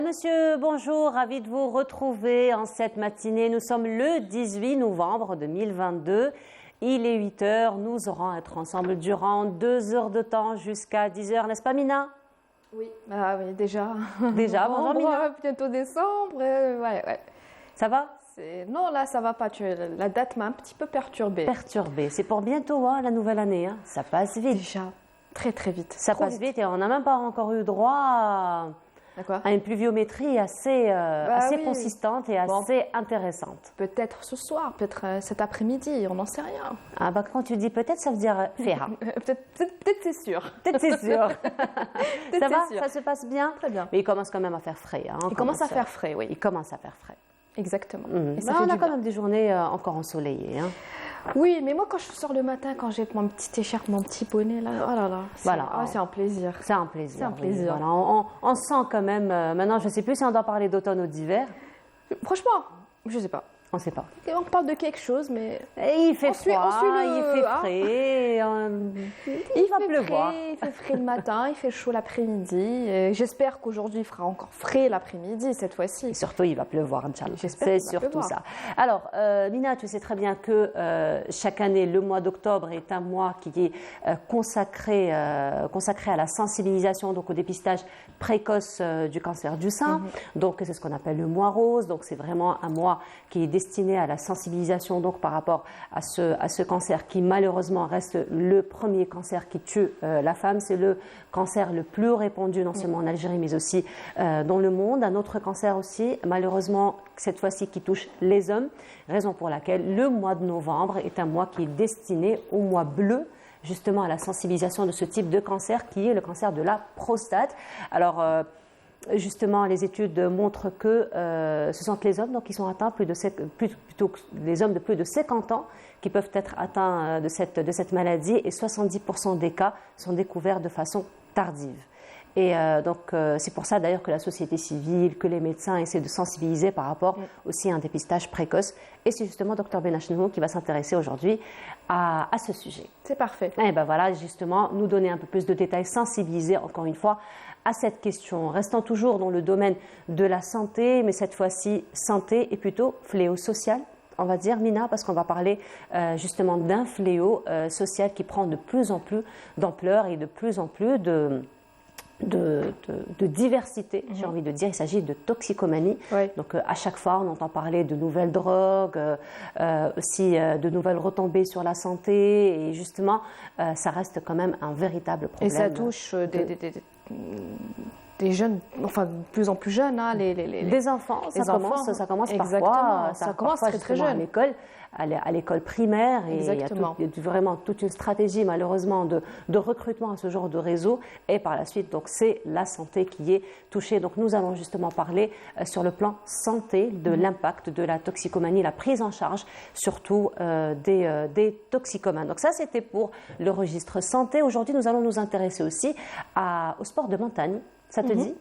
Monsieur, bonjour, ravi de vous retrouver en cette matinée. Nous sommes le 18 novembre 2022. Il est 8 heures. Nous aurons à être ensemble durant 2 heures de temps jusqu'à 10 heures, n'est-ce pas Mina? Oui, oui, déjà. Déjà, bonjour Mina. Bientôt décembre, ouais. Ça va? Non, là, ça va pas. La date m'a un petit peu perturbée. Perturbée. C'est pour bientôt, hein, la nouvelle année. Hein. Ça passe vite. Déjà, très très vite. Ça passe vite et on n'a même pas encore eu droit à une pluviométrie assez consistante et assez intéressante. Peut-être ce soir, peut-être cet après-midi, on n'en sait rien. Ah bah quand tu dis peut-être, ça veut dire faire. Peut-être c'est sûr. Peut-être c'est sûr. Ça va, sûr. ça se passe bien? Très bien. Mais il commence quand même à faire frais. Hein, il commence à faire frais, oui. Il commence à faire frais. Exactement. Et ça on a quand même des journées encore ensoleillées. Hein. Oui, mais moi quand je sors le matin, quand j'ai mon petit écharpe, mon petit bonnet, là, oh là là, c'est un plaisir. C'est un plaisir. C'est un plaisir. Oui, voilà. On sent quand même, maintenant je ne sais plus si on doit parler d'automne ou d'hiver. Franchement, je ne sais pas. On ne sait pas. On parle de quelque chose, mais... Et il fait froid, il fait frais, il va pleuvoir. Il fait frais le matin, il fait chaud l'après-midi. J'espère qu'aujourd'hui, il fera encore frais l'après-midi, cette fois-ci. Et surtout, il va pleuvoir, Inch'Allah. C'est surtout ça. Alors, Mina, tu sais très bien que chaque année, le mois d'octobre est un mois qui est consacré à la sensibilisation, donc au dépistage précoce du cancer du sein. Donc, c'est ce qu'on appelle le mois rose. Donc, c'est vraiment un mois qui est destiné à la sensibilisation donc par rapport à ce cancer qui malheureusement reste le premier cancer qui tue la femme. C'est le cancer le plus répandu non seulement en Algérie mais aussi dans le monde. Un autre cancer aussi, malheureusement cette fois-ci qui touche les hommes, raison pour laquelle le mois de novembre est un mois qui est destiné au mois bleu, justement à la sensibilisation de ce type de cancer qui est le cancer de la prostate. Alors justement, les études montrent que ce sont les hommes donc, qui sont atteints plutôt que les hommes de plus de 50 ans qui peuvent être atteints de cette maladie et 70% des cas sont découverts de façon tardive. Et donc, c'est pour ça d'ailleurs que la société civile, que les médecins essaient de sensibiliser par rapport aussi à un dépistage précoce. Et c'est justement Dr Benachnou qui va s'intéresser aujourd'hui à ce sujet. C'est parfait. Et ben voilà, justement, nous donner un peu plus de détails, sensibiliser encore une fois à cette question. Restant toujours dans le domaine de la santé, mais cette fois-ci, santé et plutôt fléau social. On va dire, Mina, parce qu'on va parler justement d'un fléau social qui prend de plus en plus d'ampleur et de plus en plus de diversité, j'ai envie de dire. Il s'agit de toxicomanie. Oui. Donc à chaque fois, on entend parler de nouvelles drogues, aussi de nouvelles retombées sur la santé. Et justement, ça reste quand même un véritable problème. Et ça touche des jeunes, enfin de plus en plus jeunes, hein, des enfants. Ça commence exactement. Ça commence parfois très jeune. À l'école primaire. Et exactement. il y a vraiment toute une stratégie malheureusement de recrutement à ce genre de réseau. Et par la suite, donc c'est la santé qui est touchée. Donc nous allons justement parler sur le plan santé de l'impact de la toxicomanie, la prise en charge surtout des toxicomanes. Donc ça c'était pour le registre santé. Aujourd'hui nous allons nous intéresser aussi au sport de montagne. Ça te dit?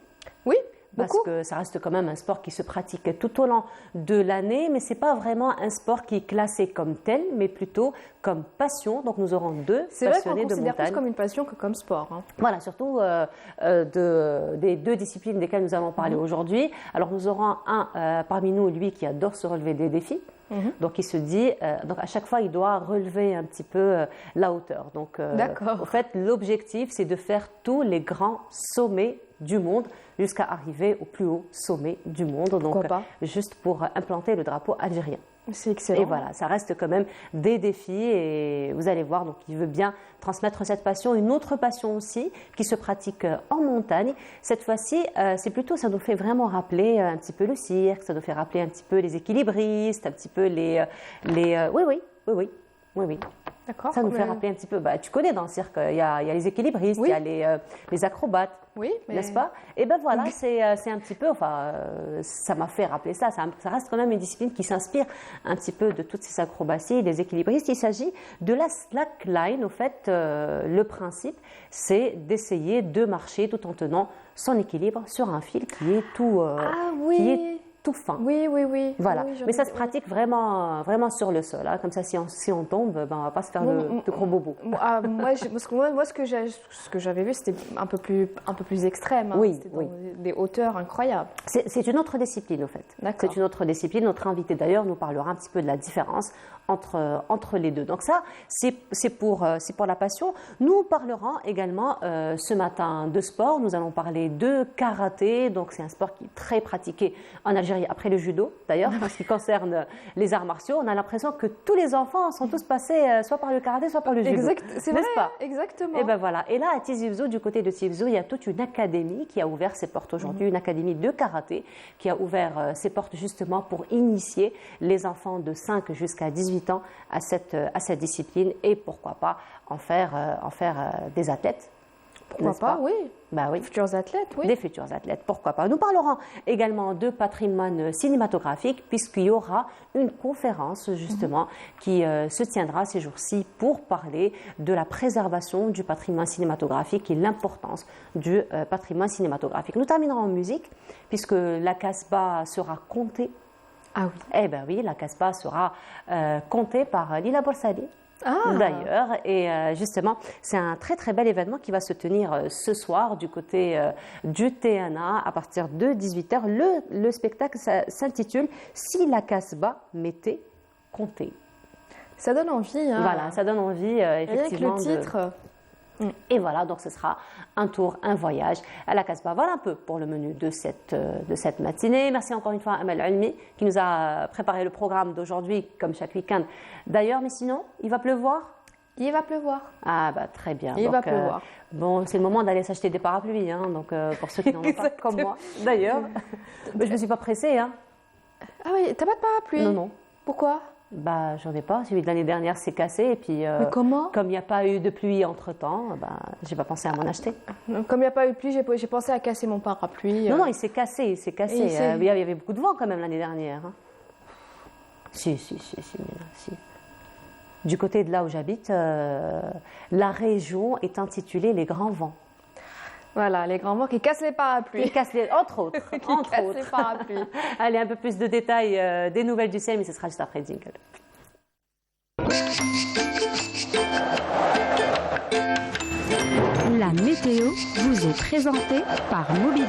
Oui. Parce que ça reste quand même un sport qui se pratique tout au long de l'année, mais ce n'est pas vraiment un sport qui est classé comme tel, mais plutôt comme passion. Donc nous aurons deux passionnés de montagne. C'est vrai qu'on considère plus comme une passion que comme sport. Hein. Voilà, surtout des deux disciplines desquelles nous allons parler aujourd'hui. Alors nous aurons un parmi nous, lui, qui adore se relever des défis. Donc il se dit, donc à chaque fois il doit relever un petit peu la hauteur. Donc D'accord. En fait l'objectif c'est de faire tous les grands sommets du monde jusqu'à arriver au plus haut sommet du monde. Pourquoi donc pas. juste pour implanter le drapeau algérien. C'est excellent. Et voilà, ça reste quand même des défis et vous allez voir, donc il veut bien transmettre cette passion. Une autre passion aussi qui se pratique en montagne. Cette fois-ci, c'est plutôt, ça nous fait vraiment rappeler un petit peu le cirque, ça nous fait rappeler un petit peu les équilibristes, un petit peu les oui. D'accord. Ça nous fait rappeler un petit peu, tu connais dans le cirque, il y a les équilibristes, il y a les acrobates, oui, mais... n'est-ce pas? Et ben voilà, c'est un petit peu, ça m'a fait rappeler ça. Ça reste quand même une discipline qui s'inspire un petit peu de toutes ces acrobaties, des équilibristes. Il s'agit de la slackline, au fait, le principe, c'est d'essayer de marcher tout en tenant son équilibre sur un fil qui est tout tout fin. Oui. Voilà. Oui, mais ça se pratique vraiment, vraiment sur le sol. Hein. Comme ça, si on tombe, ben, on ne va pas se faire de gros bobos. Moi, ce que j'avais vu, c'était un peu plus extrême. Hein. Oui, c'était dans des hauteurs incroyables. C'est une autre discipline, au fait. C'est une autre discipline. Notre invité, d'ailleurs, nous parlera un petit peu de la différence entre les deux. Donc ça, c'est pour la passion. Nous parlerons également ce matin de sport. Nous allons parler de karaté. Donc c'est un sport qui est très pratiqué en Algérie, après le judo d'ailleurs, en ce qui concerne les arts martiaux. On a l'impression que tous les enfants sont tous passés soit par le karaté, soit par le judo. C'est vrai, pas exactement. Et ben voilà. Et là, à Tizi Ouzou, du côté de Tizi Ouzou, il y a toute une académie qui a ouvert ses portes aujourd'hui, une académie de karaté qui a ouvert ses portes justement pour initier les enfants de 5 jusqu'à 18 ans à cette discipline et pourquoi pas en faire des athlètes. Pourquoi pas, oui. Bah oui. Futurs athlètes, oui. Des futurs athlètes, pourquoi pas. Nous parlerons également de patrimoine cinématographique puisqu'il y aura une conférence justement qui se tiendra ces jours-ci pour parler de la préservation du patrimoine cinématographique et l'importance du patrimoine cinématographique. Nous terminerons en musique puisque la Casbah sera comptée. Ah oui. Eh bien oui, la Casbah sera comptée par Lila Borsali. D'ailleurs, et justement, c'est un très très bel événement qui va se tenir ce soir du côté du TNA à partir de 18h. Le spectacle s'intitule Si la Casbah m'était comptée. Ça donne envie. Hein. Voilà, ça donne envie effectivement. Avec le titre. Et voilà, donc ce sera un tour, un voyage à la Casbah. Voilà un peu pour le menu de cette matinée. Merci encore une fois à Amal Almi qui nous a préparé le programme d'aujourd'hui, comme chaque week-end. D'ailleurs, mais sinon, il va pleuvoir ? Il va pleuvoir. Ah bah très bien. Il va pleuvoir. Bon, c'est le moment d'aller s'acheter des parapluies, hein, donc pour ceux qui n'en ont pas comme moi. D'ailleurs, mais je ne me suis pas pressée. Hein. Ah oui, t'as pas de parapluie ? Non. Pourquoi ? Bah, j'en ai pas. Celui de l'année dernière s'est cassé et puis. Mais comment ? Comme il n'y a pas eu de pluie entre temps, bah, j'ai pas pensé à m'en acheter. Comme il n'y a pas eu de pluie, j'ai pensé à casser mon parapluie. Non, il s'est cassé, il y avait beaucoup de vent quand même l'année dernière. Hein. Si. Du côté de là où j'habite, la région est intitulée les Grands Vents. Voilà, les grands vents qui cassent les parapluies. Entre autres. Les parapluies. Allez, un peu plus de détails des nouvelles du ciel, mais ce sera juste après le jingle. La météo vous est présentée par Mobilis.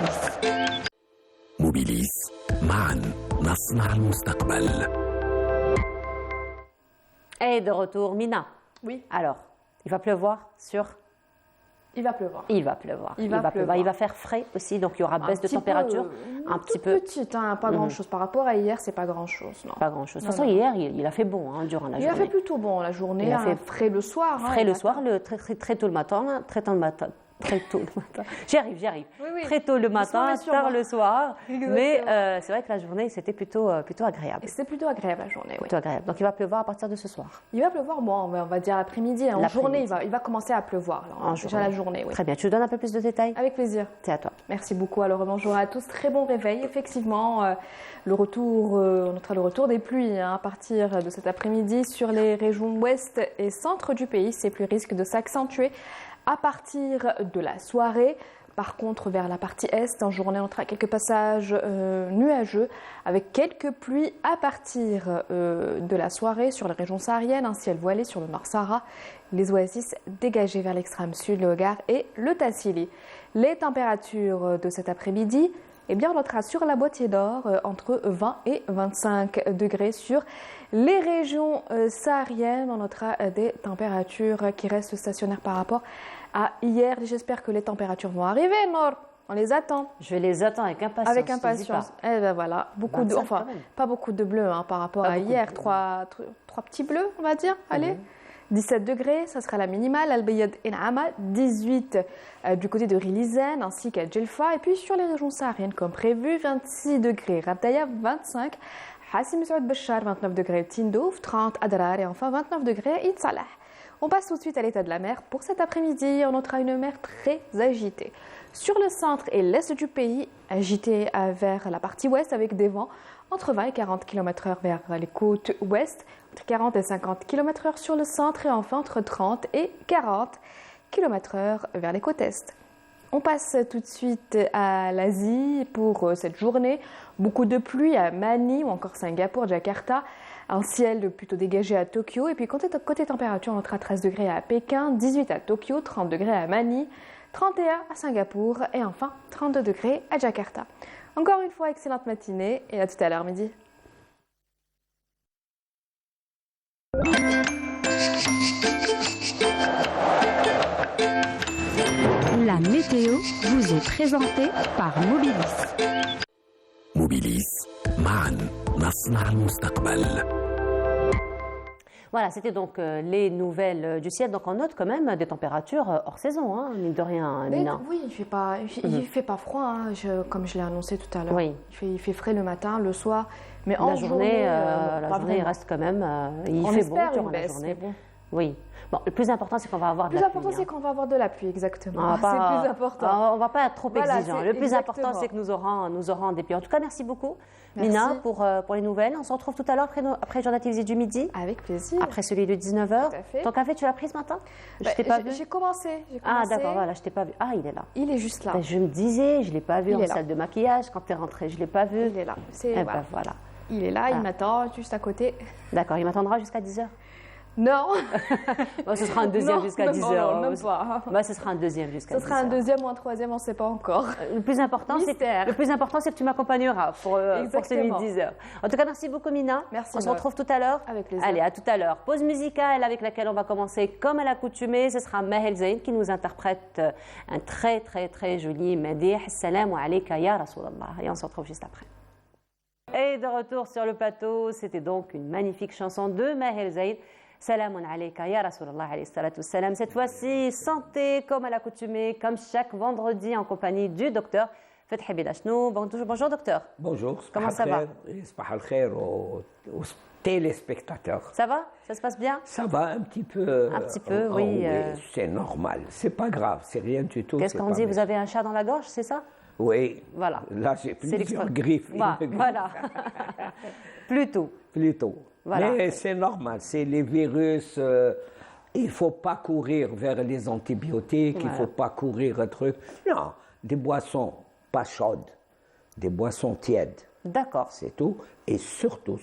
Mobilis, معاً نصنع المستقبل. Et de retour, Mina. Oui. Alors, il va pleuvoir sur... Il va pleuvoir. Il va pleuvoir. Il va faire frais aussi, donc il y aura baisse de température. Un petit peu. Petite, hein, pas grand-chose. Par rapport à hier, c'est pas grand-chose. Non. Pas grand-chose. De toute façon, hier, il a fait bon durant la journée. Il a fait plutôt bon la journée. Il a fait frais le soir. Frais le soir, très tôt le matin. J'y arrive. Oui. Très tôt le matin, tard le soir. Exactement. Mais c'est vrai que la journée, c'était plutôt agréable. C'était plutôt agréable la journée, oui. Plutôt agréable. Donc il va pleuvoir à partir de ce soir. Il va pleuvoir, bon, on va dire l'après-midi. En journée, il va commencer à pleuvoir. Déjà la journée, oui. Très bien. Tu nous donnes un peu plus de détails ? Avec plaisir. C'est à toi. Merci beaucoup. Alors bonjour à tous. Très bon réveil. Effectivement, on notera le retour des pluies à partir de cet après-midi sur les régions ouest et centre du pays. Ces pluies risquent de s'accentuer à partir de la soirée. Par contre, vers la partie est, en journée, on aura quelques passages nuageux avec quelques pluies à partir de la soirée sur les régions sahariennes, un ciel voilé sur le Nord Sahara, les oasis dégagées vers l'extrême sud, le Hogar et le Tassili. Les températures de cet après-midi, on notera sur la Boîtier d'Or entre 20 et 25 degrés sur les régions sahariennes. On notera des températures qui restent stationnaires par rapport à hier. J'espère que les températures vont arriver, Nord. On les attend. Je les attends avec impatience. Avec impatience. Et ben voilà, pas beaucoup de bleu par rapport à hier. Trois petits bleus, on va dire. Allez. 17 degrés, ça sera la minimale. Al-Bayad In'ama, 18 du côté de Rilizane ainsi qu'à Djelfa. Et puis sur les régions sahariennes, comme prévu, 26 degrés. Rabdaya, 25. Hassim Saoud Bachar, 29 degrés. Tindouf, 30. Adrar et enfin 29 degrés. Id Salah. On passe tout de suite à l'état de la mer. Pour cet après-midi, on notera une mer très agitée. Sur le centre et l'est du pays, agitée vers la partie ouest avec des vents entre 20 et 40 km/h vers les côtes ouest, entre 40 et 50 km/h sur le centre et enfin entre 30 et 40 km/h vers les côtes est. On passe tout de suite à l'Asie pour cette journée. Beaucoup de pluie à Manille ou encore Singapour, Jakarta. Un ciel plutôt dégagé à Tokyo. Et puis côté température, on notera 13 degrés à Pékin, 18 à Tokyo, 30 degrés à Manille, 31 à Singapour et enfin 32 degrés à Jakarta. Encore une fois, excellente matinée et à tout à l'heure midi. La météo vous est présentée par Mobilis. موبيليس معا نصنع المستقبل. Voilà, c'était donc les nouvelles du ciel. Donc on note quand même des températures hors saison, hein, mine de rien, Mina. Oui, il fait pas froid, hein, comme je l'ai annoncé tout à l'heure. Oui. Il fait frais le matin, le soir, mais La en journée, journée, il reste quand même. Il on fait espère bon durant une la baisse, journée. mais bon. Oui. Bon, le plus important, c'est qu'on va avoir de Le la plus important, pluie. c'est qu'on va avoir de la pluie, exactement. On va pas- C'est plus important. On ne va pas être trop Voilà, exigeant. c'est Le plus exactement. important, c'est que nous aurons des pluies. En tout cas, merci beaucoup, Merci. Mina, pour les nouvelles. On se retrouve tout à l'heure après le journal télévisé du midi, Avec plaisir. après celui de 19h. Tout à fait. Ton café, tu l'as pris ce matin? Je Bah, t'ai pas vu. J'ai commencé. Ah, d'accord, voilà, je t'ai pas vu. Ah, il est là. Il est juste là. Ben, je me disais, je ne l'ai pas vu Il en est là. salle de maquillage. Quand tu es rentrée, je ne l'ai pas vu. Il est là. Eh ben, Voilà. voilà. Il est là, Ah. il m'attend juste à côté. D'accord, il m'attendra jusqu'à 10h. Non. Bon, ce sera un deuxième Non, jusqu'à non, 10h. non, même pas. Bah, ce sera un deuxième jusqu'à 10h. Ce sera un deuxième ou un troisième, on ne sait pas encore. Le plus important, Mystère. c'est que tu m'accompagneras pour celui de Exactement. 10h. En tout cas, merci beaucoup, Mina. Merci, On se Laure. retrouve tout à l'heure. Avec plaisir. Allez, à tout à l'heure. Pause musicale avec laquelle on va commencer comme à l'accoutumée. Ce sera Mahel Zayn qui nous interprète un très, très, très joli Madih. Salam alayka ya Rasulallah. Et on se retrouve juste après. Et de retour sur le plateau, c'était donc une magnifique chanson de Mahel Zayn. Salamun alayka ya Rasulallah alayhi salatu salam. Cette fois-ci, santé comme à l'accoutumée, comme chaque vendredi en compagnie du docteur Fethi Bidachnou. Bonjour docteur. Bonjour. Comment ça va? Sabah al-khair aux téléspectateurs. Ça va? Ça se passe bien? Ça va un petit peu. Un petit peu, oui, C'est normal. C'est pas grave. C'est rien du tout. Qu'est-ce c'est qu'on pas dit? Vous méchant. avez un chat dans la gorge, c'est ça? Oui. Voilà. Là, j'ai C'est plusieurs l'expression. griffes. Voilà. Plutôt. Plutôt. Voilà. Mais c'est normal. C'est les virus. Il ne faut pas courir vers les antibiotiques. Il ne Voilà. faut pas courir un truc. Non. Des boissons pas chaudes. Des boissons tièdes. D'accord. C'est tout. Et surtout,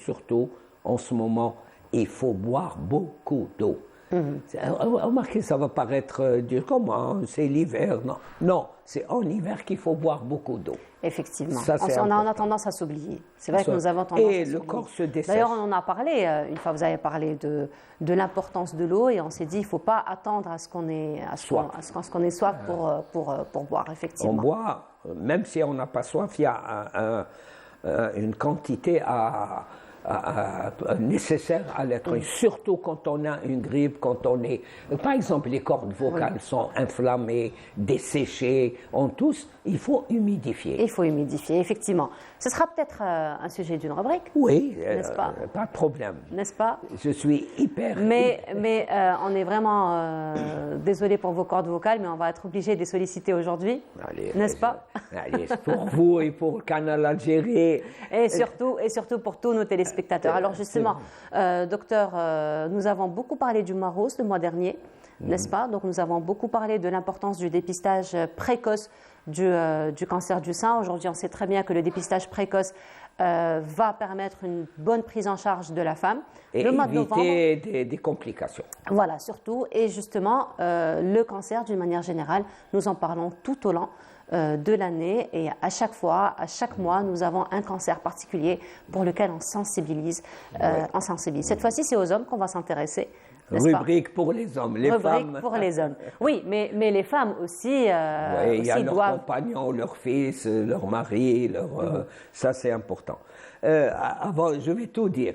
en ce moment, il faut boire beaucoup d'eau. Remarquez, ça va paraître dur. Comment? C'est l'hiver. Non, non, c'est en hiver qu'il faut boire beaucoup d'eau. Effectivement. Ça, c'est on a important. tendance à s'oublier. C'est vrai que Ça- nous avons tendance et à le s'oublier. corps se dessèche. D'ailleurs, on en a parlé, une fois vous avez parlé de l'importance de l'eau et on s'est dit il ne faut pas attendre à ce qu'on ait Soif. soif pour boire, On effectivement. boit, même si on n'a pas soif, il y a une quantité nécessaire à l'être humain. Surtout quand on a une grippe, quand on est... Par exemple, les cordes vocales sont inflammées, desséchées, on tousse, il faut humidifier. Il faut humidifier, effectivement. Ce sera peut-être un sujet d'une rubrique, Oui, N'est-ce pas de problème. n'est-ce pas? Je suis hyper... Mais on est vraiment désolé pour vos cordes vocales, mais on va être obligé de les solliciter aujourd'hui, Allez, n'est-ce pas? Allez, c'est pour vous et pour Canal Algérie. Et surtout pour tous nos téléspectateurs. Alors justement, docteur, nous avons beaucoup parlé du mois rose le mois dernier, n'est-ce pas? Donc nous avons beaucoup parlé de l'importance du dépistage précoce du cancer du sein. Aujourd'hui, on sait très bien que le dépistage précoce va permettre une bonne prise en charge de la femme. Et le mois de novembre, éviter des complications. voilà, surtout. Et justement, le cancer, d'une manière générale, nous en parlons tout au long de l'année. Et à chaque fois, à chaque mois, nous avons un cancer particulier pour lequel on sensibilise. Cette fois-ci, c'est aux hommes qu'on va s'intéresser. n'est-ce pas? Rubrique pour les hommes, les Rubrique femmes. pour les hommes. Oui, mais les femmes aussi, Oui, il y a aussi leurs doivent... compagnons, leurs fils, leur mari, ça c'est important. Avant, je vais tout dire.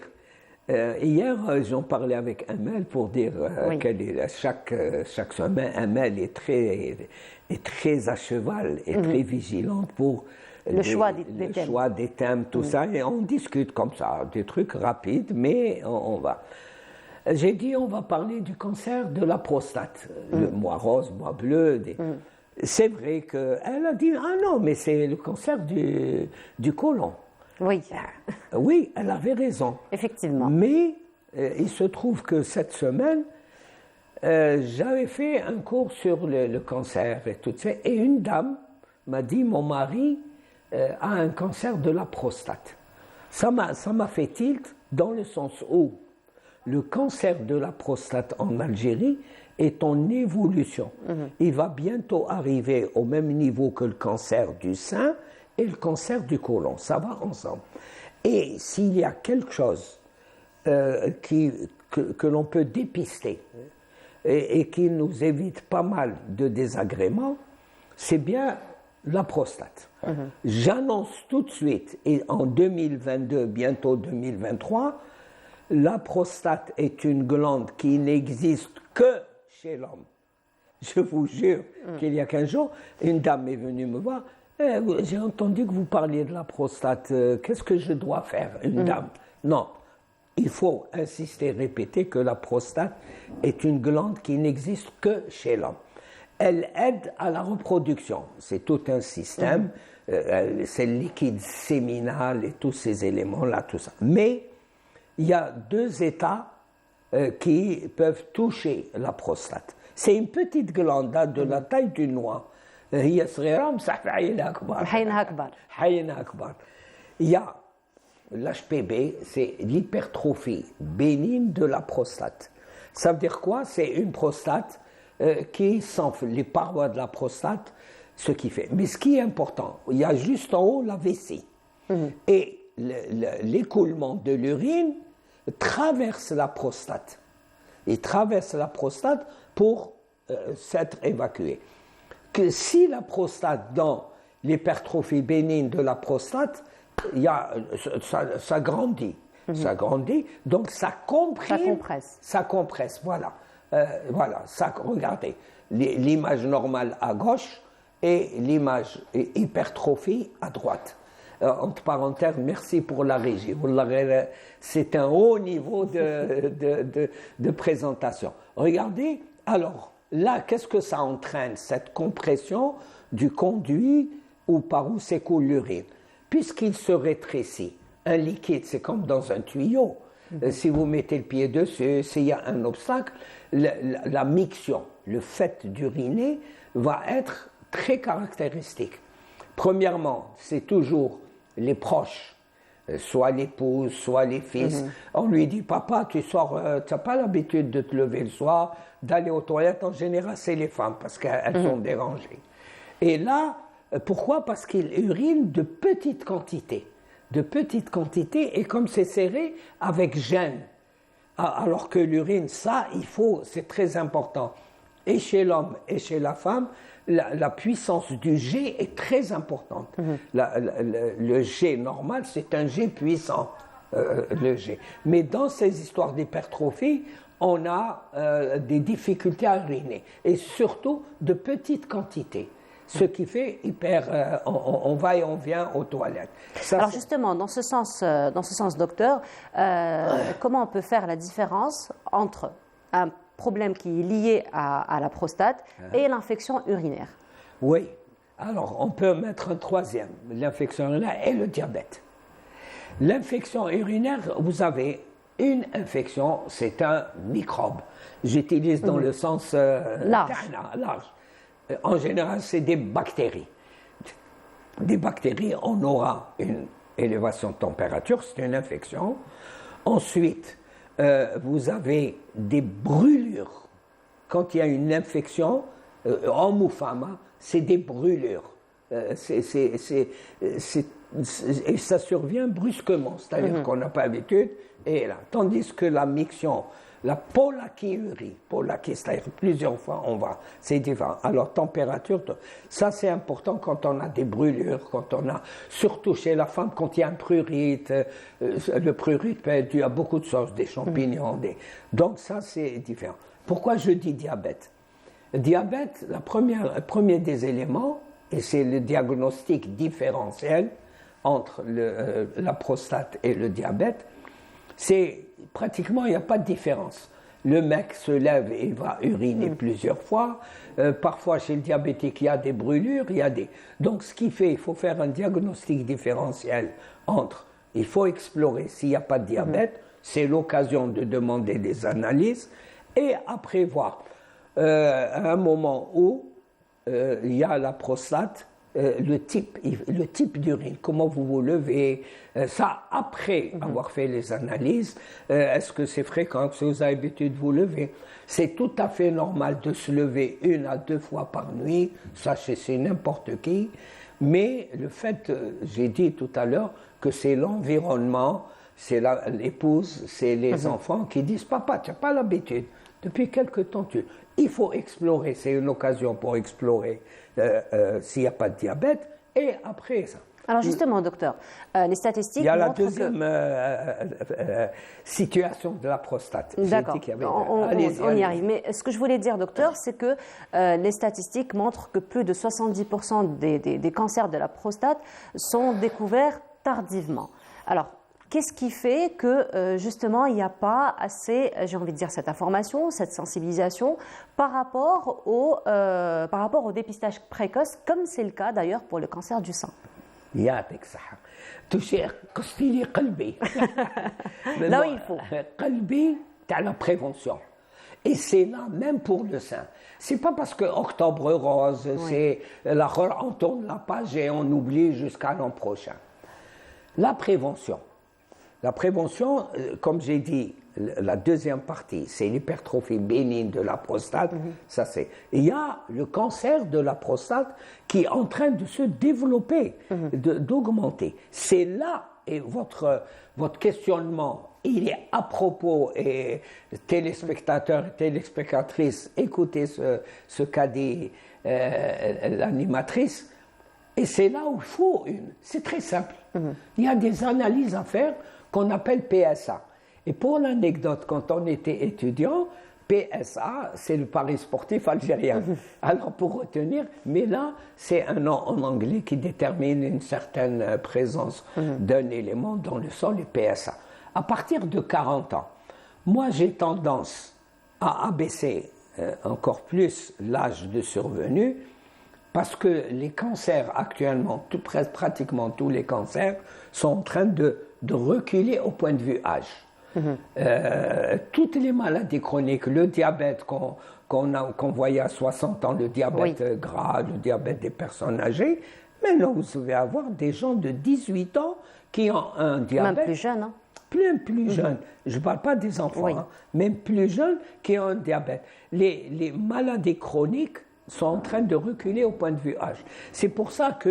Hier, j'en parlais avec Amel pour dire Oui. chaque semaine, Amel est très à cheval et très vigilante pour Le choix des thèmes. choix des thèmes, tout ça. Et on discute comme ça, des trucs rapides, mais on va. J'ai dit, on va parler du cancer de la prostate. Le mois rose, mois bleu. C'est vrai qu'elle a dit, ah non, mais c'est le cancer du côlon. Oui, Oui, elle avait raison. effectivement. Mais il se trouve que cette semaine, J'avais fait un cours sur le cancer et tout ça, et une dame m'a dit, mon mari a un cancer de la prostate. Ça m'a fait tilt dans le sens où le cancer de la prostate en Algérie est en évolution. Il va bientôt arriver au même niveau que le cancer du sein et le cancer du côlon. Ça va ensemble. Et s'il y a quelque chose que l'on peut dépister et qui nous évite pas mal de désagréments, c'est bien la prostate. J'annonce tout de suite, et en 2022, bientôt 2023, la prostate est une glande qui n'existe que chez l'homme. Je vous jure qu'il y a 15 jours, une dame est venue me voir. J'ai entendu que vous parliez de la prostate. Qu'est-ce que je dois faire, une dame? Non. Il faut insister, répéter que la prostate est une glande qui n'existe que chez l'homme. Elle aide à la reproduction. C'est tout un système. C'est le liquide séminal et tous ces éléments-là, tout ça. Mais il y a deux états qui peuvent toucher la prostate. C'est une petite glande de la taille d'une noix. هي صغيرة بصح في عينها كبار. حينها كبار. حينها كبار. Il y a l'HPB, c'est l'hypertrophie bénigne de la prostate. Ça veut dire quoi? C'est une prostate qui s'enfle, les parois de la prostate, ce qui fait. Mais ce qui est important, il y a juste en haut la vessie. Et l'écoulement de l'urine traverse la prostate. Il traverse la prostate pour s'être évacué. Que si la prostate, dans l'hypertrophie bénigne de la prostate, ça grandit. Ça grandit, donc ça comprime. Ça compresse. Ça compresse, voilà. Voilà, ça, regardez, l'image normale à gauche et l'image hypertrophie à droite. Entre parenthèses, merci pour la régie. C'est un haut niveau de présentation. Regardez, alors, là, qu'est-ce que ça entraîne, cette compression du conduit par où s'écoule l'urine? Puisqu'il se rétrécit, un liquide, c'est comme dans un tuyau. Si vous mettez le pied dessus, s'il y a un obstacle, la miction, le fait d'uriner, va être très caractéristique. Premièrement, c'est toujours les proches, soit l'épouse, soit les fils. On lui dit, papa, tu sors, tu n'as pas l'habitude de te lever le soir, d'aller aux toilettes. En général, c'est les femmes, parce qu'elles sont dérangées. Et là, pourquoi? Parce qu'il urine de petites quantités. De petites quantités, et comme c'est serré, avec gêne. Alors que l'urine, ça, c'est très important. Et chez l'homme et chez la femme, la puissance du jet est très importante. Le jet normal, c'est un jet puissant, le jet. Mais dans ces histoires d'hypertrophie, on a des difficultés à uriner, et surtout de petites quantités. Ce qui fait on va et on vient aux toilettes. Ça, alors justement, dans ce sens, docteur, comment on peut faire la différence entre un problème qui est lié à la prostate et l'infection urinaire? Oui. Alors, on peut mettre un troisième, l'infection urinaire et le diabète. L'infection urinaire, vous avez une infection, c'est un microbe. J'utilise dans le sens large. En général, c'est des bactéries. Des bactéries, on aura une élévation de température, c'est une infection. Ensuite, vous avez des brûlures. Quand il y a une infection, homme ou femme, c'est des brûlures. Et ça survient brusquement, c'est-à-dire qu'on n'a pas l'habitude. Et là, tandis que la miction, la polakiurie, c'est-à-dire plusieurs fois on va, c'est différent. Alors température, ça c'est important quand on a des brûlures, quand on a, surtout chez la femme, quand il y a un prurite. Le prurite peut être dû à beaucoup de choses, des champignons, donc ça c'est différent. Pourquoi je dis diabète? Diabète, le premier des éléments, et c'est le diagnostic différentiel entre la prostate et le diabète, c'est pratiquement, il n'y a pas de différence. Le mec se lève et va uriner plusieurs fois. Parfois, chez le diabétique, il y a des brûlures, Donc, ce qui fait, il faut faire un diagnostic différentiel il faut explorer s'il n'y a pas de diabète, c'est l'occasion de demander des analyses, et après voir. à un moment où il y a la prostate, le type d'urine, comment vous vous levez, ça après avoir fait les analyses, est-ce que c'est fréquent, est-ce que vous avez l'habitude de vous lever? C'est tout à fait normal de se lever 1 à 2 fois par nuit, ça c'est n'importe qui, mais le fait, j'ai dit tout à l'heure, que c'est l'environnement, c'est l'épouse, c'est les enfants qui disent « Papa, tu n'as pas l'habitude, depuis quelque temps il faut explorer, c'est une occasion pour explorer s'il n'y a pas de diabète, et après ça. » Alors justement, docteur, les statistiques il y a la montrent deuxième situation de la prostate. D'accord, on y arrive. Mais ce que je voulais dire, docteur, c'est que les statistiques montrent que plus de 70% des cancers de la prostate sont découverts tardivement. Alors, qu'est-ce qui fait que, justement, il n'y a pas assez, j'ai envie de dire, cette information, cette sensibilisation par rapport au dépistage précoce, comme c'est le cas d'ailleurs pour le cancer du sein? يعطيك الصحة. قصتي لي قلبي. Là où il faut. قلبي تاع la prévention. Et c'est là même pour le sein. C'est pas parce que Octobre Rose, c'est on tourne la page et on oublie jusqu'à l'an prochain. La prévention. La prévention, comme j'ai dit, la deuxième partie, c'est l'hypertrophie bénigne de la prostate. Ça c'est. Il y a le cancer de la prostate qui est en train de se développer, d'augmenter. C'est là, et votre questionnement, il est à propos, et téléspectateurs et téléspectatrices, écoutez ce qu'a dit l'animatrice, et c'est là où il faut c'est très simple. Il y a des analyses à faire qu'on appelle PSA. Et pour l'anecdote, quand on était étudiant, PSA, c'est le Paris sportif algérien. Alors pour retenir, mais là, c'est un nom en anglais qui détermine une certaine présence d'un élément dans le sang, le PSA. À partir de 40 ans, moi j'ai tendance à abaisser encore plus l'âge de survenue, parce que les cancers actuellement, pratiquement tous les cancers, sont en train de reculer au point de vue âge. Toutes les maladies chroniques, le diabète qu'on voyait à 60 ans, le diabète gras, le diabète des personnes âgées, maintenant vous devez avoir des gens de 18 ans qui ont un diabète. Même plus jeunes. Hein. Plus jeunes. Je ne parle pas des enfants, même plus jeunes qui ont un diabète. Les maladies chroniques sont en train de reculer au point de vue âge. C'est pour ça que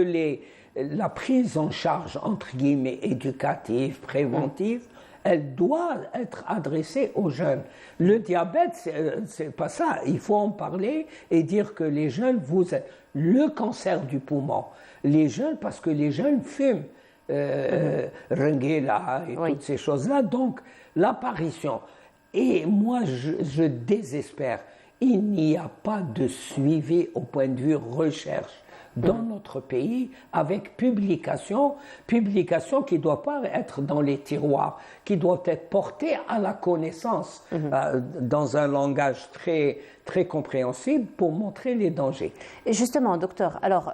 la prise en charge, entre guillemets, éducative, préventive, elle doit être adressée aux jeunes. Le diabète, c'est pas ça. Il faut en parler et dire que les jeunes, vous êtes le cancer du poumon. Les jeunes, parce que les jeunes fument, Renguela et toutes ces choses-là. Donc, l'apparition. Et moi, je désespère. Il n'y a pas de suivi au point de vue recherche dans notre pays avec publication qui ne doit pas être dans les tiroirs, qui doit être portée à la connaissance dans un langage très, très compréhensible pour montrer les dangers. Et justement, docteur, alors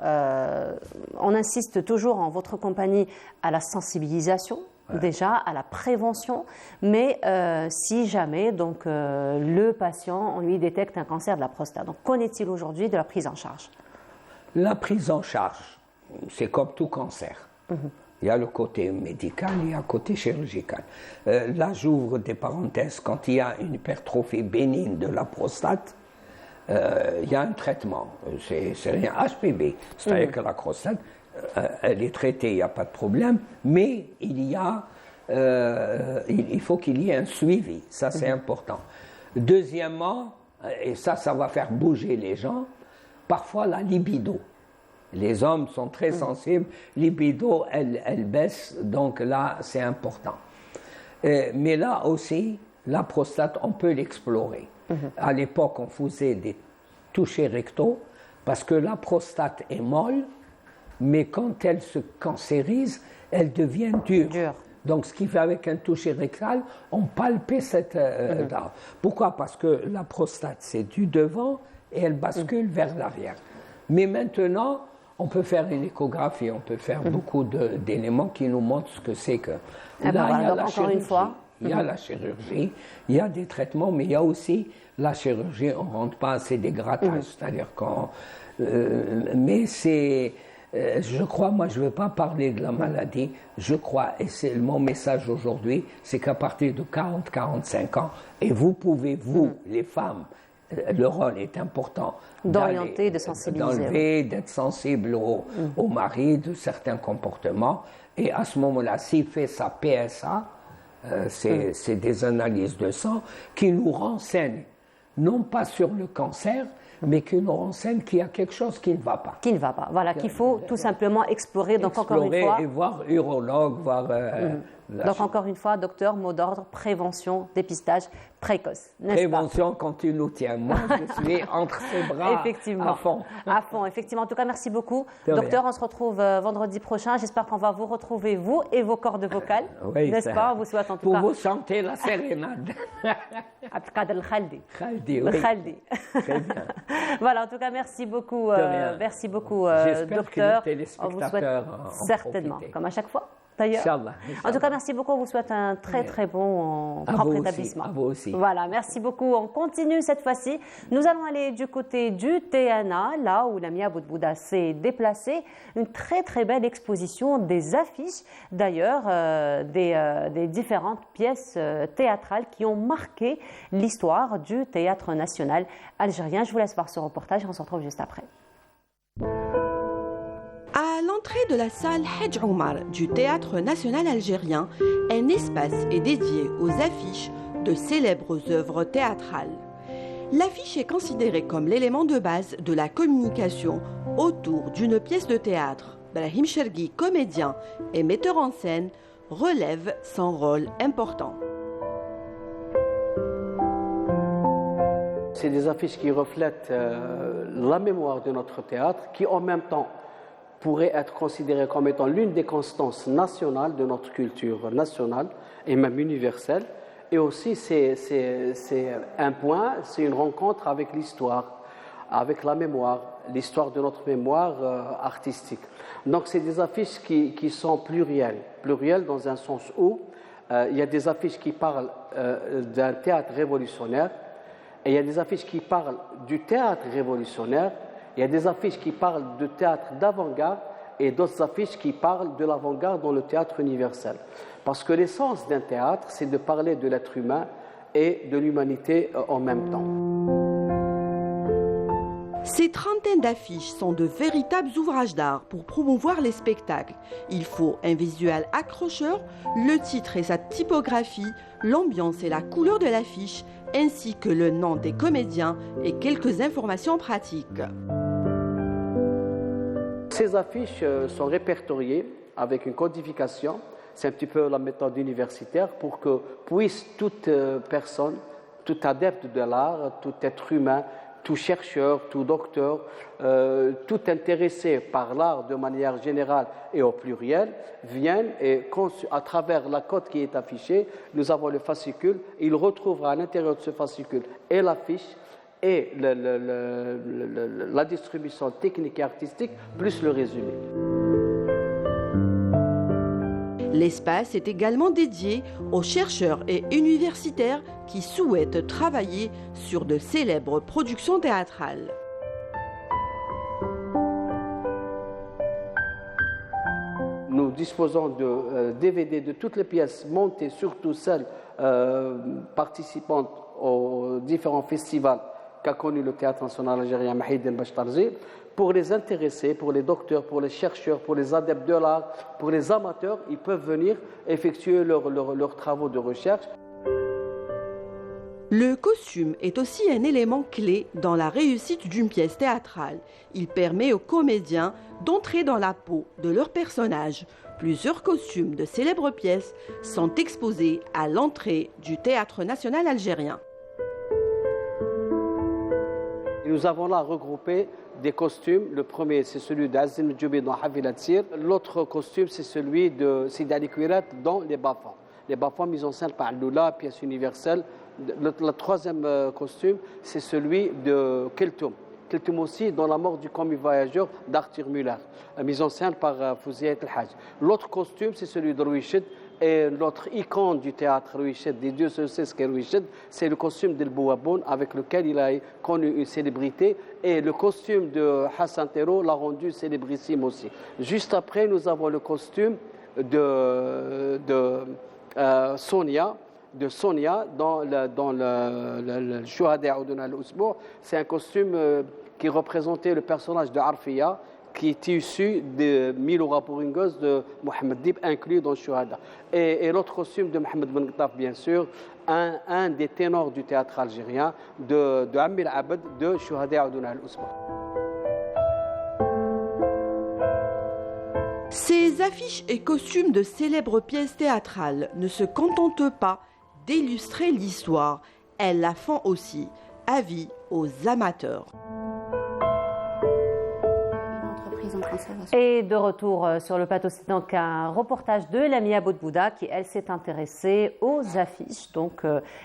on insiste toujours en votre compagnie à la sensibilisation. Déjà à la prévention, mais si jamais donc le patient, on lui détecte un cancer de la prostate. Donc qu'en est-il aujourd'hui de la prise en charge? La prise en charge, c'est comme tout cancer. Il y a le côté médical, il y a le côté chirurgical. Là, j'ouvre des parenthèses. Quand il y a une hypertrophie bénigne de la prostate, il y a un traitement. C'est rien HPV, c'est-à-dire que la prostate, elle est traitée, il n'y a pas de problème, mais il faut qu'il y ait un suivi, ça c'est important. Deuxièmement, et ça va faire bouger les gens, parfois la libido. Les hommes sont très sensibles, libido, elle baisse, donc là c'est important. Mais là aussi, la prostate, on peut l'explorer. À l'époque, on faisait des touchés rectaux, parce que la prostate est molle, mais quand elle se cancérise, elle devient dure. Donc, ce qui fait avec un toucher rectal, on palpait cette... Pourquoi? Parce que la prostate, c'est du devant et elle bascule vers l'arrière. Mais maintenant, on peut faire une échographie, on peut faire beaucoup d'éléments qui nous montrent ce que c'est que... Là, voilà, donc encore une fois, Il y a la chirurgie, il y a des traitements, mais il y a aussi la chirurgie. On ne rentre pas, c'est des grattages. C'est-à-dire qu'on. Mais c'est. Je crois, moi, je ne vais pas parler de la maladie. Je crois, et c'est mon message aujourd'hui, c'est qu'à partir de 40-45 ans, et vous pouvez, vous, les femmes, le rôle est important. D'orienter, de sensibiliser. D'enlever, d'être sensible au mari, de certains comportements. Et à ce moment-là, s'il fait sa PSA, c'est des analyses de sang qui nous renseignent, non pas sur le cancer, mais qui nous renseignent qu'il y a quelque chose qui ne va pas. Qui ne va pas, voilà, qu'il faut tout simplement explorer. Donc encore une fois, et voir urologue, voir... Donc encore une fois, docteur, mot d'ordre, prévention, dépistage précoce, n'est-ce pas? Prévention quand tu nous tiens. Moi, je suis entre ses bras effectivement, à fond. À fond, effectivement. En tout cas, merci beaucoup. De Docteur, rien. on se retrouve vendredi prochain. J'espère qu'on va vous retrouver, vous et vos cordes vocales, Oui, n'est-ce pas? On vous souhaite en tout pour cas... vous chanter la sérénade. Abdelkader El-Khaldi. Khaldi, oui. El-Khaldi. Très bien. Voilà, en tout cas, merci beaucoup, rien. docteur. J'espère que les On vous souhaite téléspectateurs en certainement, profiter. comme à chaque fois. D'ailleurs. Inch'Allah, En tout cas, merci beaucoup. On vous souhaite un très très bon À propre vous aussi, établissement. à vous aussi. Voilà, merci beaucoup. On continue cette fois-ci. Nous allons aller du côté du TNA, là où Lamia Boudbouda s'est déplacée. Une très très belle exposition des affiches, d'ailleurs, des différentes pièces théâtrales qui ont marqué l'histoire du théâtre national algérien. Je vous laisse voir ce reportage et on se retrouve juste après. À l'entrée de la salle Hadj Omar du Théâtre national algérien, un espace est dédié aux affiches de célèbres œuvres théâtrales. L'affiche est considérée comme l'élément de base de la communication autour d'une pièce de théâtre. Brahim Chergui, comédien et metteur en scène, relève son rôle important. C'est des affiches qui reflètent la mémoire de notre théâtre, qui en même temps pourrait être considérée comme étant l'une des constances nationales de notre culture nationale et même universelle. Et aussi, c'est un point, c'est une rencontre avec l'histoire, avec la mémoire, l'histoire de notre mémoire artistique. Donc, c'est des affiches qui sont plurielles dans un sens où il y a des affiches qui parlent d'un théâtre révolutionnaire, et il y a des affiches qui parlent du théâtre révolutionnaire. Il y a des affiches qui parlent de théâtre d'avant-garde et d'autres affiches qui parlent de l'avant-garde dans le théâtre universel. Parce que l'essence d'un théâtre, c'est de parler de l'être humain et de l'humanité en même temps. Ces trentaines d'affiches sont de véritables ouvrages d'art pour promouvoir les spectacles. Il faut un visuel accrocheur, le titre et sa typographie, l'ambiance et la couleur de l'affiche, ainsi que le nom des comédiens et quelques informations pratiques. Ces affiches sont répertoriées avec une codification. C'est un petit peu la méthode universitaire pour que puisse toute personne, tout adepte de l'art, tout être humain, tout chercheur, tout docteur, tout intéressé par l'art de manière générale et au pluriel, viennent et à travers la cote qui est affichée, nous avons le fascicule. Il retrouvera à l'intérieur de ce fascicule et l'affiche et la distribution technique et artistique, plus le résumé. L'espace est également dédié aux chercheurs et universitaires qui souhaitent travailler sur de célèbres productions théâtrales. Nous disposons de DVD de toutes les pièces montées, surtout celles participantes aux différents festivals qu'a connu le Théâtre national algérien Mahid El Bachtarzi, pour les intéressés, pour les docteurs, pour les chercheurs, pour les adeptes de l'art, pour les amateurs, ils peuvent venir effectuer leurs travaux de recherche. Le costume est aussi un élément clé dans la réussite d'une pièce théâtrale. Il permet aux comédiens d'entrer dans la peau de leur personnage. Plusieurs costumes de célèbres pièces sont exposés à l'entrée du Théâtre national algérien. Nous avons là regroupé des costumes. Le premier, c'est celui d'Azim Djoubi dans Havila Tsir. L'autre costume, c'est celui de Sidi Ali Kouirat dans Les Bafans. Les Bafans, mis en scène par Lula, pièce universelle. Le troisième costume, c'est celui de Keltoum. Keltoum aussi, dans La mort du commis voyageur d'Arthur Müller, mise en scène par Fouziat El Hajj. L'autre costume, c'est celui de Rouichid, Et notre icône du théâtre Louis-Ched, des dieux ce qu'est Louis-Ched, c'est le costume d'El Bouaboun avec lequel il a connu une célébrité. Et le costume de Hassan Tero l'a rendu célébrissime aussi. Juste après, nous avons le costume de Sonia dans le Shuhada Udun al-Usbu'. C'est un costume qui représentait le personnage de Arfiya, qui est issu de Milora Pouringos de Mohamed Dib, inclus dans Shuhada. Et l'autre costume de Mohamed Ben Ghtaf, bien sûr, un des ténors du théâtre algérien, de Amir Abed, de Shuhada Udun al-Usbu'. Ces affiches et costumes de célèbres pièces théâtrales ne se contentent pas d'illustrer l'histoire, elles la font aussi. Avis aux amateurs. Et de retour sur le plateau, c'est donc un reportage de Lamia Boudbouda qui, elle, s'est intéressée aux affiches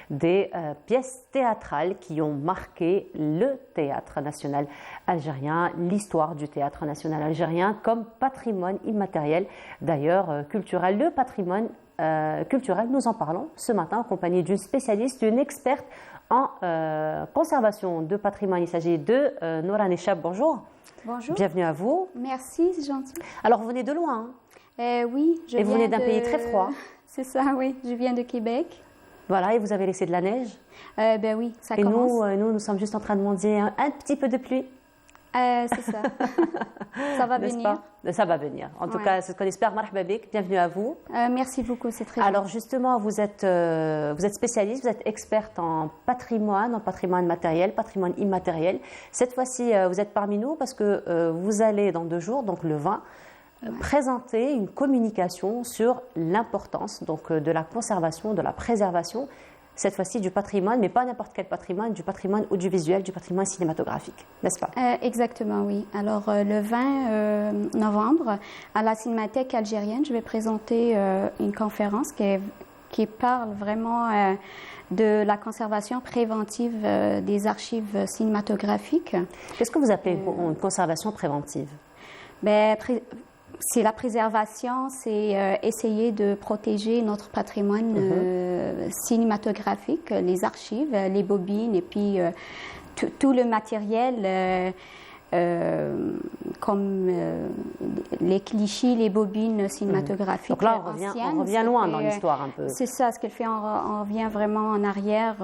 des pièces théâtrales qui ont marqué le théâtre national algérien, l'histoire du théâtre national algérien comme patrimoine immatériel, d'ailleurs culturel. Le patrimoine culturel, nous en parlons ce matin en compagnie d'une spécialiste, d'une experte en conservation de patrimoine. Il s'agit de Noura Nechab. Bonjour. Bonjour. Bienvenue à vous. Merci, c'est gentil. Alors, vous venez de loin, hein? Oui, je viens vous venez d'un pays très froid. C'est ça, oui. Je viens de Québec. Voilà, et vous avez laissé de la neige? Ben oui, ça commence. Et nous sommes juste en train de mendier un petit peu de pluie. C'est ça. Ça va venir. Ça va venir. En tout cas, c'est ce qu'on espère. Marhaba bik, bienvenue à vous. Merci beaucoup, c'est très Alors justement, vous êtes spécialiste, vous êtes experte en patrimoine matériel, patrimoine immatériel. Cette fois-ci, vous êtes parmi nous parce que vous allez dans 2 jours, donc le 20, présenter une communication sur l'importance de la conservation, de la préservation, cette fois-ci du patrimoine, mais pas n'importe quel patrimoine, du patrimoine audiovisuel, du patrimoine cinématographique, n'est-ce pas? Exactement, oui. Alors, le 20 novembre, à la Cinémathèque algérienne, je vais présenter une conférence qui parle vraiment de la conservation préventive des archives cinématographiques. Qu'est-ce que vous appelez une conservation préventive? C'est la préservation, c'est essayer de protéger notre patrimoine cinématographique, les archives, les bobines et puis tout le matériel comme les clichés, les bobines cinématographiques. Donc là, on revient loin dans l'histoire un peu. C'est ça, ce qu'elle fait, on revient vraiment en arrière,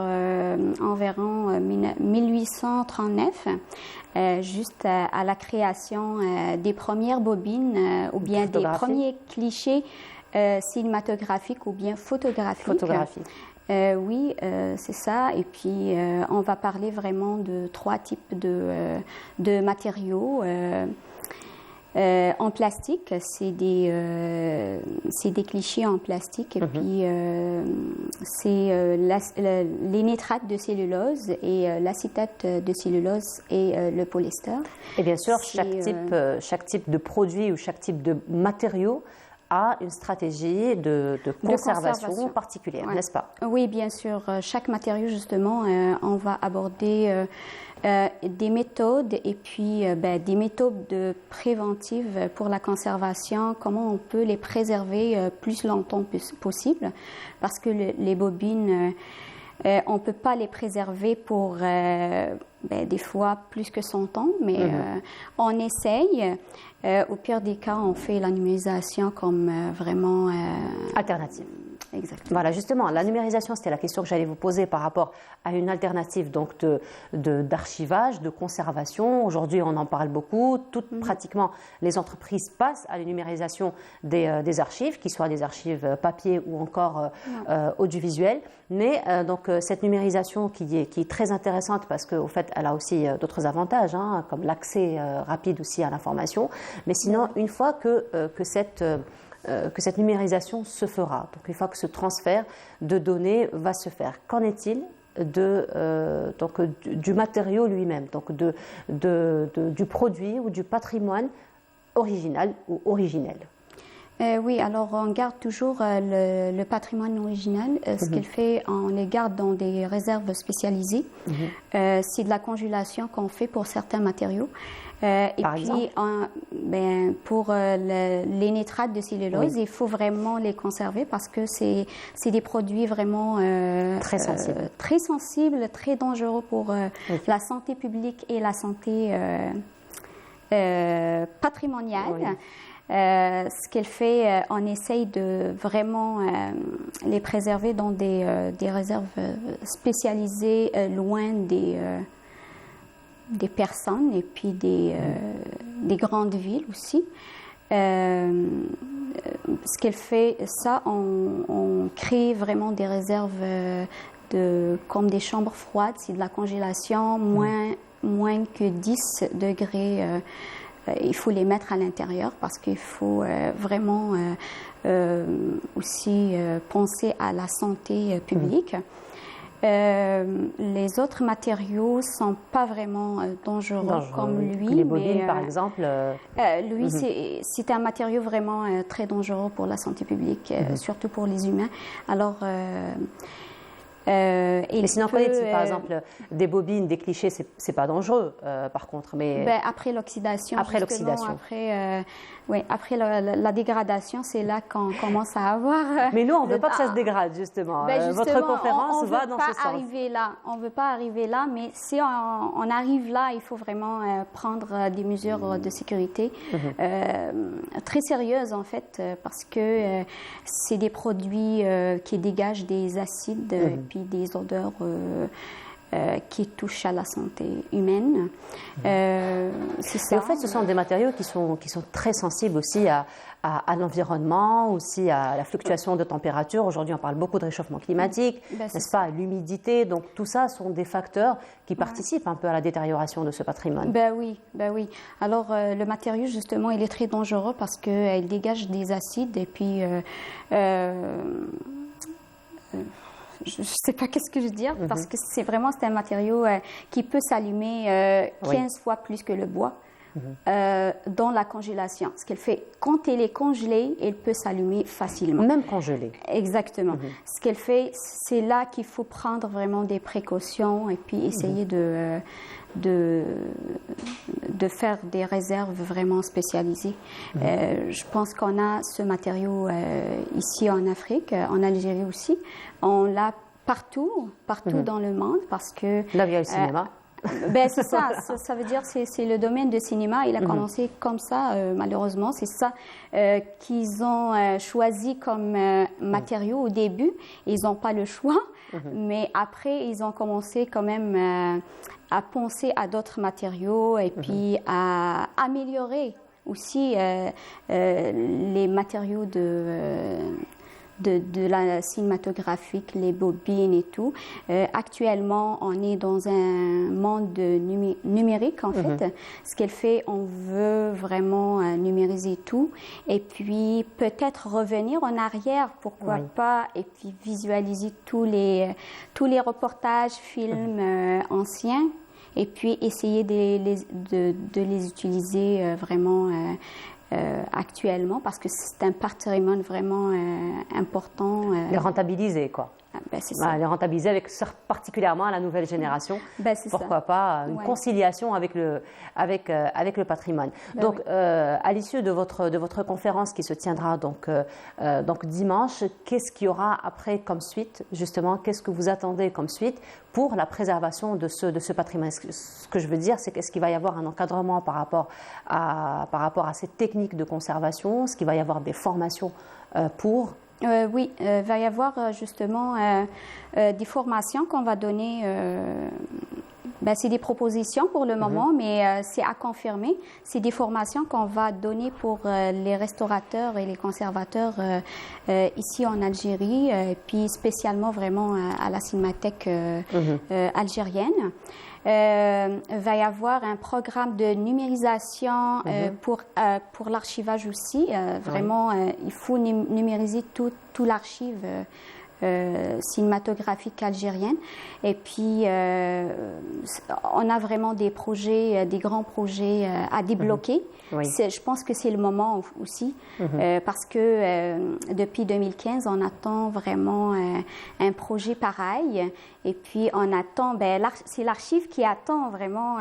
environ 1839, juste à la création des premières bobines ou bien des premiers clichés cinématographiques ou bien photographiques. Oui, c'est ça. Et puis, on va parler vraiment de 3 types de matériaux. En plastique, c'est des clichés en plastique. Et puis, c'est les nitrates de cellulose et l'acétate de cellulose et le polyester. Et bien sûr, chaque type de produit ou chaque type de matériau a une stratégie de conservation particulière, n'est-ce pas? Oui, bien sûr. Chaque matériau, justement, on va aborder des méthodes et puis des méthodes préventives pour la conservation, comment on peut les préserver plus longtemps possible, parce que les bobines, on ne peut pas les préserver pour des fois plus que 100 ans, mais on essaye. Au pire des cas, on fait la numérisation comme vraiment alternative. Exactement. Voilà, justement, la numérisation, c'était la question que j'allais vous poser par rapport à une alternative donc d'archivage, de conservation. Aujourd'hui, on en parle beaucoup. Pratiquement, les entreprises passent à la numérisation des archives, qu'ils soient des archives papier ou encore audiovisuelles. Mais donc cette numérisation qui est très intéressante parce qu'au fait, elle a aussi d'autres avantages, comme l'accès rapide aussi à l'information. Mais sinon, une fois que cette numérisation se fera, donc une fois que ce transfert de données va se faire, qu'en est-il du matériau lui-même, donc du produit ou du patrimoine original ou originel? Oui, alors on garde toujours le patrimoine original. Ce qu'il fait, on les garde dans des réserves spécialisées. C'est de la congélation qu'on fait pour certains matériaux. Et puis, pour les nitrates de cellulose, il faut vraiment les conserver parce que c'est des produits vraiment très sensibles, très dangereux pour la santé publique et la santé patrimoniale. Ce qu'elle fait, on essaye de vraiment les préserver dans des réserves spécialisées, loin des personnes et puis des grandes villes aussi. Ce qu'elle fait, ça, on crée vraiment des réserves comme des chambres froides, c'est de la congélation, moins que 10 degrés. Il faut les mettre à l'intérieur parce qu'il faut vraiment aussi penser à la santé publique. Les autres matériaux ne sont pas vraiment dangereux comme lui. Les bobines, par exemple. Lui, c'est un matériau vraiment très dangereux pour la santé publique, surtout pour les humains. Alors, mais sinon, par exemple, des bobines, des clichés, c'est pas dangereux, par contre. Mais après l'oxydation. Après l'oxydation. Après la dégradation, c'est là qu'on commence à avoir. Mais nous, on ne veut pas que ça se dégrade, justement. Votre conférence va dans ce sens. On ne veut pas arriver là, mais si on arrive là, il faut vraiment prendre des mesures de sécurité très sérieuses, en fait, parce que c'est des produits qui dégagent des acides et puis des odeurs qui touchent à la santé humaine. C'est ça. Et en fait, ce sont des matériaux qui sont très sensibles aussi à l'environnement, aussi à la fluctuation de température. Aujourd'hui, on parle beaucoup de réchauffement climatique, n'est-ce pas, l'humidité. Donc, tout ça sont des facteurs qui participent un peu à la détérioration de ce patrimoine. Oui. Alors, le matériau, justement, il est très dangereux parce qu'il dégage des acides et puis... je ne sais pas qu'est-ce que je veux dire, parce que c'est un matériau qui peut s'allumer 15 fois plus que le bois dans la congélation. Ce qu'elle fait, quand elle est congelée, elle peut s'allumer facilement. Même congelée. Exactement. Ce qu'elle fait, c'est là qu'il faut prendre vraiment des précautions et puis essayer de faire des réserves vraiment spécialisées. Je pense qu'on a ce matériau ici en Afrique, en Algérie aussi. On l'a partout dans le monde parce que... Là, il y a le cinéma. C'est ça veut dire c'est le domaine du cinéma. Il a commencé comme ça, malheureusement. C'est ça qu'ils ont choisi comme matériau au début. Ils n'ont pas le choix, mais après, ils ont commencé quand même à penser à d'autres matériaux et puis à améliorer aussi les matériaux de la cinématographique, les bobines et tout. Actuellement, on est dans un monde numérique, en fait. Ce qu'elle fait, on veut vraiment numériser tout et puis peut-être revenir en arrière, pourquoi pas, et puis visualiser tous les reportages, films anciens et puis essayer de les utiliser vraiment actuellement parce que c'est un patrimoine vraiment important. Les rentabiliser, quoi. C'est ça. Les rentabiliser particulièrement à la nouvelle génération. Pourquoi pas une conciliation avec le patrimoine. Donc, à l'issue de votre conférence qui se tiendra donc dimanche, qu'est-ce qu'il y aura après comme suite, justement? Qu'est-ce que vous attendez comme suite pour la préservation de ce patrimoine? Ce que je veux dire, c'est qu'est-ce qu'il va y avoir un encadrement par rapport à ces techniques de conservation? Est-ce qu'il va y avoir des formations pour... Oui, il va y avoir justement des formations qu'on va donner. C'est des propositions pour le moment, mais c'est à confirmer. C'est des formations qu'on va donner pour les restaurateurs et les conservateurs ici en Algérie, et puis spécialement vraiment à la cinémathèque algérienne. Il va y avoir un programme de numérisation pour l'archivage aussi. Vraiment, il faut numériser tout l'archive cinématographique algérienne. Et puis, on a vraiment des projets, des grands projets à débloquer. Oui. Je pense que c'est le moment aussi, parce que depuis 2015, on attend vraiment un projet pareil. Et puis, on attend, c'est l'archive qui attend vraiment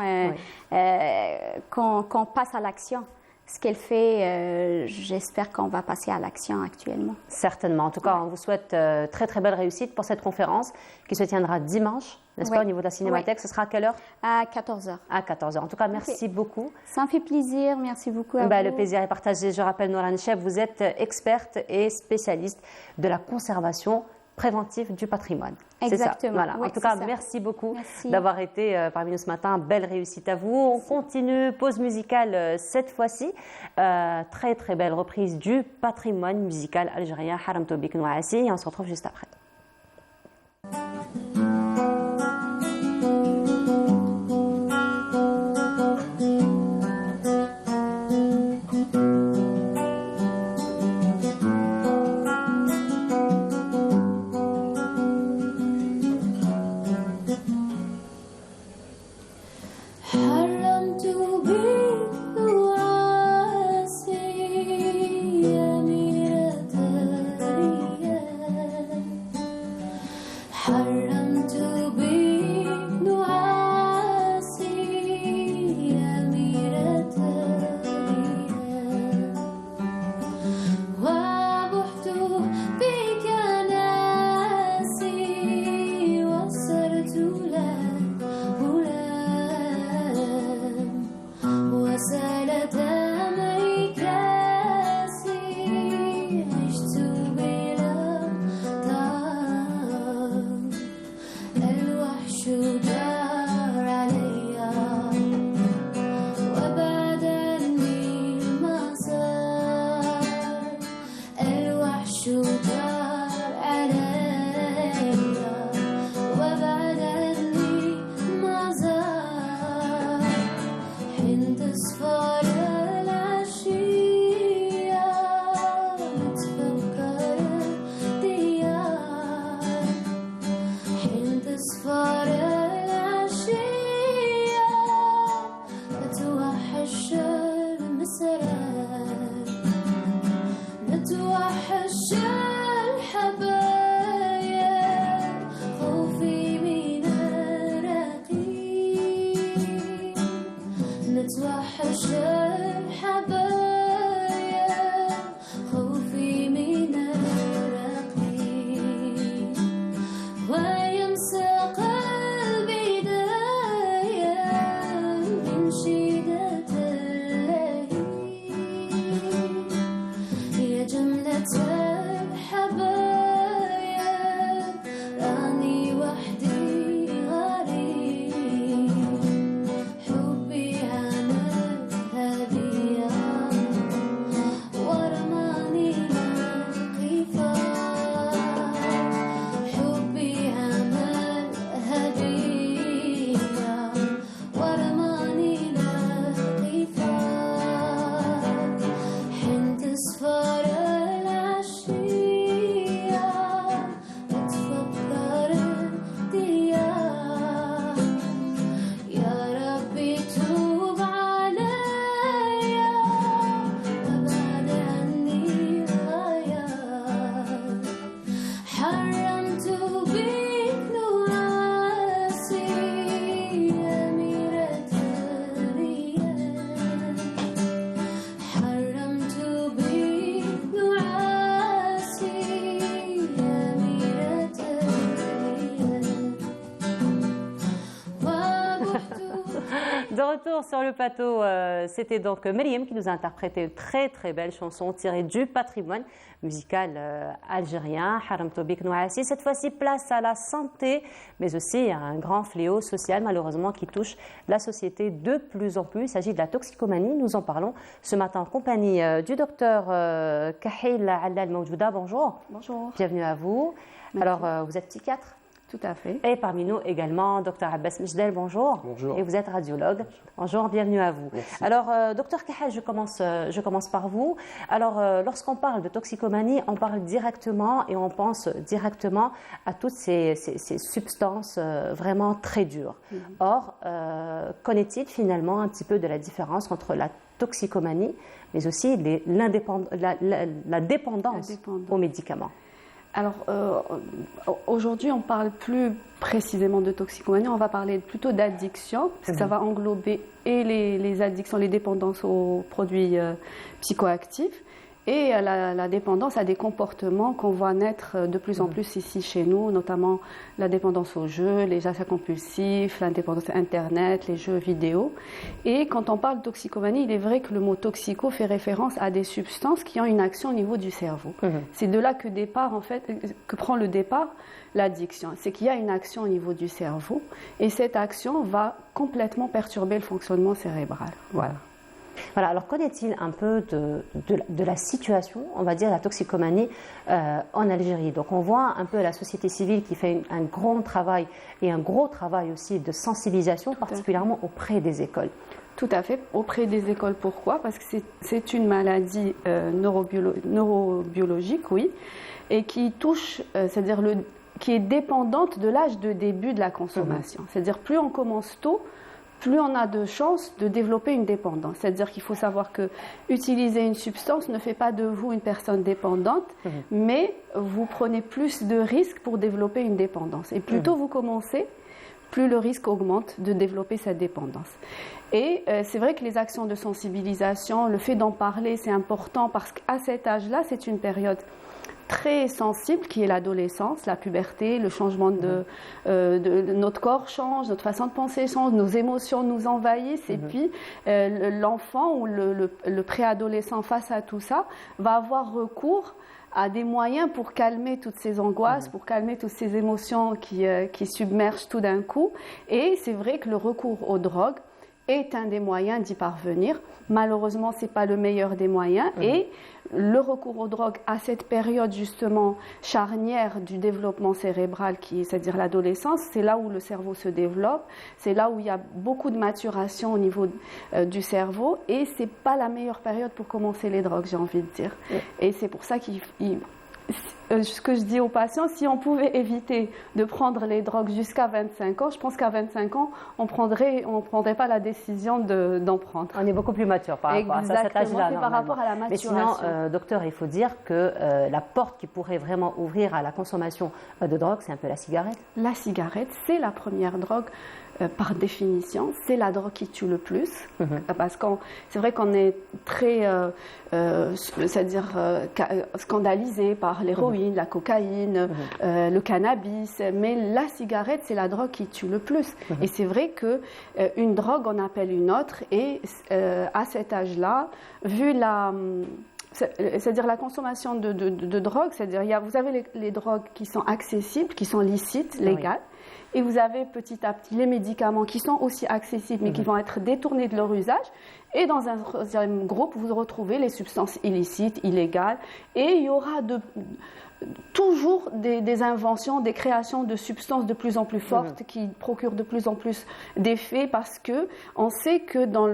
qu'on passe à l'action. Ce qu'elle fait, j'espère qu'on va passer à l'action actuellement. Certainement. En tout cas, on vous souhaite très très belle réussite pour cette conférence qui se tiendra dimanche, n'est-ce pas, au niveau de la Cinémathèque. Ce sera à quelle heure? À 14h. À 14h. En tout cas, merci beaucoup. Ça me fait plaisir. Merci beaucoup à vous. Le plaisir est partagé. Je rappelle, Nourane Cheb, vous êtes experte et spécialiste de la conservation préventive du patrimoine. Exactement. Voilà. Oui, en tout cas, merci beaucoup d'avoir été parmi nous ce matin. Belle réussite à vous. On continue, pause musicale cette fois-ci. Très très belle reprise du patrimoine musical algérien, Haramto Bik Nouassi, et on se retrouve juste après. De retour sur le plateau, c'était donc Myriam qui nous a interprété une très très belle chanson tirée du patrimoine musical algérien, Haramto Bik Nouassi. Cette fois-ci, place à la santé, mais aussi à un grand fléau social malheureusement qui touche la société de plus en plus. Il s'agit de la toxicomanie. Nous en parlons ce matin en compagnie du docteur Kahil Allal Mawjouda. Bonjour. Bonjour. Bienvenue à vous. Merci. Alors, vous êtes psychiatre? Tout à fait. Et parmi nous également, Dr Abbas Mejdel, bonjour. Bonjour. Et vous êtes radiologue. Bonjour, bienvenue à vous. Merci. Alors, Dr Kahal, je commence par vous. Alors, lorsqu'on parle de toxicomanie, on parle directement et on pense directement à toutes ces substances vraiment très dures. Or, qu'en est-il finalement un petit peu de la différence entre la toxicomanie, mais aussi la dépendance aux médicaments? Alors, aujourd'hui, on parle plus précisément de toxicomanie, on va parler plutôt d'addiction, parce que ça va englober et les addictions, les dépendances aux produits psychoactifs, et la dépendance à des comportements qu'on voit naître de plus en plus ici chez nous, notamment la dépendance aux jeux, les achats compulsifs, la dépendance à Internet, les jeux vidéo. Et quand on parle de toxicomanie, il est vrai que le mot toxico fait référence à des substances qui ont une action au niveau du cerveau. C'est de là que prend le départ l'addiction. C'est qu'il y a une action au niveau du cerveau et cette action va complètement perturber le fonctionnement cérébral. Voilà. Voilà, alors qu'en est-il un peu de la situation, on va dire, la toxicomanie en Algérie? Donc on voit un peu la société civile qui fait un grand travail et un gros travail aussi de sensibilisation, particulièrement auprès des écoles. Tout à fait, auprès des écoles. Pourquoi? Parce que c'est une maladie neurobiologique, oui, et qui touche, c'est-à-dire qui est dépendante de l'âge de début de la consommation. C'est-à-dire plus on commence tôt, plus on a de chances de développer une dépendance. C'est-à-dire qu'il faut savoir que utiliser une substance ne fait pas de vous une personne dépendante, mais vous prenez plus de risques pour développer une dépendance. Et plus tôt vous commencez, plus le risque augmente de développer cette dépendance. Et c'est vrai que les actions de sensibilisation, le fait d'en parler, c'est important parce qu'à cet âge-là, c'est une période très sensible qui est l'adolescence, la puberté, le changement de notre corps change, notre façon de penser change, nos émotions nous envahissent et puis l'enfant ou le préadolescent face à tout ça va avoir recours à des moyens pour calmer toutes ces angoisses, pour calmer toutes ces émotions qui submergent tout d'un coup. Et c'est vrai que le recours aux drogues est un des moyens d'y parvenir. Malheureusement, ce n'est pas le meilleur des moyens. Et le recours aux drogues à cette période justement charnière du développement cérébral, c'est-à-dire l'adolescence, c'est là où le cerveau se développe, c'est là où il y a beaucoup de maturation au niveau du cerveau et ce n'est pas la meilleure période pour commencer les drogues, j'ai envie de dire. Et c'est pour ça ce que je dis aux patients, si on pouvait éviter de prendre les drogues jusqu'à 25 ans, je pense qu'à 25 ans, on prendrait pas la décision d'en prendre. On est beaucoup plus mature par rapport à cet âge-là. Par rapport à la maturation. Mais sinon, docteur, il faut dire que la porte qui pourrait vraiment ouvrir à la consommation de drogue, c'est un peu la cigarette. La cigarette, c'est la première drogue. Par définition, c'est la drogue qui tue le plus, parce que c'est vrai qu'on est très, c'est-à-dire scandalisé par l'héroïne, la cocaïne, le cannabis, mais la cigarette, c'est la drogue qui tue le plus. Et c'est vrai que une drogue en appelle une autre, et à cet âge-là, vu c'est-à-dire la consommation de drogue, c'est-à-dire vous avez les drogues qui sont accessibles, qui sont licites, légales. Et vous avez petit à petit les médicaments qui sont aussi accessibles mais qui vont être détournés de leur usage. Et dans un troisième groupe, vous retrouvez les substances illicites, illégales. Et il y aura toujours des inventions, des créations de substances de plus en plus fortes qui procurent de plus en plus d'effets parce qu'on sait que dans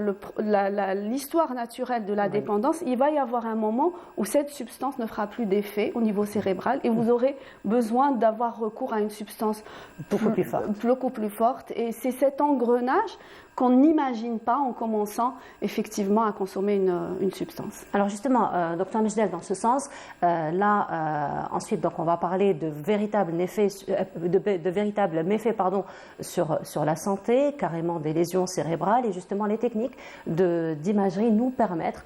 l'histoire naturelle de la dépendance, il va y avoir un moment où cette substance ne fera plus d'effet au niveau cérébral et vous aurez besoin d'avoir recours à une substance beaucoup plus forte. Et c'est cet engrenage qu'on n'imagine pas en commençant effectivement à consommer une substance. Alors justement, Dr Mejdel, dans ce sens, ensuite donc on va parler de véritables méfaits, sur la santé, carrément des lésions cérébrales, et justement les techniques d'imagerie nous permettent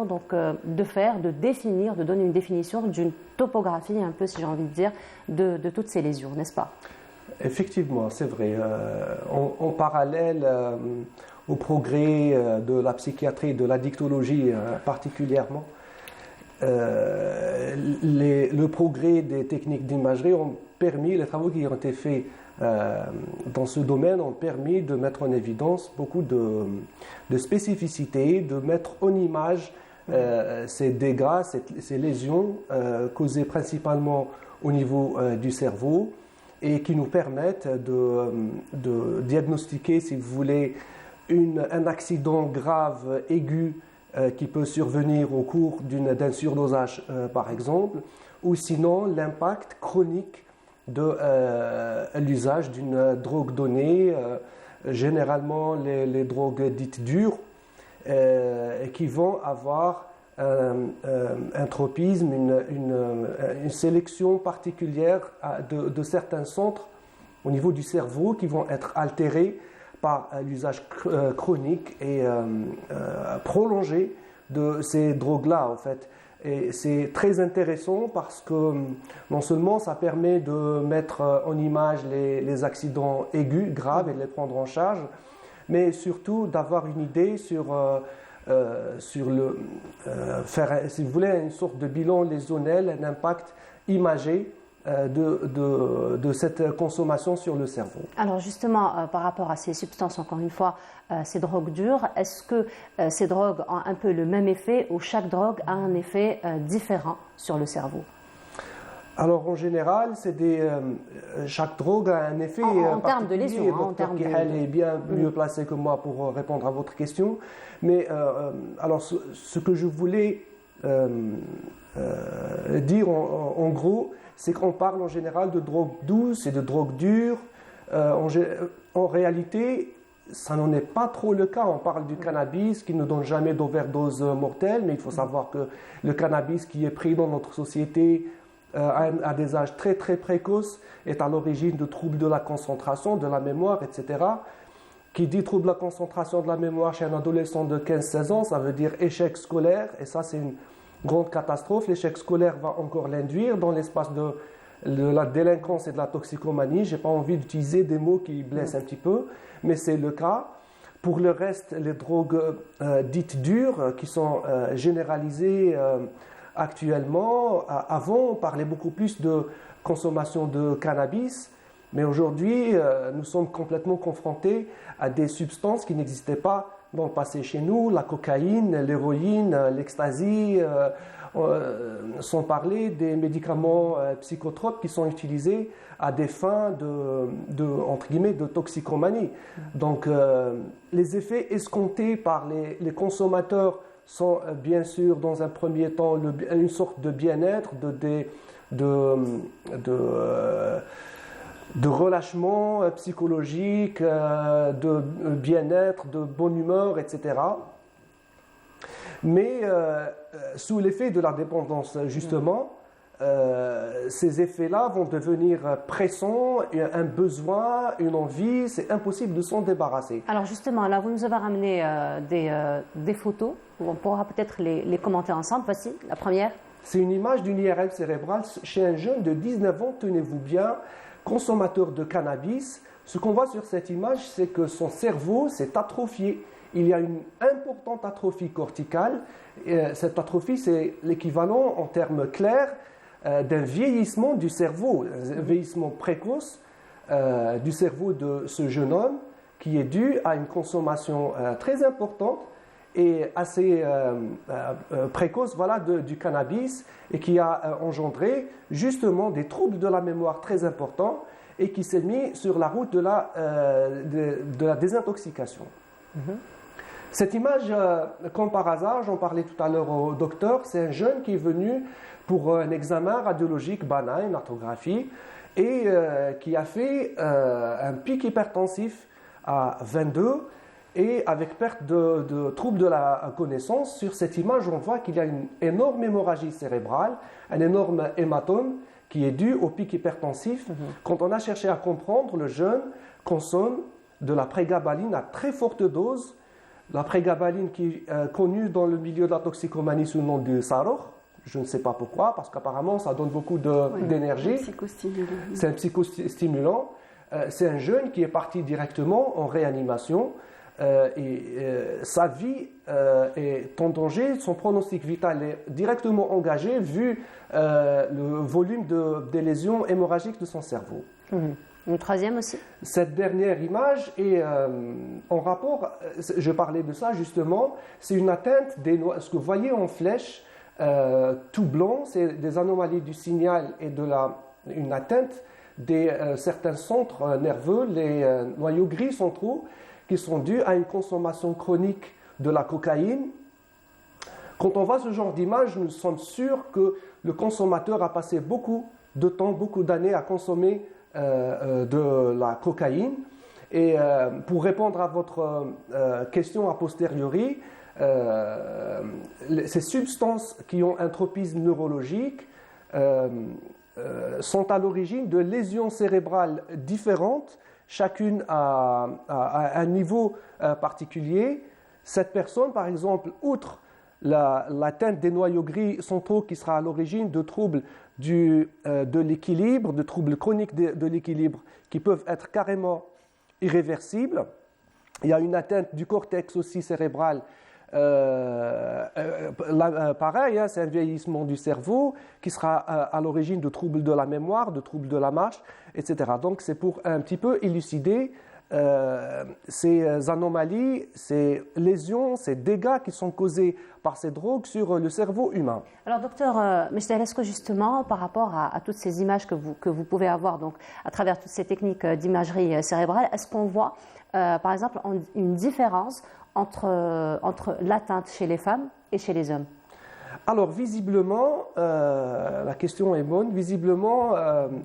donc de définir, de donner une définition d'une topographie un peu, si j'ai envie de dire, de toutes ces lésions, n'est-ce pas? Effectivement, c'est vrai. En parallèle au progrès de la psychiatrie, de l'addictologie particulièrement, le progrès des techniques d'imagerie ont permis, les travaux qui ont été faits dans ce domaine ont permis de mettre en évidence beaucoup de spécificités, de mettre en image ces dégâts, ces lésions causées principalement au niveau du cerveau. et qui nous permettent de diagnostiquer, si vous voulez, un accident grave, aigu, qui peut survenir au cours d'un surdosage, par exemple, ou sinon l'impact chronique de l'usage d'une drogue donnée, généralement les drogues dites dures, qui vont avoir un tropisme, une sélection particulière de certains centres au niveau du cerveau qui vont être altérés par l'usage chronique et prolongé de ces drogues-là, en fait. Et c'est très intéressant parce que non seulement ça permet de mettre en image les accidents aigus, graves, et de les prendre en charge, mais surtout d'avoir une idée sur faire, si vous voulez, une sorte de bilan lésionnel, un impact imagé de cette consommation sur le cerveau. Alors justement, par rapport à ces substances, encore une fois, ces drogues dures, est-ce que ces drogues ont un peu le même effet ou chaque drogue a un effet différent sur le cerveau? Alors en général, chaque drogue a un effet en termes de lésion. Dr Kihel est bien mieux placé que moi pour répondre à votre question. Mais alors ce que je voulais dire en gros, c'est qu'on parle en général de drogues douces et de drogues dures. En réalité, ça n'en est pas trop le cas. On parle du cannabis qui ne donne jamais d'overdose mortelle, mais il faut savoir que le cannabis qui est pris dans notre société à des âges très très précoces est à l'origine de troubles de la concentration, de la mémoire, etc. Qui dit trouble de la concentration, de la mémoire chez un adolescent de 15-16 ans, ça veut dire échec scolaire, et ça c'est une grande catastrophe. L'échec scolaire va encore l'induire dans l'espace de la délinquance et de la toxicomanie. Je n'ai pas envie d'utiliser des mots qui blessent un petit peu, mais c'est le cas. Pour le reste, les drogues dites dures qui sont généralisées actuellement, avant on parlait beaucoup plus de consommation de cannabis, mais aujourd'hui nous sommes complètement confrontés à des substances qui n'existaient pas dans le passé chez nous, la cocaïne, l'héroïne, l'ecstasy, sans parler des médicaments psychotropes qui sont utilisés à des fins entre guillemets, de toxicomanie. Donc les effets escomptés par les consommateurs sont bien sûr dans un premier temps une sorte de bien-être, de relâchement psychologique, de bien-être, de bonne humeur, etc. Mais sous l'effet de la dépendance, justement, ces effets-là vont devenir pressants, un besoin, une envie, c'est impossible de s'en débarrasser. Alors justement, là, vous nous avez ramené des photos, on pourra peut-être les commenter ensemble. Voici la première. C'est une image d'une IRM cérébrale chez un jeune de 19 ans, tenez-vous bien, consommateur de cannabis. Ce qu'on voit sur cette image, c'est que son cerveau s'est atrophié. Il y a une importante atrophie corticale. Cette atrophie, c'est l'équivalent en termes clairs d'un vieillissement du cerveau, un vieillissement précoce du cerveau de ce jeune homme qui est dû à une consommation très importante et assez précoce du cannabis et qui a engendré justement des troubles de la mémoire très importants et qui s'est mis sur la route de la désintoxication. Cette image, comme par hasard, j'en parlais tout à l'heure au docteur, c'est un jeune qui est venu pour un examen radiologique banal, une arthrographie, et qui a fait un pic hypertensif à 22 et avec perte de troubles de la connaissance. Sur cette image, on voit qu'il y a une énorme hémorragie cérébrale, un énorme hématome qui est dû au pic hypertensif. Quand on a cherché à comprendre, le jeune consomme de la prégabaline à très forte dose. La prégabaline qui est connue dans le milieu de la toxicomanie sous le nom de Sarokh. Je ne sais pas pourquoi, parce qu'apparemment ça donne beaucoup d'énergie. C'est un psychostimulant. C'est un jeune qui est parti directement en réanimation sa vie est en danger, son pronostic vital est directement engagé vu le volume des lésions hémorragiques de son cerveau. Une troisième aussi. Cette dernière image est en rapport, je parlais de ça justement, c'est une atteinte ce que vous voyez en flèche tout blanc, c'est des anomalies du signal et une atteinte certains centres nerveux, les noyaux gris centraux, qui sont dus à une consommation chronique de la cocaïne. Quand on voit ce genre d'image, nous sommes sûrs que le consommateur a passé beaucoup de temps, beaucoup d'années à consommer de la cocaïne. Et pour répondre à votre question a posteriori, ces substances qui ont un tropisme neurologique sont à l'origine de lésions cérébrales différentes, chacune à un niveau particulier. Cette personne, par exemple, outre l'atteinte des noyaux gris centraux qui sera à l'origine de troubles de l'équilibre, de troubles chroniques de l'équilibre qui peuvent être carrément irréversibles. Il y a une atteinte du cortex aussi cérébral, pareil, c'est un vieillissement du cerveau qui sera à l'origine de troubles de la mémoire, de troubles de la marche, etc. Donc c'est pour un petit peu élucider ces anomalies, ces lésions, ces dégâts qui sont causés par ces drogues sur le cerveau humain. Alors docteur Mejdal, est-ce que justement par rapport à toutes ces images que vous pouvez avoir donc, à travers toutes ces techniques d'imagerie cérébrale, est-ce qu'on voit par exemple une différence entre l'atteinte chez les femmes et chez les hommes? Alors visiblement, la question est bonne, visiblement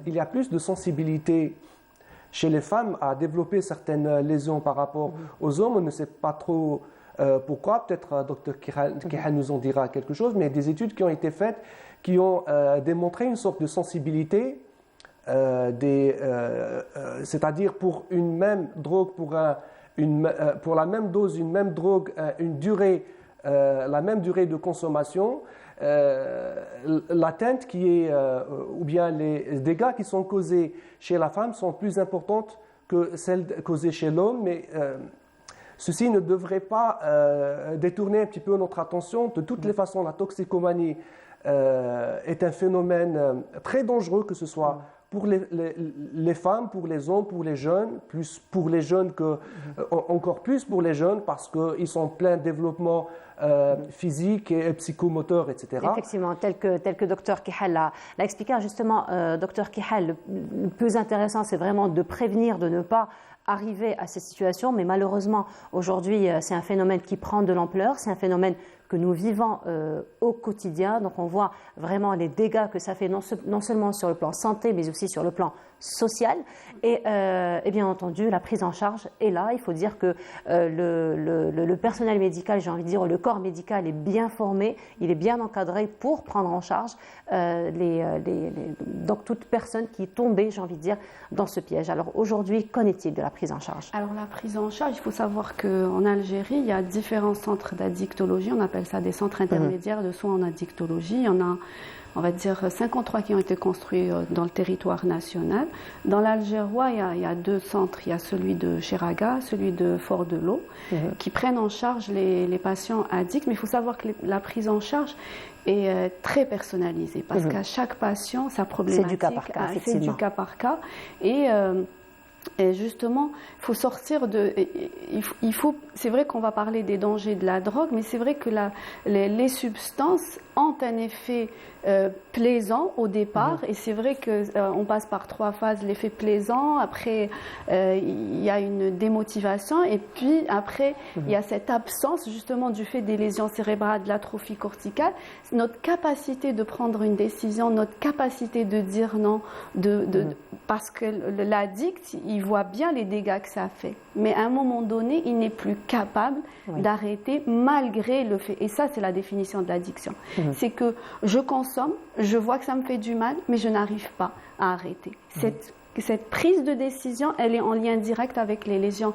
il y a plus de sensibilité chez les femmes à développer certaines lésions par rapport aux hommes. On ne sait pas trop pourquoi, peut-être Dr Kihan nous en dira quelque chose, mais il y a des études qui ont été faites qui ont démontré une sorte de sensibilité, c'est-à-dire pour une même drogue, pour la même dose, une même drogue, la même durée de consommation, l'atteinte ou bien les dégâts qui sont causés chez la femme sont plus importantes que celles causées chez l'homme, mais ceci ne devrait pas détourner un petit peu notre attention. De toutes les façons, la toxicomanie est un phénomène très dangereux, que ce soit pour les femmes, pour les hommes, pour les jeunes, plus pour les jeunes encore plus pour les jeunes, parce qu'ils sont pleins de développement physique et psychomoteur, etc. Effectivement, tel que Dr Kihal l'a expliqué. Justement, Dr Kihal, le plus intéressant, c'est vraiment de prévenir, de ne pas arriver à ces situations, mais malheureusement, aujourd'hui, c'est un phénomène qui prend de l'ampleur, c'est un phénomène que nous vivons au quotidien. Donc on voit vraiment les dégâts que ça fait non seulement sur le plan santé, mais aussi sur le plan social. Et bien entendu, la prise en charge est là. Il faut dire que le personnel médical, j'ai envie de dire, le corps médical est bien formé, il est bien encadré pour prendre en charge donc toute personne qui est tombée, j'ai envie de dire, dans ce piège. Alors aujourd'hui, qu'en est-il de la prise en charge? Alors la prise en charge, il faut savoir qu'en Algérie, il y a différents centres d'addictologie. On appelle ça des centres intermédiaires de soins en addictologie. Il y en a, on va dire, 53 qui ont été construits dans le territoire national. Dans l'Algérois, il y a 2 centres. Il y a celui de Cheraga, celui de Fort-de-L'Eau, qui prennent en charge les patients addicts. Mais il faut savoir que la prise en charge est très personnalisée, parce qu'à chaque patient, sa problématique, c'est du cas par cas, c'est du cas par cas. Et justement, il faut sortir de. C'est vrai qu'on va parler des dangers de la drogue, mais c'est vrai que les substances ont un effet plaisant au départ, et c'est vrai qu'on passe par 3 phases, l'effet plaisant, après il y a une démotivation, et puis après il y a cette absence justement du fait des lésions cérébrales, de l'atrophie corticale, notre capacité de prendre une décision, notre capacité de dire non, parce que l'addict, il voit bien les dégâts que ça fait, mais à un moment donné, il n'est plus capable d'arrêter malgré le fait, et ça c'est la définition de l'addiction, c'est que je consomme, je vois que ça me fait du mal, mais je n'arrive pas à arrêter. Cette prise de décision, elle est en lien direct avec les lésions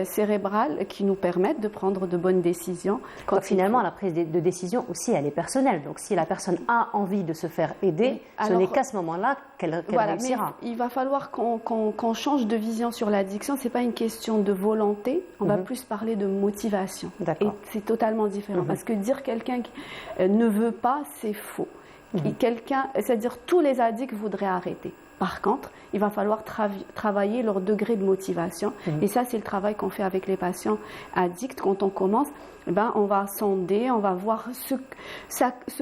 cérébrales qui nous permettent de prendre de bonnes décisions. Donc finalement, la prise de décision aussi, elle est personnelle. Donc si la personne a envie de se faire aider, ce n'est qu'à ce moment-là qu'elle réussira. Mais il va falloir qu'on change de vision sur l'addiction. Ce n'est pas une question de volonté, on va plus parler de motivation. Et c'est totalement différent. Parce que dire quelqu'un qui ne veut pas, c'est faux. C'est-à-dire tous les addicts voudraient arrêter. Par contre, il va falloir travailler leur degré de motivation. Et ça, c'est le travail qu'on fait avec les patients addicts. Quand on commence, on va sonder, on va voir ce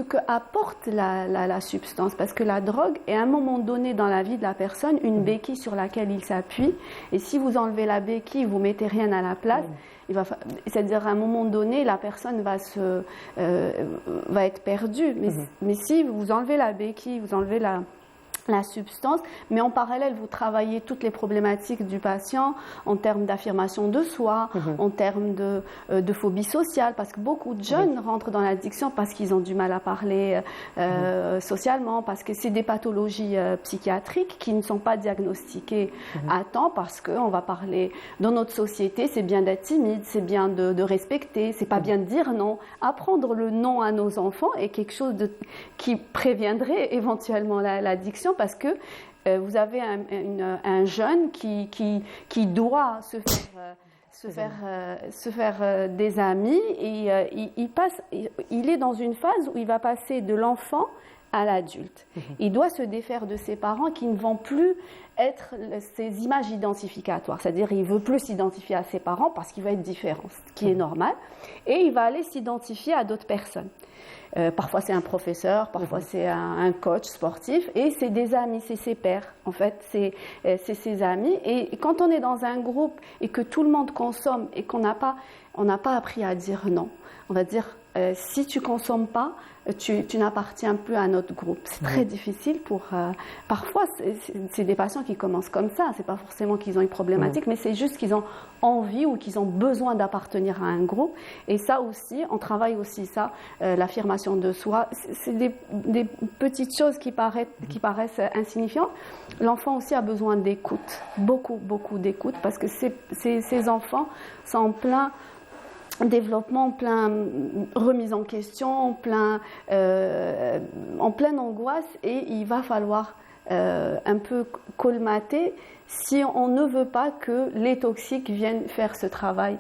que apporte la substance. Parce que la drogue est à un moment donné dans la vie de la personne une béquille sur laquelle il s'appuie. Et si vous enlevez la béquille, vous mettez rien à la place, c'est-à-dire à un moment donné, la personne va être perdue. Mais si vous enlevez la béquille, vous enlevez la substance, mais en parallèle, vous travaillez toutes les problématiques du patient en termes d'affirmation de soi, en termes de phobie sociale, parce que beaucoup de jeunes rentrent dans l'addiction parce qu'ils ont du mal à parler socialement, parce que c'est des pathologies psychiatriques qui ne sont pas diagnostiquées à temps, parce qu'on va parler dans notre société, c'est bien d'être timide, c'est bien de respecter, c'est pas bien de dire non. Apprendre le non à nos enfants est quelque chose qui préviendrait éventuellement l'addiction, parce que vous avez un jeune qui doit se faire des amis, et il est dans une phase où il va passer de l'enfant à l'adulte. Il doit se défaire de ses parents qui ne vont plus être ses images identificatoires, c'est-à-dire il ne veut plus s'identifier à ses parents parce qu'il va être différent, ce qui est normal, et il va aller s'identifier à d'autres personnes. Parfois c'est un professeur, parfois c'est un coach sportif, et c'est des amis, c'est ses pairs, en fait, c'est ses amis. Et quand on est dans un groupe et que tout le monde consomme et qu'on n'a pas appris à dire non, on va dire si tu consommes pas, tu n'appartiens plus à notre groupe. C'est très difficile parfois, c'est des patients qui commencent comme ça. C'est pas forcément qu'ils ont une problématique, mais c'est juste qu'ils ont envie ou qu'ils ont besoin d'appartenir à un groupe. Et ça aussi, on travaille aussi ça, l'affirmation de soi. C'est des petites choses qui paraissent insignifiantes. L'enfant aussi a besoin d'écoute, beaucoup d'écoute, parce que ces enfants sont en plein développement, en plein remise en question, en pleine angoisse, et il va falloir un peu colmater si on ne veut pas que les toxiques viennent faire ce travail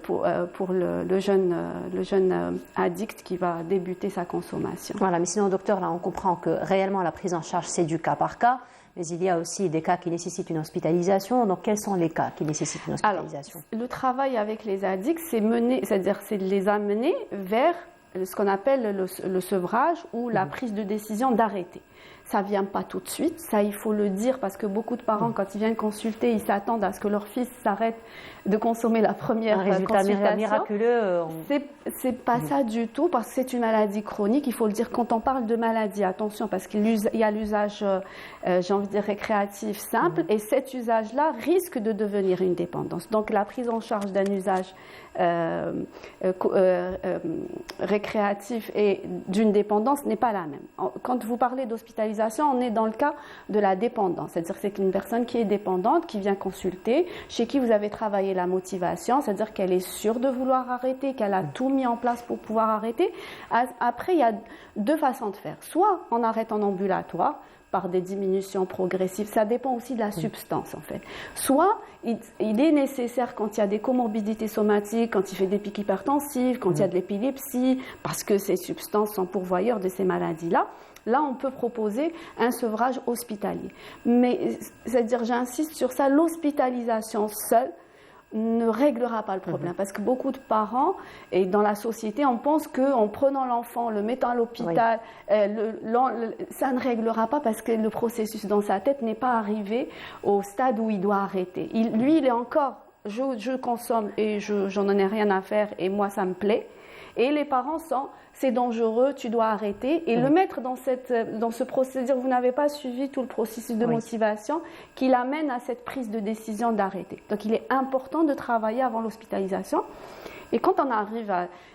pour le jeune addict qui va débuter sa consommation. Voilà, mais sinon, docteur, là, on comprend que réellement la prise en charge, c'est du cas par cas. Mais il y a aussi des cas qui nécessitent une hospitalisation. Donc, quels sont les cas qui nécessitent une hospitalisation? Alors, le travail avec les addicts, c'est de les amener vers ce qu'on appelle le sevrage ou la prise de décision d'arrêter. Ça ne vient pas tout de suite, ça il faut le dire, parce que beaucoup de parents, quand ils viennent consulter, ils s'attendent à ce que leur fils s'arrête de consommer la première consultation. Un résultat miraculeux. C'est pas ça du tout, parce que c'est une maladie chronique. Il faut le dire, quand on parle de maladie, attention, parce qu'il y a l'usage, j'ai envie de dire, récréatif simple, et cet usage-là risque de devenir une dépendance. Donc la prise en charge d'un usage récréatif et d'une dépendance n'est pas la même. Quand vous parlez d'hospitalisation, on est dans le cas de la dépendance, c'est-à-dire que c'est une personne qui est dépendante, qui vient consulter, chez qui vous avez travaillé la motivation, c'est-à-dire qu'elle est sûre de vouloir arrêter, qu'elle a tout mis en place pour pouvoir arrêter. Après, il y a deux façons de faire. Soit on arrête en ambulatoire, par des diminutions progressives, ça dépend aussi de la substance en fait. Soit il est nécessaire quand il y a des comorbidités somatiques, quand il fait des pics hypertensifs, quand il y a de l'épilepsie, parce que ces substances sont pourvoyeurs de ces maladies-là. Là, on peut proposer un sevrage hospitalier. Mais, c'est-à-dire, j'insiste sur ça, l'hospitalisation seule ne réglera pas le problème. Parce que beaucoup de parents, et dans la société, on pense qu'en prenant l'enfant, le mettant à l'hôpital, ça ne réglera pas, parce que le processus dans sa tête n'est pas arrivé au stade où il doit arrêter. Lui, il est encore, je consomme et j'en ai rien à faire et moi, ça me plaît. Et les parents sont, c'est dangereux, tu dois arrêter. Et le mettre dans ce processus, vous n'avez pas suivi tout le processus de motivation qui l'amène à cette prise de décision d'arrêter. Donc il est important de travailler avant l'hospitalisation. Et quand on arrive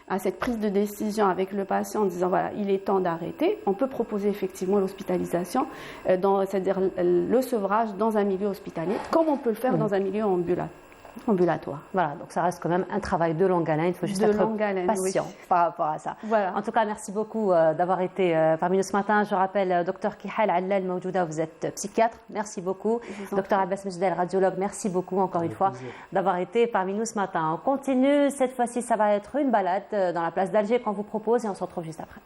à cette prise de décision avec le patient en disant voilà, il est temps d'arrêter, on peut proposer effectivement l'hospitalisation, c'est-à-dire le sevrage dans un milieu hospitalier, comme on peut le faire dans un milieu ambulatoire. Voilà, donc ça reste quand même un travail de longue haleine. Il faut juste être patient par rapport à ça. Voilà. En tout cas, merci beaucoup d'avoir été parmi nous ce matin. Je rappelle, Dr Kihal Allal Mawjouda, vous êtes psychiatre. Merci beaucoup. Dr Abbas Mejdel, radiologue, merci beaucoup encore une fois d'avoir été parmi nous ce matin. On continue. Cette fois-ci, ça va être une balade dans la place d'Alger qu'on vous propose et on se retrouve juste après.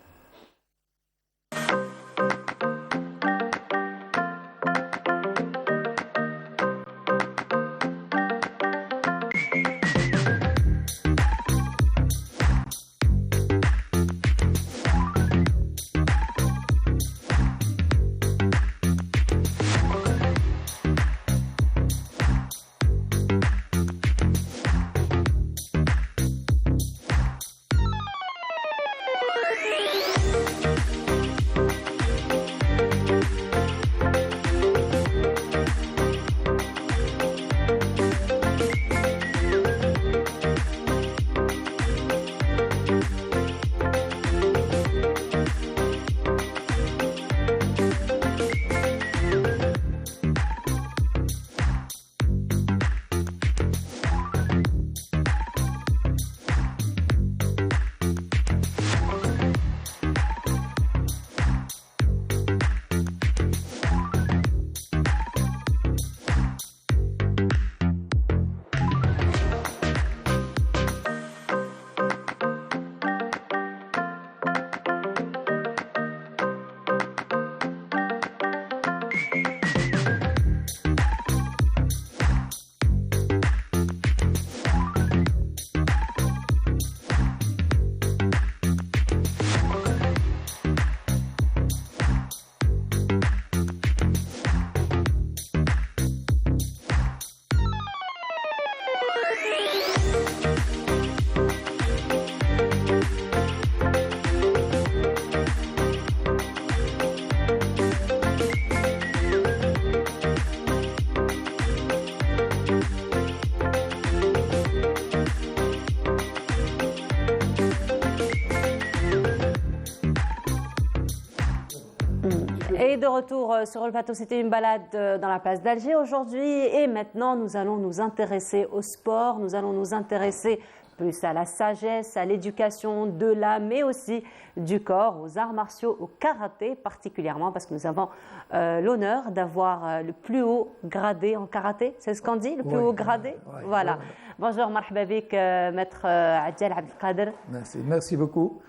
Et de retour sur le plateau, c'était une balade dans la place d'Alger aujourd'hui. Et maintenant, nous allons nous intéresser au sport. Nous allons nous intéresser plus à la sagesse, à l'éducation de l'âme, mais aussi du corps, aux arts martiaux, au karaté particulièrement, parce que nous avons l'honneur d'avoir le plus haut gradé en karaté. C'est ce qu'on dit, le plus haut gradé. Voilà. Bonjour, marhaba bik, maître Adjel Abdelkader. Merci beaucoup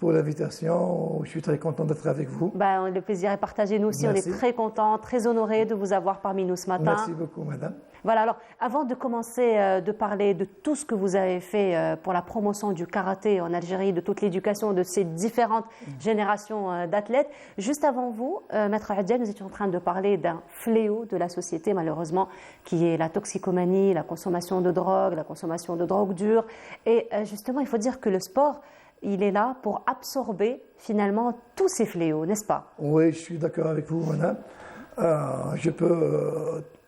pour l'invitation. Je suis très content d'être avec vous. Le plaisir est partagé. Nous aussi, Merci. on est très contents, très honorés de vous avoir parmi nous ce matin. Merci beaucoup, madame. Voilà, alors avant de commencer de parler de tout ce que vous avez fait pour la promotion du karaté en Algérie, de toute l'éducation de ces différentes générations d'athlètes, juste avant vous, Maître Adjel, nous étions en train de parler d'un fléau de la société, malheureusement, qui est la toxicomanie, la consommation de drogue dure. Et justement, il faut dire que le sport, il est là pour absorber finalement tous ces fléaux, n'est-ce pas? Oui, je suis d'accord avec vous, madame.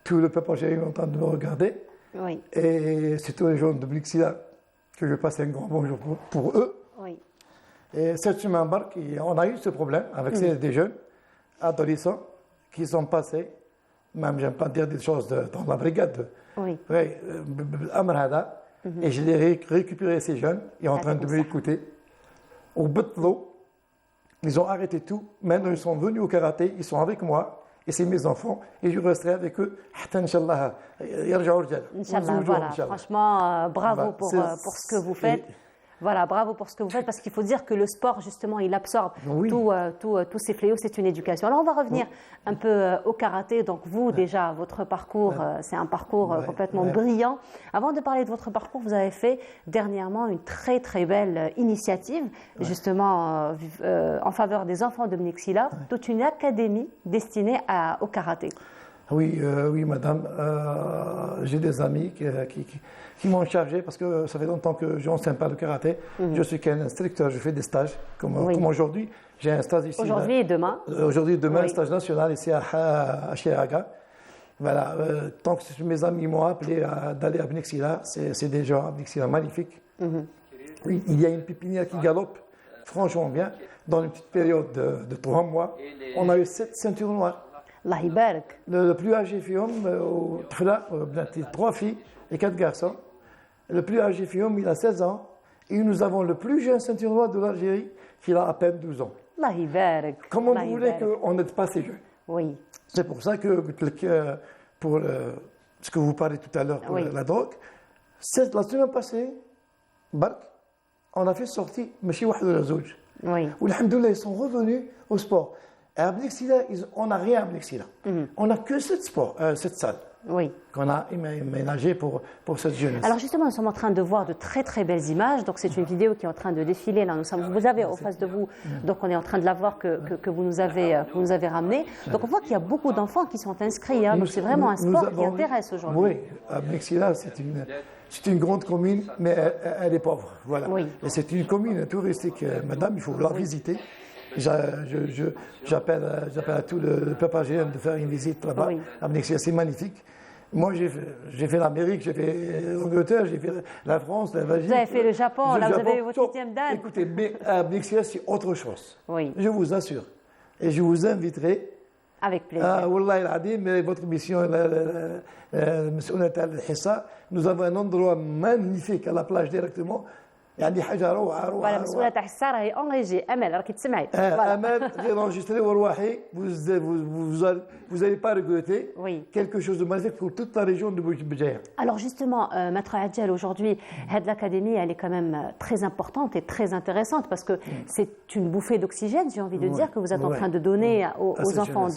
Tout le peuple algérien est en train de me regarder. Oui. Et c'est tous les gens de Blixila que je passe un grand bonjour pour eux. Oui. Et cette semaine, on a eu ce problème avec des jeunes adolescents qui sont passés, même j'aime pas dire des choses dans la brigade. Oui. Amrada. Et je l'ai récupéré ces jeunes, ils sont en train de m'écouter. Au bout de l'eau, ils ont arrêté tout. Maintenant, ils sont venus au karaté, ils sont avec moi. Et c'est mes enfants, et je resterai avec eux. Inch'Allah, voilà. Franchement, bravo pour ce que vous faites. Voilà, bravo pour ce que vous faites, parce qu'il faut dire que le sport, justement, il absorbe tous ces fléaux, c'est une éducation. Alors, on va revenir un peu au karaté. Donc, vous, déjà, votre parcours, c'est un parcours complètement brillant. Avant de parler de votre parcours, vous avez fait dernièrement une très, très belle initiative, justement, en faveur des enfants de Mnexila, toute une académie destinée au karaté. Oui, madame. J'ai des amis qui m'ont chargé parce que ça fait longtemps que je n'enseigne pas le karaté. Je suis qu'un instructeur, je fais des stages. Comme aujourd'hui, j'ai un stage ici. Aujourd'hui et demain. Aujourd'hui et demain, un stage national ici à Chiaga. Voilà. Tant que mes amis m'ont appelé d'aller à Bnexila, c'est des gens à Bnexila magnifiques. Oui, il y a une pépinière qui galope franchement bien. Dans une petite période de 3 mois, on a eu 7 ceintures noires. Allah يبارك. Le plus âgé فيهم 3 filles et 4 garçons. Le plus âgé فيهم, il a 16 ans. Et nous avons le plus jeune ceinture noire de l'Algérie, qui a à peine 12 ans. Allah يبارك. Comment vous voulez qu'on n'aide pas ces jeunes? Oui. C'est pour ça que pour ce que vous parlez tout à l'heure, pour la drogue, la semaine passée, on a fait sortir ماشي واحد ولا زوج. Oui. Alhamdoulilah, ils sont revenus au sport. Et à Bnexila, on n'a rien à Bnexila. On n'a que cette salle qu'on a aménagée pour cette jeunesse. Alors justement, nous sommes en train de voir de très très belles images. Donc c'est une vidéo qui est en train de défiler. Là, vous avez en face de vous. Donc on est en train de la voir que vous nous avez ramenée. Donc on voit qu'il y a beaucoup d'enfants qui sont inscrits. Donc c'est vraiment un sport qui intéresse aujourd'hui. Oui, à Bnexila, c'est une grande commune, mais elle est pauvre. Voilà. Oui. Et c'est une commune touristique, madame, il faut la visiter. J'appelle à tout le peuple algérien de faire une visite là-bas. À Bnexila, c'est magnifique. Moi, j'ai fait l'Amérique, j'ai fait l'Angleterre, j'ai fait la France, la Belgique. Vous avez fait le Japon, là vous avez votre 8e date. Écoutez, mais à Bnexila, c'est autre chose. Oui. Je vous assure. Et je vous inviterai. Avec plaisir. Wallah al-Adim, mais votre mission, nous avons un endroit magnifique à la plage directement. يعني حاجه روعه voilà مسؤولة تاع السهرة هي اونغيجي امل راكي تسمعي امل غير انجستري وروحي vous allez pas regretter quelque chose de magnifique pour toute la région de Béjaïa. Alors justement, Maître Adjel, aujourd'hui, l'académie, elle est quand même très importante et très intéressante parce que c'est une bouffée d'oxygène, j'ai envie de dire, que vous êtes en train de donner aux enfants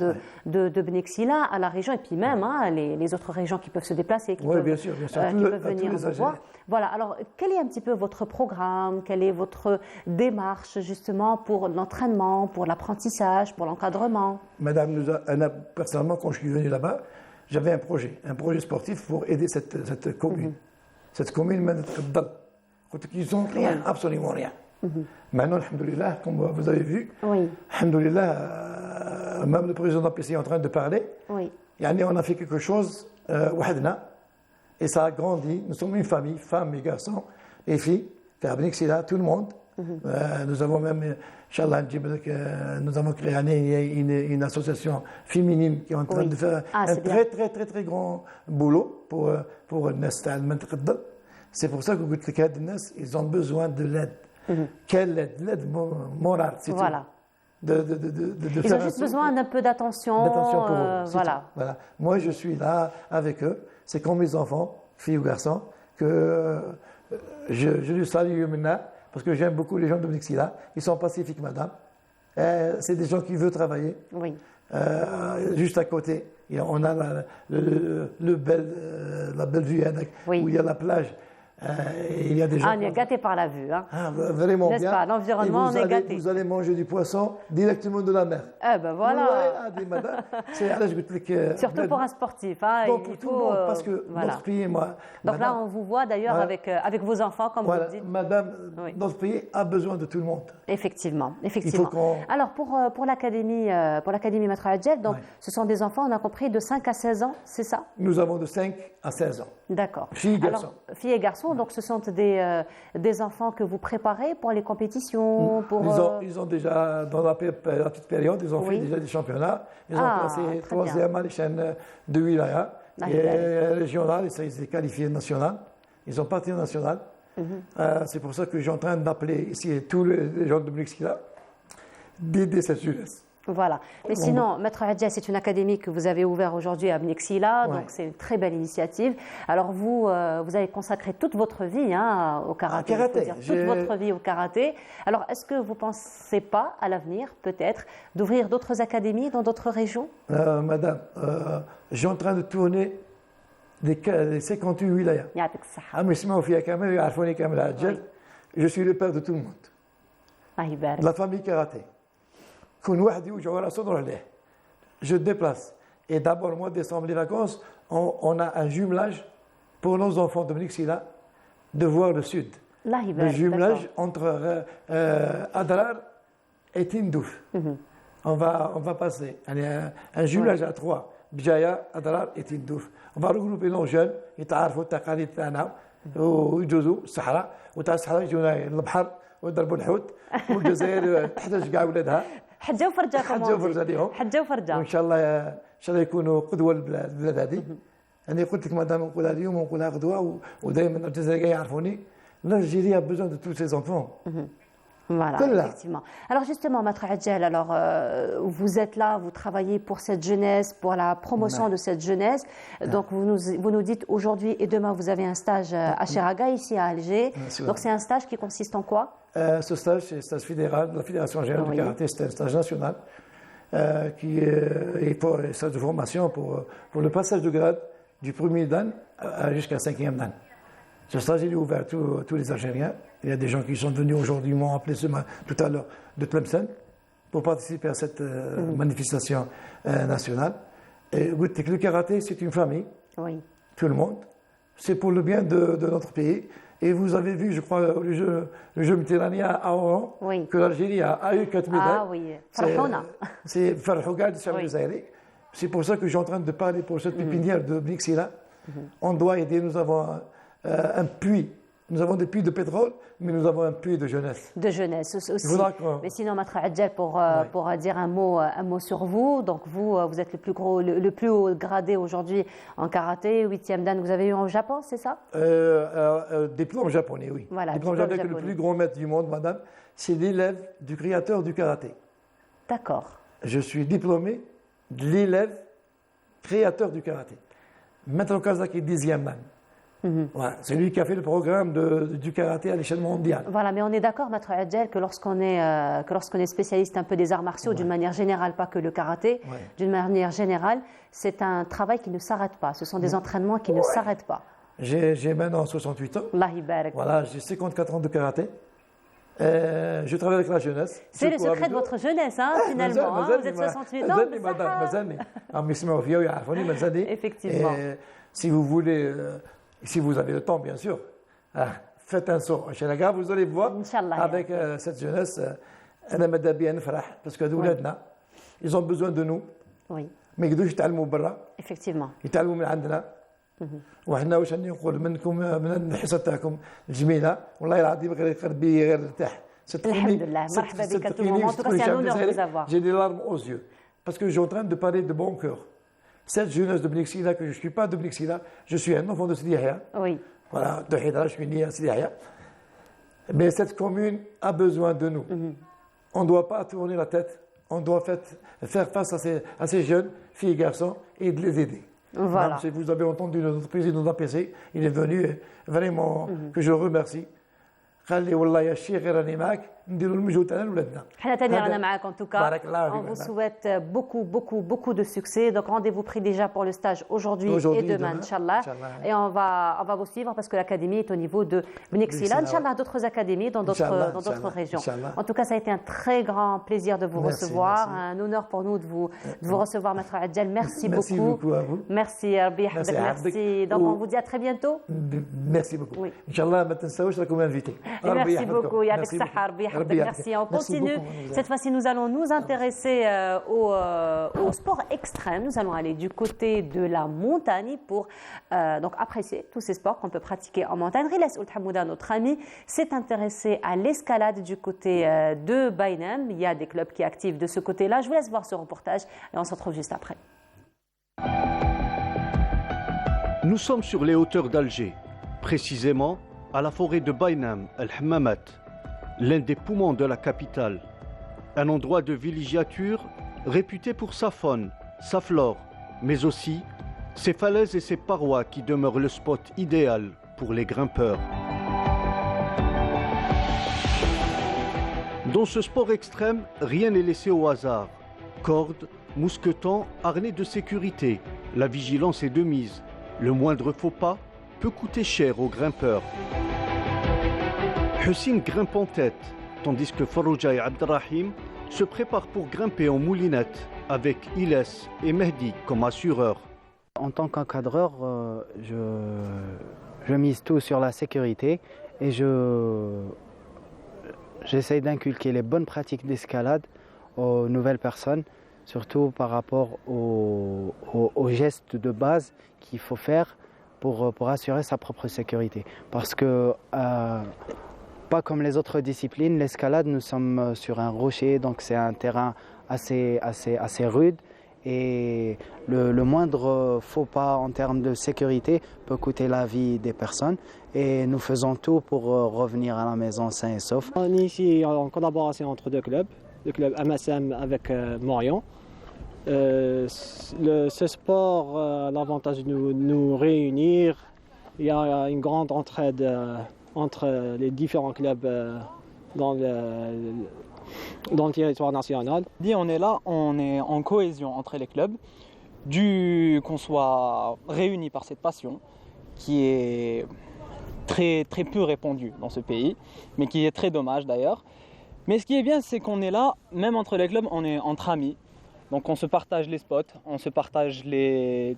de Bnexila, à la région, et puis même les autres régions qui peuvent se déplacer, qui peuvent venir vous voir. Voilà, alors quel est un petit peu votre programme, quelle est votre démarche justement pour l'entraînement, pour l'apprentissage, pour l'encadrement? Madame, personnellement, quand je suis venu là-bas, j'avais un projet sportif pour aider cette commune. Cette commune, ils n'ont rien, absolument rien. Maintenant, alhamdoulilah, comme vous avez vu, alhamdoulilah, même le président d'APC est en train de parler. Oui. On a fait quelque chose, et ça a grandi. Nous sommes une famille, femmes et garçons et filles, tout le monde. Nous avons même, Inch'Allah, nous avons créé une association féminine qui est en train de faire un très grand boulot pour Nesta al-Mantiqadda. C'est pour ça que ils ont besoin de l'aide. Quelle aide? L'aide morale, c'est voilà. Ils ont juste besoin d'un peu d'attention. D'attention pour eux. Voilà. Voilà. Moi, je suis là avec eux. C'est comme mes enfants, filles ou garçons, que je les salue maintenant, parce que j'aime beaucoup les gens de Mnixila. Ils sont pacifiques, madame. C'est des gens qui veulent travailler. Oui. Juste à côté, on a la belle vue, où il y a la plage. Il y a des gens on est gâté par la vue. Hein. Vraiment n'est-ce bien. Pas l'environnement, on est gâté. Vous allez manger du poisson directement de la mer. Ben voilà. Surtout pour un sportif. Hein, bon, pour tout le monde, parce que notre pays, moi... Donc madame, là, on vous voit d'ailleurs avec vos enfants, comme vous le dites. Madame, notre pays a besoin de tout le monde. Effectivement. Alors, pour l'Académie Maître Adjel, donc ce sont des enfants, on a compris, de 5 à 16 ans, c'est ça? Nous avons de 5 à 16 ans. D'accord. Filles et garçons. Filles et garçons, donc ce sont des enfants que vous préparez pour les compétitions Ils ont déjà, dans la petite période, ils ont fait déjà des championnats. Ils ont passé 3e à l'échelle de Wilaya et régional, et ça, ils étaient qualifiés national. Ils ont parti national. C'est pour ça que je suis en train d'appeler ici tous les gens de Mnixila d'aider cette jeunesse. Voilà. Mais sinon, Maître Adjel, c'est une académie que vous avez ouverte aujourd'hui à Mnixila, donc c'est une très belle initiative. Alors vous avez consacré toute votre vie au karaté, toute votre vie au karaté. Alors est-ce que vous ne pensez pas à l'avenir, peut-être, d'ouvrir d'autres académies dans d'autres régions? Madame, je suis en train de tourner les 58 wilayas. Je suis le père de tout le monde. La famille karaté. Je déplace. Et d'abord, au mois de décembre, les vacances, on a un jumelage pour nos enfants de Mnixila de voir le sud. Le jumelage entre Adrar et Tindouf. On va passer un jumelage à 3. Bjaya, Adrar et Tindouf. On va regrouper nos jeunes, ils تعرفوا التقاليد تاعنا ويجوزوا الصحراء وتاع الصحراء يجونا البحر ويضربوا الحوت والجزائر تحتاج كاع ولادها حجه وفرجه لهم حجه وفرجه وان شاء الله يكونوا قدوه للبلاد هذه. انا قلت لك مادام نقولها اليوم ونقولها غدوه ودائما الجزائريين يعرفوني l'Algérie a besoin de tous ses enfants. Voilà, effectivement. Alors justement, Maître Adjel, vous êtes là, vous travaillez pour cette jeunesse, pour la promotion de cette jeunesse. Donc vous nous dites aujourd'hui et demain, vous avez un stage à Cheraga, ici à Alger. Donc c'est un stage qui consiste en quoi? Ce stage, c'est un stage fédéral de la Fédération générale du karaté, c'est un stage national qui est pour un stage de formation pour le passage de grade du premier dan jusqu'à 5e dan. Ce stage il est ouvert à tous les Algériens. Il y a des gens qui sont venus aujourd'hui, m'ont appelé tout à l'heure de Tlemcen pour participer à cette manifestation nationale. Et le karaté, c'est une famille, tout le monde. C'est pour le bien de notre pays. Et vous avez vu, je crois, le jeu méditerranéen à Oran, que l'Algérie a eu 4 médailles. Ah oui, Farhouna. C'est Farhouga du Samuel Zaïri. C'est pour ça que je suis en train de parler pour cette pépinière de Mnixila. On doit aider, nous avons un puits. Nous avons des puits de pétrole, mais nous avons un puits de jeunesse. De jeunesse aussi. Mais sinon, Maître Adjel, pour dire un mot sur vous, donc vous êtes le plus haut gradé aujourd'hui en karaté, 8e dan, vous avez eu au Japon, c'est ça? Diplôme japonais, oui. Voilà, diplôme japonais, le plus grand maître du monde, madame, c'est l'élève du créateur du karaté. D'accord. Je suis diplômé de l'élève créateur du karaté. Maître Okazaki, 10e dan. Voilà, c'est lui qui a fait le programme du karaté à l'échelle mondiale. Voilà, mais on est d'accord, Maître Adjel, que lorsqu'on est spécialiste un peu des arts martiaux, d'une manière générale, pas que le karaté, d'une manière générale, c'est un travail qui ne s'arrête pas. Ce sont des entraînements qui ne s'arrêtent pas. J'ai maintenant 68 ans. Voilà, j'ai 54 ans de karaté. Je travaille avec la jeunesse. C'est le secret de votre jeunesse, finalement. Vous êtes 68 ans. Effectivement. Et si vous voulez Si vous avez le temps, bien sûr, faites un saut à Chelaga, vous allez voir avec cette jeunesse, parce que ils ont besoin de nous. ما يقدروش يتعلموا برا. Effectivement. يتعلموا من عندنا. وحنا واش عندي نقول منكم من الحصه تاعكم الجميله والله العظيم غير قلبي غير ارتاح. الحمد لله مرحبا بك à tout moment. En tout cas, c'est un honneur de vous avoir. J'ai des larmes aux yeux parce que je suis en train de parler de bon cœur. Cette jeunesse de Beni Ksila, que je ne suis pas de Beni Ksila, je suis un enfant de Sidi Yahya. Oui. Voilà, de Hidra, je suis né à Sidi Yahya. Mais cette commune a besoin de nous. On ne doit pas tourner la tête. On doit faire face à ces jeunes, filles et garçons, et de les aider. Voilà. Même si vous avez entendu notre président d'APC, il est venu vraiment, que je le remercie. قال لي والله يا شيخ غير راني معك نديروا المجهود تاعنا لولادنا. حنا تاني رانا معاك en tout cas. On vous souhaite beaucoup de succès. Donc rendez-vous pris déjà pour le stage aujourd'hui et demain, Inch'Allah. Et on va vous suivre parce que l'académie est au niveau de Beni Ksila. Inch'Allah, d'autres académies dans d'autres régions. En tout cas, ça a été un très grand plaisir de vous recevoir. Un honneur pour nous de vous recevoir, Maître Adjel. Merci beaucoup. Merci beaucoup à vous. Merci Rabbi Yahfadek. Merci. Donc on vous dit à très bientôt. Merci beaucoup. Inch'Allah, ما تنساوش راكم invités. Merci beaucoup. Merci. On continue. Cette fois-ci, nous allons nous intéresser au sport extrême. Nous allons aller du côté de la montagne pour donc apprécier tous ces sports qu'on peut pratiquer en montagne. Riles Ould Hamouda, notre ami, s'est intéressé à l'escalade du côté de Baïnem. Il y a des clubs qui activent de ce côté-là. Je vous laisse voir ce reportage et on se retrouve juste après. Nous sommes sur les hauteurs d'Alger, précisément à la forêt de Baïnem, El-Hammamat, l'un des poumons de la capitale. Un endroit de villégiature réputé pour sa faune, sa flore, mais aussi ses falaises et ses parois qui demeurent le spot idéal pour les grimpeurs. Dans ce sport extrême, rien n'est laissé au hasard. Cordes, mousquetons, harnais de sécurité, la vigilance est de mise. Le moindre faux pas peut coûter cher aux grimpeurs. Hussein grimpe en tête, tandis que Farouja et Abdelrahim se préparent pour grimper en moulinette avec Iles et Mehdi comme assureurs. En tant qu'encadreur, je mise tout sur la sécurité et j'essaie d'inculquer les bonnes pratiques d'escalade aux nouvelles personnes, surtout par rapport aux gestes de base qu'il faut faire pour assurer sa propre sécurité. Parce que, pas comme les autres disciplines, l'escalade, nous sommes sur un rocher, donc c'est un terrain assez rude. Et le moindre faux pas en termes de sécurité peut coûter la vie des personnes. Et nous faisons tout pour revenir à la maison sain et sauf. On est ici en collaboration entre deux clubs, le club MSM avec Morion. Ce sport a l'avantage de nous réunir. Il y a une grande entraide entre les différents clubs dans le territoire national. On est là, on est en cohésion entre les clubs, qu'on soit réunis par cette passion qui est très peu répandue dans ce pays, mais qui est très dommage d'ailleurs. Mais ce qui est bien, c'est qu'on est là, même entre les clubs, on est entre amis. Donc on se partage les spots, on se partage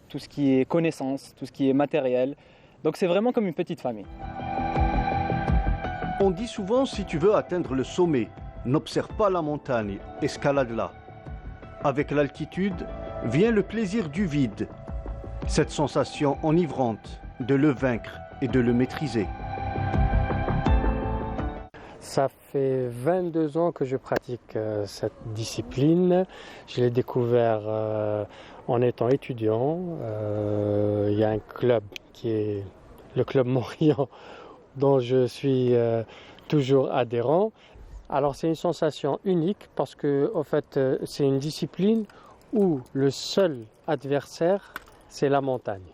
tout ce qui est connaissance, tout ce qui est matériel. Donc c'est vraiment comme une petite famille. On dit souvent, si tu veux atteindre le sommet, n'observe pas la montagne, escalade-la. Avec l'altitude vient le plaisir du vide, cette sensation enivrante de le vaincre et de le maîtriser. Ça fait 22 ans que je pratique cette discipline. Je l'ai découvert en étant étudiant. Il y a un club qui est le club Morion dont je suis toujours adhérent. Alors c'est une sensation unique parce que en fait, c'est une discipline où le seul adversaire, c'est la montagne.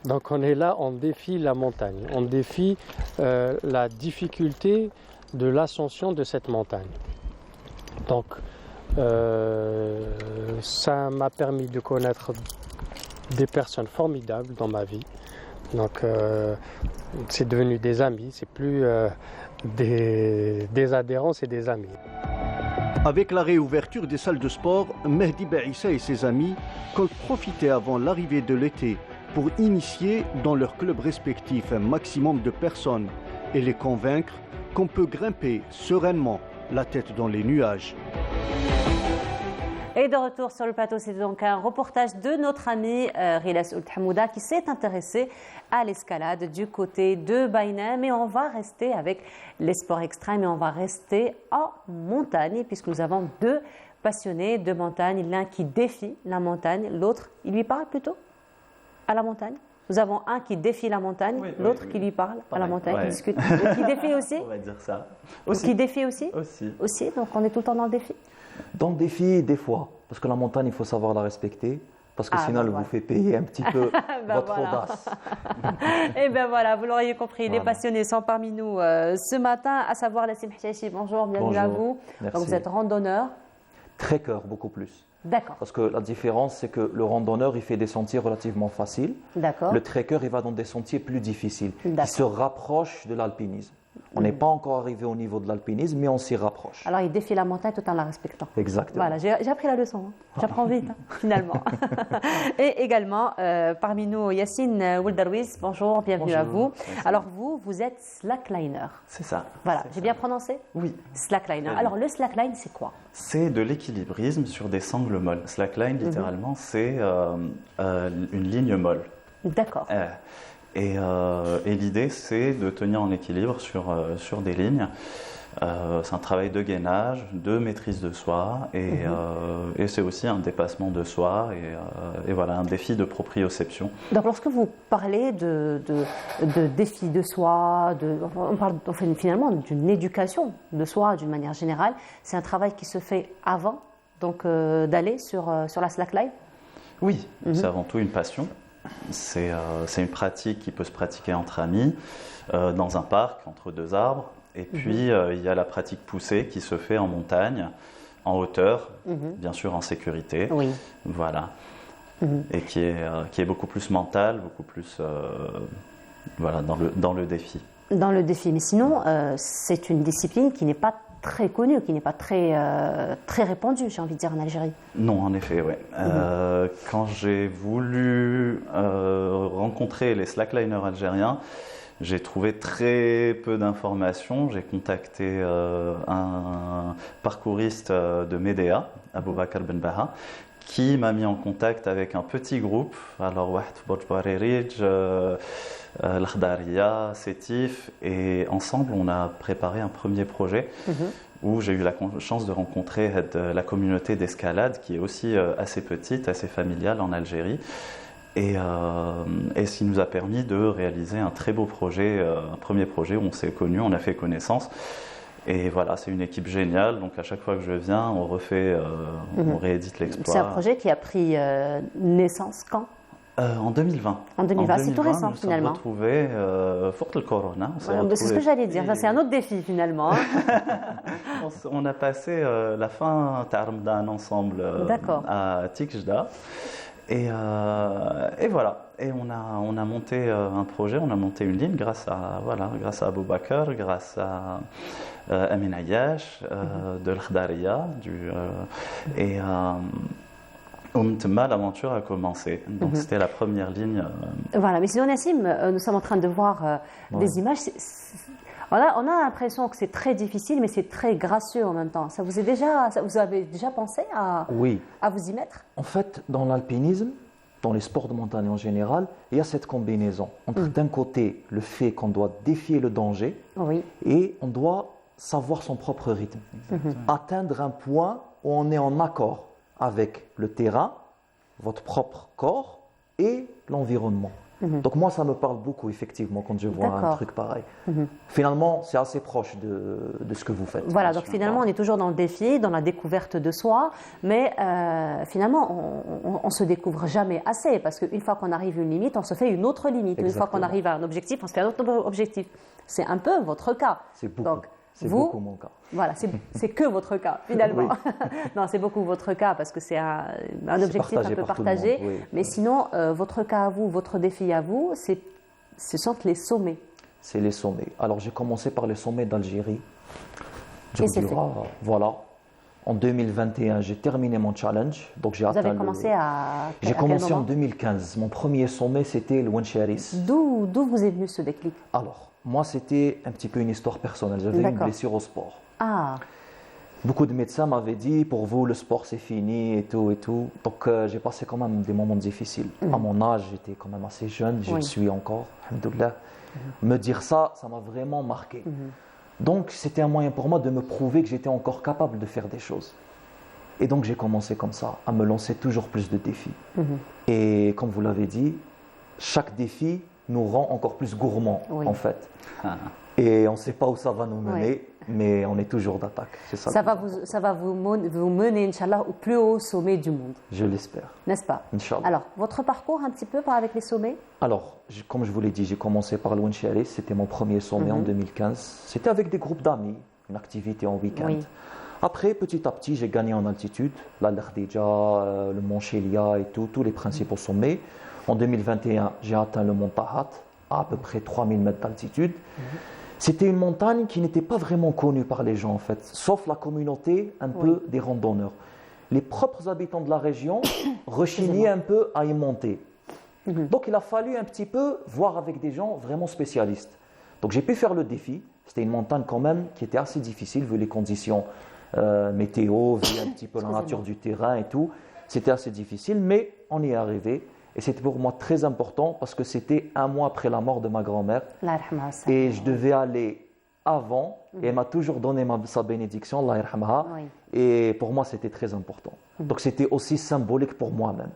Donc on est là, on défie la montagne, on défie la difficulté de l'ascension de cette montagne. Donc ça m'a permis de connaître des personnes formidables dans ma vie. Donc c'est devenu des amis, c'est plus des adhérents, c'est des amis. Avec la réouverture des salles de sport, Mehdi Baïssa et ses amis comptent profiter avant l'arrivée de l'été pour initier dans leurs clubs respectifs un maximum de personnes et les convaincre qu'on peut grimper sereinement la tête dans les nuages. Et de retour sur le plateau, c'est donc un reportage de notre ami Rilas Ould Hamouda qui s'est intéressé à l'escalade du côté de Baïnem. Et on va rester avec les sports extrêmes et on va rester en montagne puisque nous avons deux passionnés de montagne. L'un qui défie la montagne, l'autre, il lui parle plutôt à la montagne. Nous avons un qui défie la montagne, l'autre qui lui parle à la montagne, qui discute. Et qui défie aussi. On va dire ça. Aussi. Qui défie aussi. Aussi, donc on est tout le temps dans le défi. Dans le défi, des fois, parce que la montagne, il faut savoir la respecter, parce que sinon, elle vous fait payer un petit peu votre audace. Et bien voilà, vous l'auriez compris, les passionnés sont parmi nous ce matin, à savoir Nassim Hchachi. Bonjour, bienvenue à vous. Merci. Donc vous êtes randonneur. Trekker, beaucoup plus. D'accord. Parce que la différence, c'est que le randonneur, il fait des sentiers relativement faciles. D'accord. Le trekker, il va dans des sentiers plus difficiles, qui se rapprochent de l'alpinisme. On n'est pas encore arrivé au niveau de l'alpinisme, mais on s'y rapproche. Alors, il défie la montagne tout en la respectant. Exactement. Voilà, j'ai appris la leçon. J'apprends vite, finalement. Et également, parmi nous, Yassine Ould-Darwish. Bonjour, bienvenue à vous. Merci. Alors, vous êtes slackliner. C'est ça. Voilà, j'ai bien prononcé? Oui. Slackliner. Alors, le slackline, c'est quoi? C'est de l'équilibrisme sur des sangles molles. Slackline, littéralement, c'est une ligne molle. D'accord. Et l'idée, c'est de tenir en équilibre sur des lignes. C'est un travail de gainage, de maîtrise de soi, et c'est aussi un dépassement de soi, et voilà, un défi de proprioception. Donc, lorsque vous parlez de défi de soi, on parle finalement d'une éducation de soi d'une manière générale, c'est un travail qui se fait avant donc, d'aller sur la slackline? Oui, c'est avant tout une passion. C'est une pratique qui peut se pratiquer entre amis, dans un parc, entre deux arbres. Et puis, il y a la pratique poussée qui se fait en montagne, en hauteur, bien sûr en sécurité. Oui. Voilà. Et qui est beaucoup plus mentale, beaucoup plus voilà, dans le défi. Dans le défi. Mais sinon, c'est une discipline qui n'est pas très connue, qui n'est pas très répandue, j'ai envie de dire, en Algérie. Non, en effet, oui. Quand j'ai voulu rencontrer les slackliners algériens, j'ai trouvé très peu d'informations. J'ai contacté un parcouriste de Médéa, Aboubakar Ben Baha, qui m'a mis en contact avec un petit groupe. Alors, Wahed Bojbaririj, l'Akhdariya, Sétif, et ensemble, on a préparé un premier projet où j'ai eu la chance de rencontrer la communauté d'escalade qui est aussi assez petite, assez familiale en Algérie. Et ce qui nous a permis de réaliser un très beau projet, un premier projet où on s'est connus, on a fait connaissance. Et voilà, c'est une équipe géniale. Donc à chaque fois que je viens, on refait, on réédite l'exploit. C'est un projet qui a pris naissance quand? En 2020. En 2020, c'est tout récent finalement. On s'est retrouvés faute le corona. C'est ce que j'allais dire, ça c'est un autre défi finalement. On a passé la fin Ramadan ensemble à Tikjda. Et voilà. Et on a monté un projet, on a monté une ligne grâce à Aboubakar, grâce à Amin Ayash, de l'Akhdariya, et l'aventure a commencé. Donc c'était la première ligne. Voilà, mais sinon Nassim, nous sommes en train de voir des images. On a l'impression que c'est très difficile, mais c'est très gracieux en même temps. Vous avez déjà pensé à vous y mettre? En fait, dans l'alpinisme, dans les sports de montagne en général, il y a cette combinaison entre d'un côté le fait qu'on doit défier le danger et on doit savoir son propre rythme. Atteindre un point où on est en accord avec le terrain, votre propre corps et l'environnement. Donc moi, ça me parle beaucoup, effectivement, quand je vois un truc pareil. Finalement, c'est assez proche de ce que vous faites. Voilà, donc finalement, on est toujours dans le défi, dans la découverte de soi, mais finalement, on ne se découvre jamais assez, parce qu'une fois qu'on arrive à une limite, on se fait une autre limite. Exactement. Une fois qu'on arrive à un objectif, on se fait un autre objectif. C'est un peu votre cas. C'est beaucoup. C'est beaucoup mon cas. Voilà, c'est que votre cas, finalement. Non, c'est beaucoup votre cas, parce que c'est un objectif un peu partagé. Mais sinon, votre cas à vous, votre défi à vous, ce sont les sommets. C'est les sommets. Alors, j'ai commencé par les sommets d'Algérie. Et c'est fait. Voilà. En 2021, j'ai terminé mon challenge. Donc j'ai Vous avez commencé J'ai commencé en 2015. Mon premier sommet, c'était le Wencharis. D'où vous est venu ce déclic? Alors, moi, c'était un petit peu une histoire personnelle. J'avais une blessure au sport. Ah. Beaucoup de médecins m'avaient dit, pour vous, le sport, c'est fini et tout et tout. Donc, j'ai passé quand même des moments difficiles. À mon âge, j'étais quand même assez jeune. Je le suis encore, alhamdoulilah. Me dire ça, ça m'a vraiment marqué. Donc, c'était un moyen pour moi de me prouver que j'étais encore capable de faire des choses. Et donc, j'ai commencé comme ça, à me lancer toujours plus de défis. Et comme vous l'avez dit, chaque défi nous rend encore plus gourmands, en fait. Et on ne sait pas où ça va nous mener, mais on est toujours d'attaque. Ça va vous mener, Inch'Allah, au plus haut sommet du monde. Je l'espère. N'est-ce pas? Inch'Allah. Alors, votre parcours un petit peu avec les sommets? Alors, comme je vous l'ai dit, j'ai commencé par le Wencharis. C'était mon premier sommet en 2015. C'était avec des groupes d'amis, une activité en week-end. Après, petit à petit, j'ai gagné en altitude. L'Al-Khadija, le Mont Chélia et tous les principaux sommets. En 2021, j'ai atteint le Mont Tahat, à peu près 3000 mètres d'altitude. C'était une montagne qui n'était pas vraiment connue par les gens, en fait, sauf la communauté un peu des randonneurs. Les propres habitants de la région rechignaient un peu à y monter. Donc, il a fallu un petit peu voir avec des gens vraiment spécialistes. Donc, j'ai pu faire le défi. C'était une montagne quand même qui était assez difficile, vu les conditions météo, vu un petit peu la nature du terrain et tout. C'était assez difficile, mais on y est arrivé. Et c'était pour moi très important parce que c'était un mois après la mort de ma grand-mère. Et je devais aller avant. Et elle m'a toujours donné sa bénédiction, Allah yarhamha. Et pour moi, c'était très important. Donc c'était aussi symbolique pour moi-même.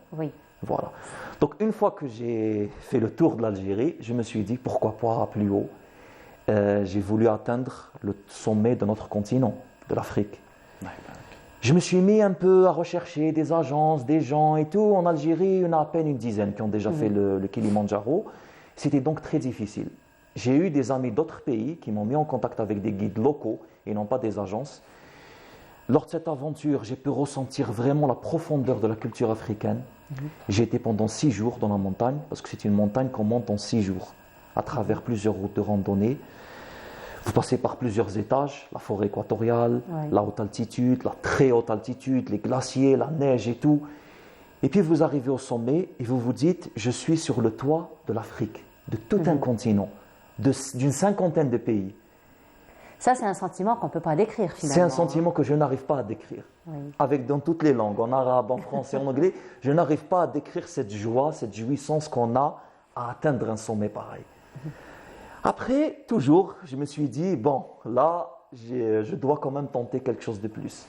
Voilà. Donc une fois que j'ai fait le tour de l'Algérie, je me suis dit pourquoi pas plus haut. J'ai voulu atteindre le sommet de notre continent, de l'Afrique. Je me suis mis un peu à rechercher des agences, des gens et tout. En Algérie, il y en a à peine une dizaine qui ont déjà fait le Kilimandjaro. C'était donc très difficile. J'ai eu des amis d'autres pays qui m'ont mis en contact avec des guides locaux et non pas des agences. Lors de cette aventure, j'ai pu ressentir vraiment la profondeur de la culture africaine. J'ai été pendant 6 jours dans la montagne, parce que c'est une montagne qu'on monte en 6 jours, à travers plusieurs routes de randonnée. Vous passez par plusieurs étages, la forêt équatoriale, la haute altitude, la très haute altitude, les glaciers, la neige et tout. Et puis vous arrivez au sommet et vous vous dites, je suis sur le toit de l'Afrique, de tout un continent, d'une 50aine de pays. Ça, c'est un sentiment qu'on ne peut pas décrire finalement. C'est un sentiment que je n'arrive pas à décrire. Dans toutes les langues, en arabe, en français, en anglais, je n'arrive pas à décrire cette joie, cette jouissance qu'on a à atteindre un sommet pareil. Après, toujours, je me suis dit, bon, là, je dois quand même tenter quelque chose de plus.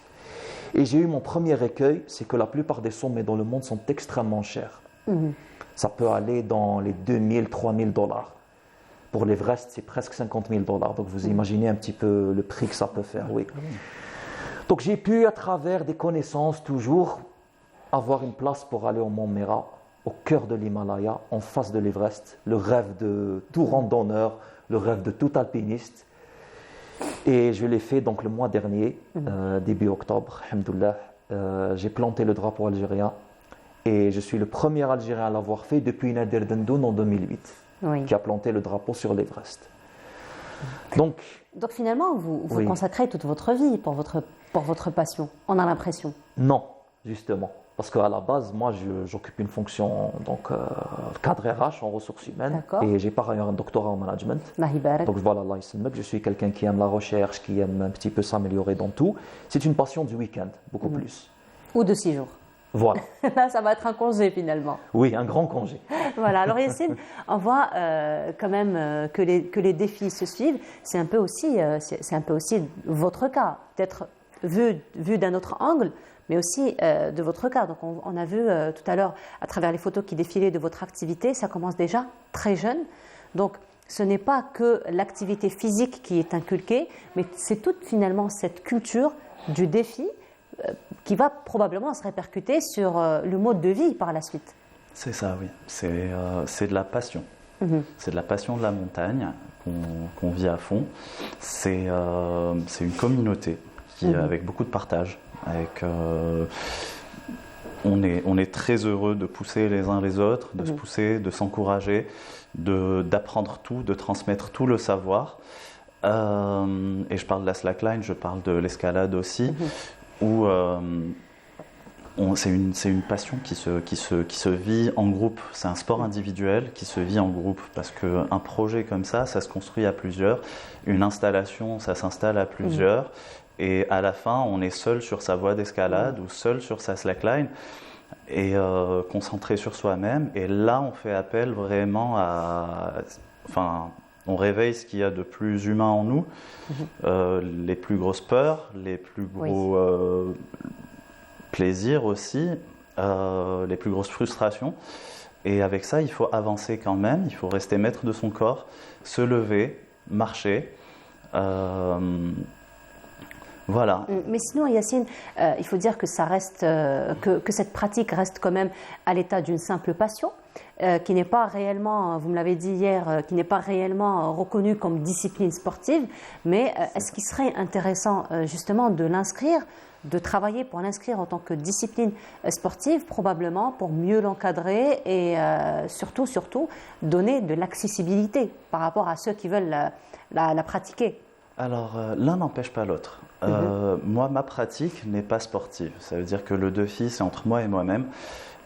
Et j'ai eu mon premier écueil, c'est que la plupart des sommets dans le monde sont extrêmement chers. Ça peut aller dans les 2000, 3000 dollars. Pour l'Everest, c'est presque 50 000 dollars. Donc vous imaginez un petit peu le prix que ça peut faire, oui. Donc j'ai pu, à travers des connaissances, toujours avoir une place pour aller au Mont Mera, au cœur de l'Himalaya, en face de l'Everest, le rêve de tout randonneur, le rêve de tout alpiniste. Et je l'ai fait donc le mois dernier, début octobre, alhamdoulilah. J'ai planté le drapeau algérien et je suis le premier Algérien à l'avoir fait depuis Nader Dendoun en 2008, qui a planté le drapeau sur l'Everest. Donc finalement, vous consacrez toute votre vie pour votre passion, on a l'impression. Non, justement. Parce qu'à la base, moi, j'occupe une fonction cadre RH en ressources humaines. Et j'ai par ailleurs un doctorat en management. Donc voilà, je suis quelqu'un qui aime la recherche, qui aime un petit peu s'améliorer dans tout. C'est une passion du week-end, beaucoup plus. Ou de 6 jours. Voilà. Là, ça va être un congé finalement. Oui, un grand congé. Voilà, alors Yassine, on voit quand même que les défis se suivent. C'est un peu aussi votre cas, peut-être vu d'un autre angle, mais aussi de votre cas. Donc on a vu tout à l'heure, à travers les photos qui défilaient de votre activité, ça commence déjà très jeune. Donc ce n'est pas que l'activité physique qui est inculquée, mais c'est toute finalement cette culture du défi qui va probablement se répercuter sur le mode de vie par la suite. C'est ça, oui. C'est de la passion. C'est de la passion de la montagne qu'on vit à fond. C'est une communauté avec beaucoup de partage. On est très heureux de pousser les uns les autres, de se pousser, de s'encourager, d'apprendre tout, de transmettre tout le savoir. Et je parle de la slackline, je parle de l'escalade aussi. où c'est une passion qui se vit en groupe. C'est un sport individuel qui se vit en groupe parce qu'un projet comme ça se construit à plusieurs. Une installation, ça s'installe à plusieurs. Et à la fin, on est seul sur sa voie d'escalade ou seul sur sa slackline et concentré sur soi-même. Et là, on fait appel vraiment on réveille ce qu'il y a de plus humain en nous, les plus grosses peurs, les plus gros plaisirs aussi, les plus grosses frustrations. Et avec ça, il faut avancer quand même, il faut rester maître de son corps, se lever, marcher. Voilà. Mais sinon, Yacine, il faut dire que ça reste, que cette pratique reste quand même à l'état d'une simple passion, qui n'est pas réellement, vous me l'avez dit hier, qui n'est pas réellement reconnue comme discipline sportive. Mais est-ce qu'il serait intéressant justement de l'inscrire, de travailler pour l'inscrire en tant que discipline sportive, probablement pour mieux l'encadrer et surtout donner de l'accessibilité par rapport à ceux qui veulent la pratiquer? Alors, l'un n'empêche pas l'autre. Moi, ma pratique n'est pas sportive. Ça veut dire que le défi, c'est entre moi et moi-même.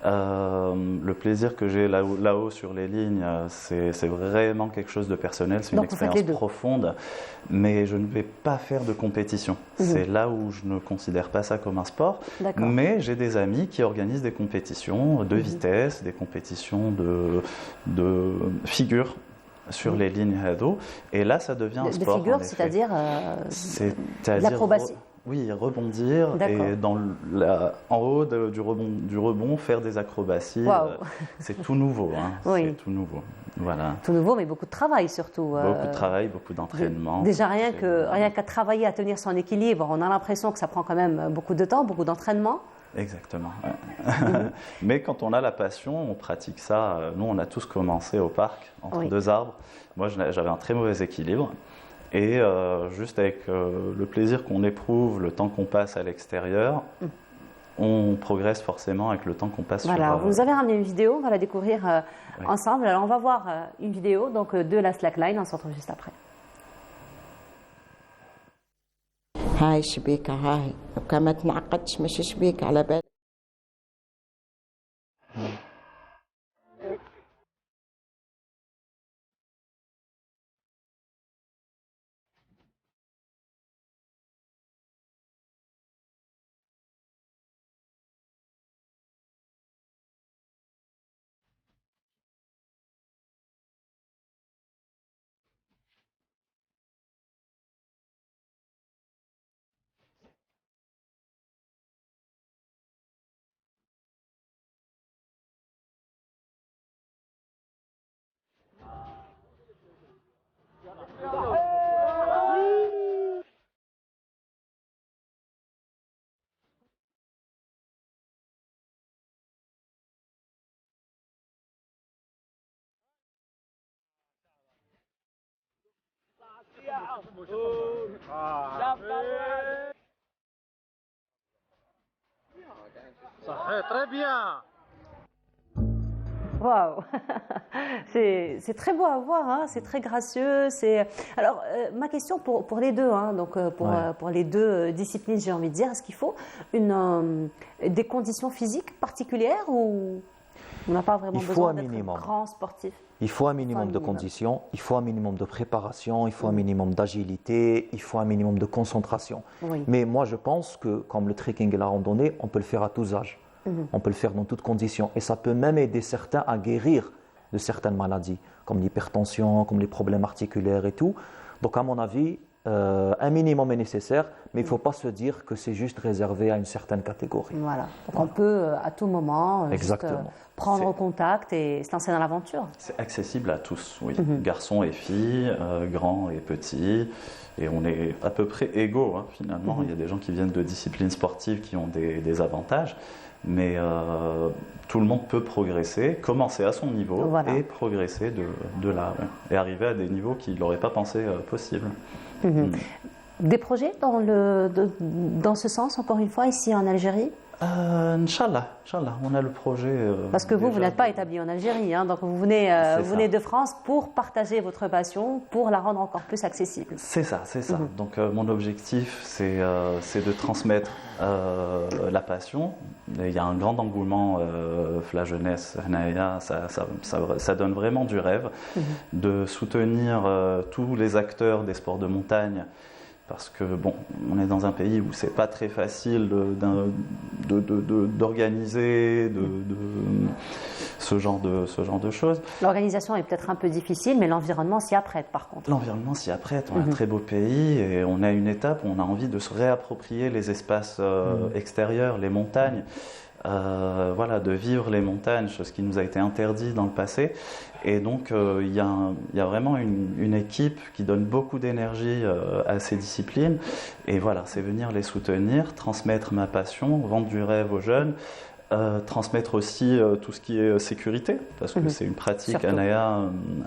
Le plaisir que j'ai là-haut sur les lignes, c'est vraiment quelque chose de personnel. C'est une expérience profonde. Mais je ne vais pas faire de compétition. C'est là où je ne considère pas ça comme un sport. Mais j'ai des amis qui organisent des compétitions de vitesse, des compétitions de figure sur les lignes Hado, et là ça devient un sport. De figure, c'est-à-dire l'acrobatie. Oui, rebondir et en haut du rebond faire des acrobaties. C'est tout nouveau. C'est tout nouveau. Voilà. Tout nouveau, mais beaucoup de travail surtout. Beaucoup de travail, beaucoup d'entraînement. Déjà rien qu'à travailler, à tenir son équilibre, on a l'impression que ça prend quand même beaucoup de temps, beaucoup d'entraînement. Exactement. Mais quand on a la passion, on pratique ça. Nous, on a tous commencé au parc, entre deux arbres. Moi, j'avais un très mauvais équilibre. Et juste avec le plaisir qu'on éprouve, le temps qu'on passe à l'extérieur, on progresse forcément avec le temps qu'on passe sur... Voilà, vous nous avez ramené une vidéo, on va la découvrir ensemble. Alors, on va voir une vidéo donc, de la slackline, on se retrouve juste après. هاي شبيكة هاي وكما تنعقدش مش شبيكة على بالك Très bien. Waouh, c'est très beau à voir, hein, c'est très gracieux. Alors, ma question pour les deux, hein, donc pour les deux disciplines, j'ai envie de dire, est-ce qu'il faut des conditions physiques particulières ou on n'a pas vraiment besoin d'être un grand sportif? Il faut un minimum de conditions, il faut un minimum de préparation, il faut un minimum d'agilité, il faut un minimum de concentration. Mais moi, je pense que, comme le trekking et la randonnée, on peut le faire à tous âges. On peut le faire dans toutes conditions. Et ça peut même aider certains à guérir de certaines maladies, comme l'hypertension, comme les problèmes articulaires et tout. Donc, à mon avis, un minimum est nécessaire, mais il ne faut pas se dire que c'est juste réservé à une certaine catégorie. Voilà. Donc, on peut à tout moment juste, prendre contact et se lancer dans l'aventure. C'est accessible à tous, oui. Garçons et filles, grands et petits. Et on est à peu près égaux, hein, finalement. Il y a des gens qui viennent de disciplines sportives qui ont des avantages. Mais tout le monde peut progresser, commencer à son niveau et progresser de là. Et arriver à des niveaux qu'il n'aurait pas pensé possible. Des projets dans ce sens, encore une fois, ici en Algérie? Inch'Allah, on a le projet. Parce que vous n'êtes pas établi en Algérie, hein, donc vous venez de France pour partager votre passion, pour la rendre encore plus accessible. C'est ça. Donc mon objectif, c'est de transmettre la passion. Il y a un grand engouement la jeunesse, ça donne vraiment du rêve de soutenir tous les acteurs des sports de montagne. Parce que bon, on est dans un pays où c'est pas très facile d'organiser ce genre de choses. L'organisation est peut-être un peu difficile, mais l'environnement s'y apprête par contre. L'environnement s'y apprête, on a un très beau pays et on a une étape où on a envie de se réapproprier les espaces extérieurs, les montagnes. De vivre les montagnes, chose qui nous a été interdit dans le passé. Et donc, il y a vraiment une équipe qui donne beaucoup d'énergie à ces disciplines. Et voilà, c'est venir les soutenir, transmettre ma passion, vendre du rêve aux jeunes, transmettre aussi tout ce qui est sécurité, parce que c'est une pratique, Anaya,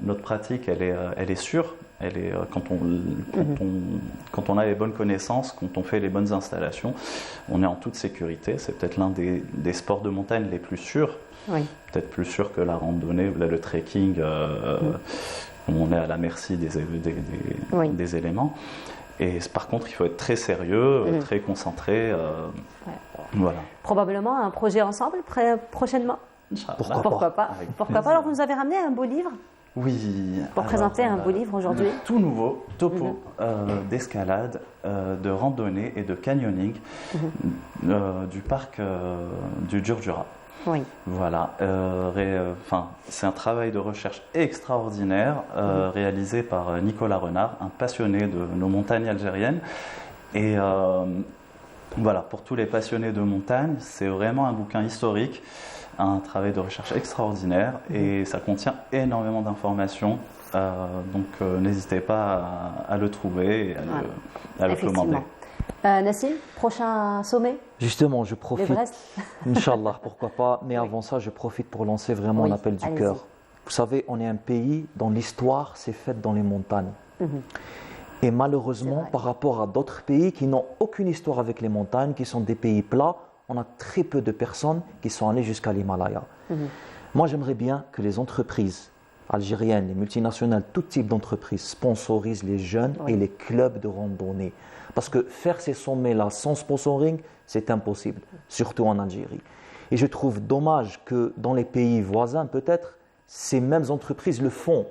notre pratique, elle est sûre. Elle est, quand on a les bonnes connaissances, quand on fait les bonnes installations, on est en toute sécurité. C'est peut-être l'un des sports de montagne les plus sûrs. Oui. Peut-être plus sûr que la randonnée ou le trekking, où on est à la merci des éléments. Et par contre, il faut être très sérieux, très concentré. Voilà. Probablement un projet ensemble prochainement. Pourquoi pas. Alors, vous nous avez ramené un beau livre. Oui. Pour présenter un beau livre aujourd'hui. Tout nouveau topo d'escalade, de randonnée et de canyoning du parc du Djurdjura. Oui. Voilà. C'est un travail de recherche extraordinaire réalisé par Nicolas Renard, un passionné de nos montagnes algériennes. Et voilà, pour tous les passionnés de montagne, c'est vraiment un bouquin historique. Un travail de recherche extraordinaire et ça contient énormément d'informations. Donc n'hésitez pas à le trouver et à le commander. Nassim, prochain sommet? Justement, je profite. Inch'Allah, pourquoi pas. Mais avant ça, je profite pour lancer vraiment l'appel du cœur. Vous savez, on est un pays dont l'histoire s'est faite dans les montagnes. Et malheureusement, par rapport à d'autres pays qui n'ont aucune histoire avec les montagnes, qui sont des pays plats, on a très peu de personnes qui sont allées jusqu'à l'Himalaya. Moi, j'aimerais bien que les entreprises algériennes, les multinationales, tout type d'entreprises sponsorisent les jeunes et les clubs de randonnée. Parce que faire ces sommets-là sans sponsoring, c'est impossible, surtout en Algérie. Et je trouve dommage que dans les pays voisins, peut-être, ces mêmes entreprises le font.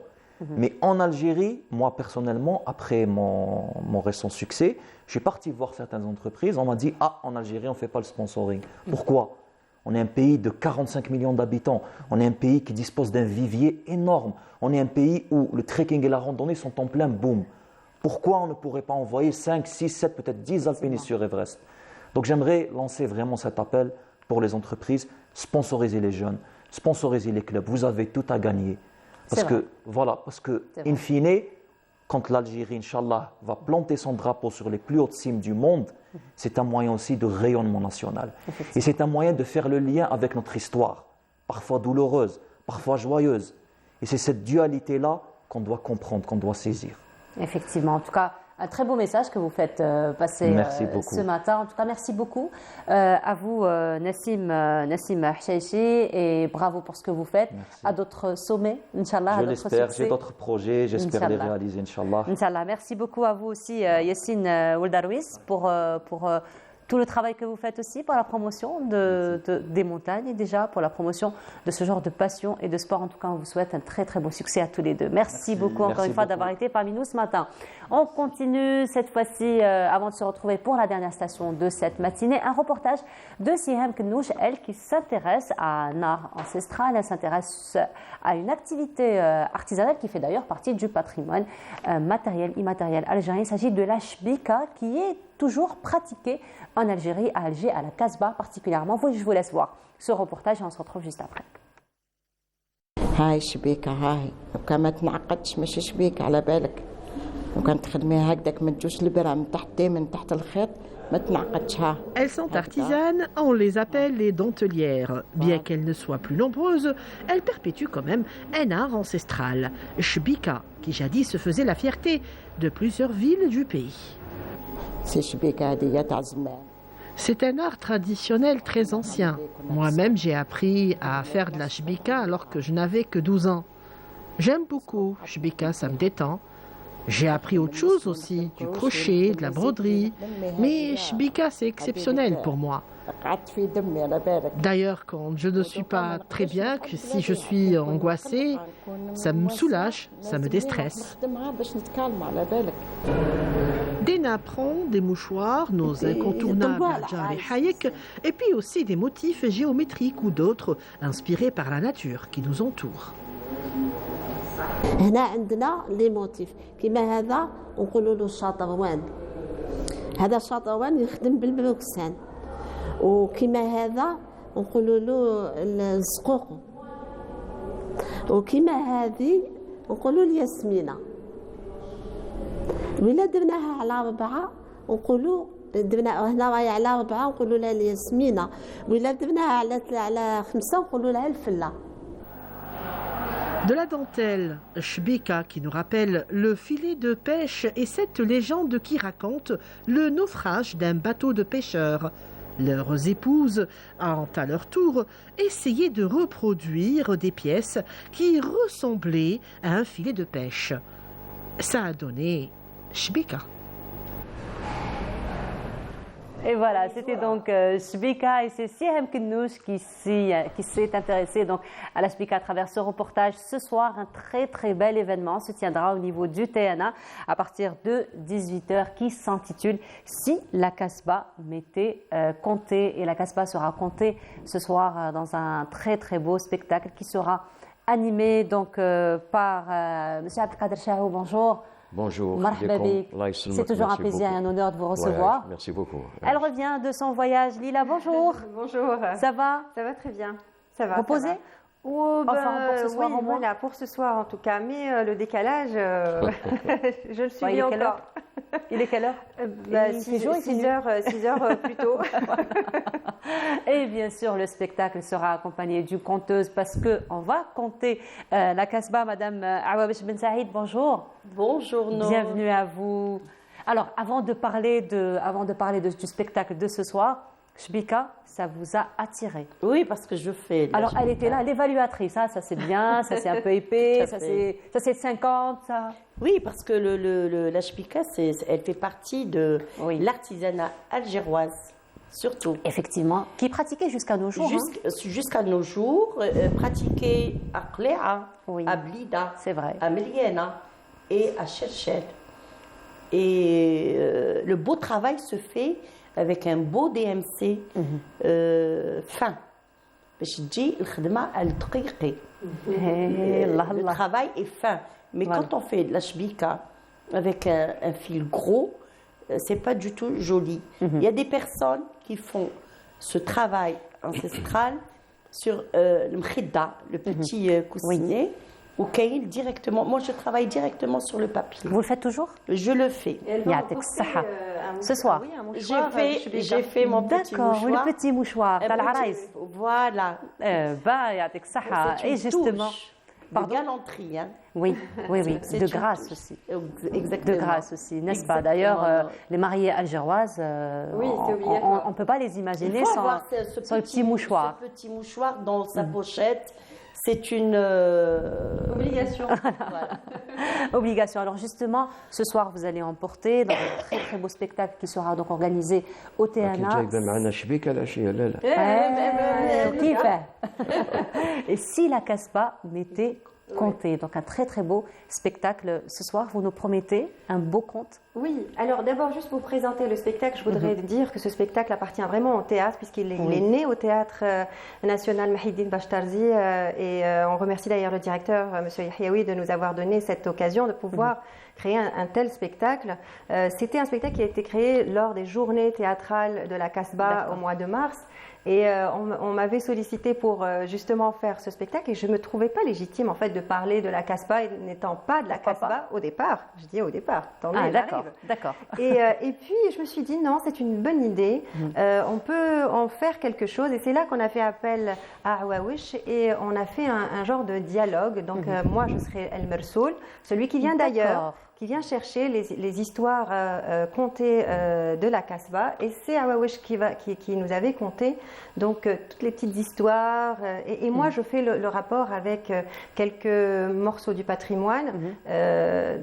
Mais en Algérie, moi personnellement, après mon récent succès, je suis parti voir certaines entreprises, on m'a dit « Ah, en Algérie, on ne fait pas le sponsoring. » Pourquoi ? On est un pays de 45 millions d'habitants, on est un pays qui dispose d'un vivier énorme, on est un pays où le trekking et la randonnée sont en plein boom. Pourquoi on ne pourrait pas envoyer 5, 6, 7, peut-être 10 alpinistes sur Everest ? Donc j'aimerais lancer vraiment cet appel pour les entreprises, sponsoriser les jeunes, sponsoriser les clubs, vous avez tout à gagner. Parce que, in fine, quand l'Algérie, Inch'Allah, va planter son drapeau sur les plus hautes cimes du monde, c'est un moyen aussi de rayonnement national. Et c'est un moyen de faire le lien avec notre histoire, parfois douloureuse, parfois joyeuse. Et c'est cette dualité-là qu'on doit comprendre, qu'on doit saisir. Effectivement, en tout cas, un très beau message que vous faites passer ce matin. En tout cas, merci beaucoup à vous, Nassim Hchaichi, et bravo pour ce que vous faites. Merci. À d'autres sommets, Inch'Allah. Je l'espère, j'ai d'autres projets, j'espère les réaliser, Inch'Allah. Inch'Allah. Merci beaucoup à vous aussi, Yassine Woldarouis, pour tout le travail que vous faites aussi pour la promotion des montagnes et déjà pour la promotion de ce genre de passion et de sport. En tout cas, on vous souhaite un très très beau succès à tous les deux. Merci beaucoup encore une fois d'avoir été parmi nous ce matin. On continue cette fois-ci, avant de se retrouver pour la dernière station de cette matinée, un reportage de Siham Knouch, elle qui s'intéresse à un art ancestral, elle s'intéresse à une activité artisanale qui fait d'ailleurs partie du patrimoine matériel, immatériel algérien. Il s'agit de la shbika qui est toujours pratiquée en Algérie, à Alger, à la Casbah particulièrement. Je vous laisse voir ce reportage et on se retrouve juste après. هاي شبيكة هاي وكان ما تنعقدش مش شبيكة على بالك وكانت تخدميها هكذاك ما تجوش البرع من تحت من تحت الخيط ما تنعقدش ها. Elles sont artisanes, on les appelle les dentelières. Bien qu'elles ne soient plus nombreuses, elles perpétuent quand même un art ancestral, shbika, qui jadis se faisait la fierté de plusieurs villes du pays. C'est shbika هذه تاع زمان. C'est un art traditionnel très ancien. Moi-même, j'ai appris à faire de la shbika alors que je n'avais que 12 ans. J'aime beaucoup. Shbika, ça me détend. J'ai appris autre chose aussi, du crochet, de la broderie. Mais shbika, c'est exceptionnel pour moi. D'ailleurs, quand je ne suis pas très bien, que si je suis angoissée, ça me soulage, ça me déstresse. Des napperons, des mouchoirs, nos incontournables Jari Hayek, et puis aussi des motifs géométriques ou d'autres inspirés par la nature qui nous entoure. هنا عندنا لي موتيف كيما هذا نقولوا له الشاطروان هذا الشاطروان يخدم بالبوكسان وكيما هذا نقولوا له الزقوق وكيما هذه نقولوا الياسمينه ولا درناها على 4 نقولوا درنا هنا راهي على 4 نقولوا لها الياسمينه ولا درناها على 5 نقولوا لها الفله. De la dentelle, shbika, qui nous rappelle le filet de pêche et cette légende qui raconte le naufrage d'un bateau de pêcheurs. Leurs épouses ont à leur tour essayé de reproduire des pièces qui ressemblaient à un filet de pêche. Ça a donné shbika. Et voilà, c'était donc Shbika et c'est Sihem Knouch qui s'est intéressé donc à la Shbika à travers ce reportage. Ce soir, un très très bel événement se tiendra au niveau du TNA à partir de 18h qui s'intitule Si la Kasbah m'était comptée. Et la Kasbah sera comptée ce soir dans un très très beau spectacle qui sera animé donc par M. Abdelkader Chahou. Bonjour. Bonjour, c'est toujours un plaisir et un honneur de vous recevoir. Ouais, merci beaucoup. Elle revient de son voyage. Lila, bonjour. Bonjour. Ça va? Ça va très bien. Ça va. Reposé? Oh, enfin, pour ce soir oui, voilà, pour ce soir en tout cas. Mais le décalage, je le suis encore. Il est quelle heure? 6 heures plus tôt. Et bien sûr, le spectacle sera accompagné d'une conteuse parce qu'on va compter la Kasbah. Madame Awabish Ben Saïd, bonjour. Bonjour, Nour. Bienvenue à vous. Alors, avant de parler du spectacle de ce soir, Shbika, ça vous a attiré? Oui, parce que je fais. Alors, elle était là, l'évaluatrice, ça c'est bien, ça c'est un peu épais, ça c'est 50, ça. Oui, parce que la Shbika, elle fait partie de l'artisanat algéroise, surtout. Effectivement, qui est pratiquée jusqu'à nos jours. Jusqu'à nos jours, pratiquée à Qléa, à Blida, à Meliana et à Cherchel. Et le beau travail se fait avec un beau DMC fin. Le travail est fin. Mais quand on fait de la shbika avec un fil gros, c'est pas du tout joli. Il y a des personnes qui font ce travail ancestral sur le mkhidda, le petit coussinet, ou Kaïl directement. Moi, je travaille directement sur le papier. Vous le faites toujours? Je le fais. Ce soir. J'ai fait mon petit mouchoir. D'accord, le petit mouchoir. Voilà. Et justement. De galanterie, hein. Oui. De grâce aussi. Exactement. De grâce aussi, n'est-ce pas? D'ailleurs, les mariées algéroises, on ne peut pas les imaginer sans le petit mouchoir. Ce petit mouchoir dans sa pochette. C'est une obligation. Voilà. Obligation. Alors justement, ce soir, vous allez emporter dans un très très beau spectacle qui sera donc organisé au TNA. Et si la Kasbah m'était comptée, donc un très très beau spectacle ce soir, vous nous promettez un beau conte? Oui, alors d'abord juste pour présenter le spectacle, je voudrais dire que ce spectacle appartient vraiment au théâtre puisqu'il est né au Théâtre National Mahiddine Bachtarzi et on remercie d'ailleurs le directeur, M. Yahyaoui, de nous avoir donné cette occasion de pouvoir créer un tel spectacle. C'était un spectacle qui a été créé lors des journées théâtrales de la Kasbah au mois de mars. Et on m'avait sollicité pour justement faire ce spectacle et je ne me trouvais pas légitime en fait de parler de la Kasbah n'étant pas de la Kasbah au départ. Je dis au départ, tant mieux, d'accord. Et puis je me suis dit non, c'est une bonne idée, on peut en faire quelque chose et c'est là qu'on a fait appel à Awawish et on a fait un genre de dialogue. Donc moi je serai El Mersoul, celui qui vient d'ailleurs, qui vient chercher les histoires contées de la Kasbah, et c'est Awawish qui nous avait conté donc toutes les petites histoires, et moi je fais le rapport avec quelques morceaux du patrimoine,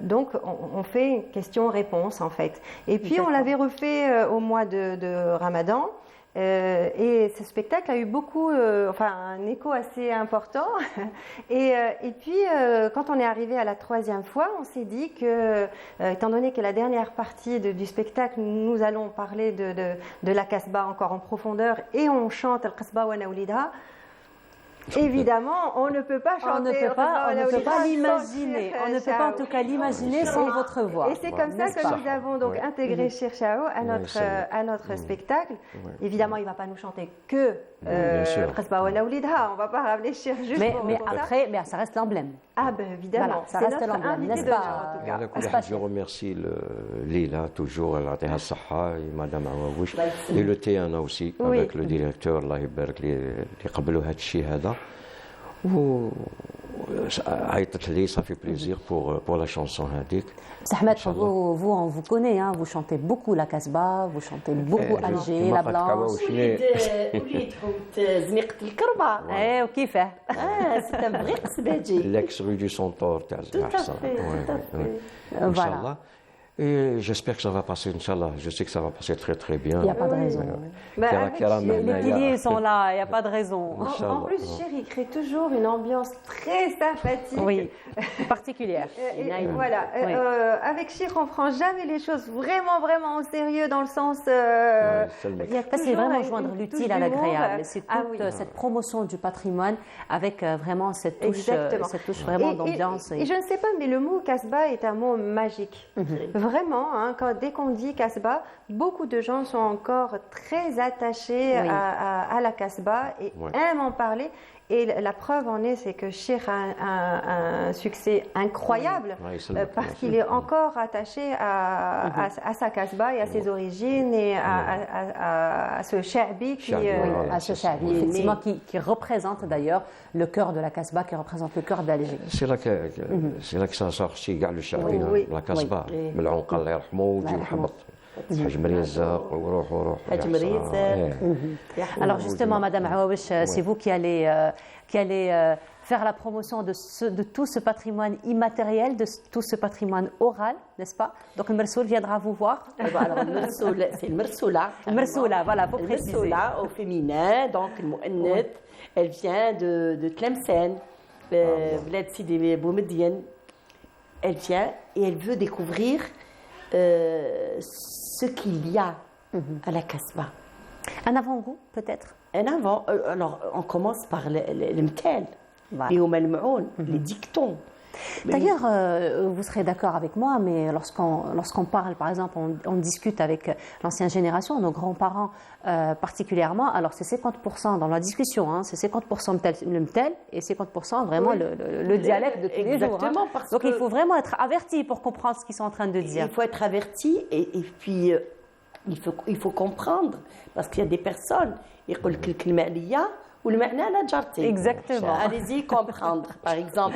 donc on fait une question-réponse en fait. Et puis on l'avait refait au mois de Ramadan. Et ce spectacle a eu un écho assez important. Et puis, quand on est arrivé à la 3e fois, on s'est dit que, étant donné que la dernière partie du spectacle, nous allons parler de la Kasbah encore en profondeur, et on chante Al-Kasbah wa Nawlidha. Évidemment, on ne peut pas chanter. On ne peut pas l'imaginer. On ne peut pas en tout cas l'imaginer sans votre voix. Et c'est comme ça que nous avons donc intégré Chir Chao à notre spectacle. Évidemment, il ne va pas nous chanter que Kasbah wa Nawlidha. On ne va pas ramener Chir juste pour mais ça reste l'emblème. Ah ben évidemment, ça reste l'emblème, n'est-ce pas? Je remercie Lila, toujours, Allah Taha Saha, et Madame Awawish, et le TNA aussi, avec le directeur, Allah Ibarak, qui قبلوا هذا الشيء هذا. عيطت لي, ça fait plaisir pour la chanson هذيك. Ahmed, vous, on vous connaît, hein, vous chantez beaucoup la Kasbah, vous chantez beaucoup Alger, la Blanche. زنيقة الكربة. ايه وكيفاه؟ c'est un vrai قصباجي. L'ex rue du Centaure تاع الأحسن. Voilà. Et j'espère que ça va passer, Inch'Allah. Je sais que ça va passer très très bien. Il n'y a pas de raison. Les piliers sont là, il n'y a pas de raison. En plus, Chir, il crée toujours une ambiance très sympathique. Oui, particulière. Et voilà, avec Chir, on ne prend jamais les choses vraiment au sérieux, dans le sens... c'est vraiment joindre l'utile à l'agréable. C'est toute cette promotion du patrimoine avec vraiment cette touche vraiment d'ambiance. Et je ne sais pas, mais le mot Kasbah est un mot magique. Vraiment, hein, dès qu'on dit Kasbah, beaucoup de gens sont encore très attachés à la Kasbah et aiment en parler. Et la preuve en est, c'est que Chir a un succès incroyable parce qu'il est encore attaché à sa Kasbah et à ses origines et à ce Sha'bi effectivement, qui représente d'ailleurs le cœur de la Kasbah, qui représente le cœur d'Alger. C'est là que ça sort aussi, le Sha'bi, la Kasbah. العنق الله يرحمه ويجي محبط حاج مريزق وروح حاج مريزق. Alors justement, Madame Awawish, c'est vous qui allez faire la promotion de tout ce patrimoine immatériel, de tout ce patrimoine oral, n'est-ce pas? Donc le Mersoul viendra vous voir. Alors le Mersoul, c'est le Mersoula. Le Mersoula, voilà, pour préciser. Le Mersoula au féminin, donc le Mou'annat, elle vient de Tlemcen, Bled Sidi Boumedienne. Elle vient et elle veut découvrir ce qu'il y a à la Kasbah. Un avant-goût, peut-être? Un avant. Alors, on commence par le mtel, les dictons. D'ailleurs, vous serez d'accord avec moi, mais lorsqu'on parle, par exemple, on discute avec l'ancienne génération, nos grands-parents particulièrement, alors c'est 50% dans la discussion, hein, c'est 50% le mtel et 50% vraiment le dialecte de tous les jours. Exactement. Hein. Donc il faut vraiment être averti pour comprendre ce qu'ils sont en train de dire. Il faut être averti et puis il faut comprendre, parce qu'il y a des personnes, exactement. Allez-y comprendre. Par exemple,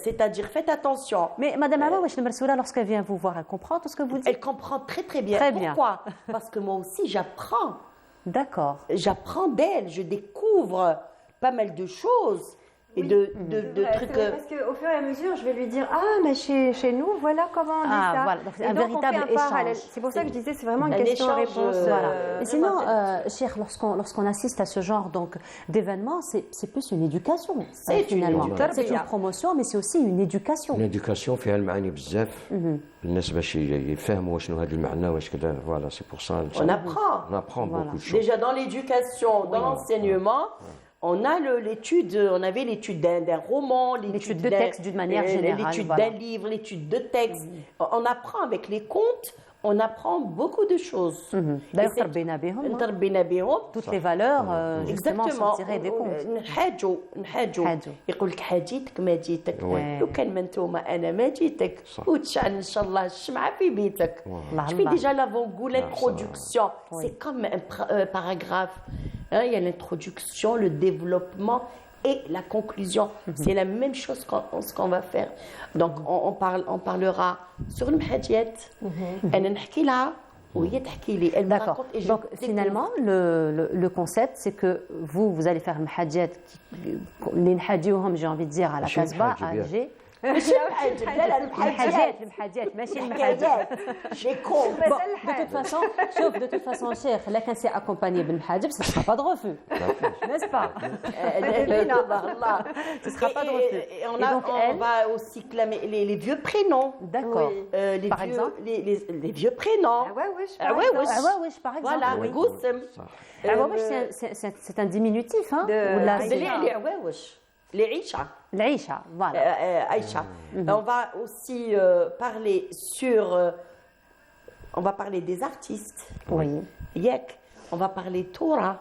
c'est-à-dire, faites attention. Mais Madame Awawish, le Mersoula, lorsqu'elle vient vous voir, elle comprend tout ce que vous dites? Elle comprend très bien. Pourquoi? Parce que moi aussi, j'apprends. D'accord. J'apprends d'elle, je découvre pas mal de choses. Et de trucs. Parce qu'au fur et à mesure, je vais lui dire mais chez nous, voilà comment on dit ça. Voilà. Donc, un véritable échange. C'est pour ça que je disais, c'est vraiment une question-réponse. Voilà. Et sinon, Chir, lorsqu'on assiste à ce genre d'événements, c'est plus une éducation. Finalement. C'est une promotion, mais c'est aussi une éducation. Une éducation فيها المعاني بزاف. الناس باش يفهموا شنو هذا المعنى واش كذا. Voilà, c'est pour ça. On apprend beaucoup de choses. Déjà dans l'éducation, dans l'enseignement. On avait l'étude d'un roman, l'étude de texte d'une manière générale, l'étude d'un livre, l'étude de texte. On apprend avec les contes, on apprend beaucoup de choses. D'ailleurs, toutes les valeurs, justement, sont tirées des contes. يقول لك حاجيتك ما جيتك لو كان ما نتوما انا ما جيتك وتشعل ان شاء الله الشمعه في بيتك. Je fais déjà l'avant-goût, l'introduction. C'est comme un paragraphe. Il y a l'introduction, le développement. et la conclusion. C'est la même chose ce qu'on va faire. Donc on parlera sur le Mhadjat, elle نحكي لها وهي تحكي لي. Elle me raconte et je Donc finalement, le concept, c'est que vous allez faire Mhadjat, les Mhadjouhom, j'ai envie de dire, à la Casbah, à Alger. ماشي المحاجات لا لا المحاجات ماشي المحاجات j'ai compris. De toute façon, Cheikh, là quand c'est accompagné بالمحاجب, ce ne sera pas de refus, n'est-ce pas? Ce ne sera pas de refus. Et on va aussi clamer les vieux prénoms. D'accord. Par exemple, les vieux prénoms. Awawich par exemple. Voilà, Goussem. Awawich, c'est un diminutif, hein? Les Aïcha. L'Aïcha, voilà. Aïcha. On va aussi parler on va parler des artistes. Oui. Yek. On va parler Torah.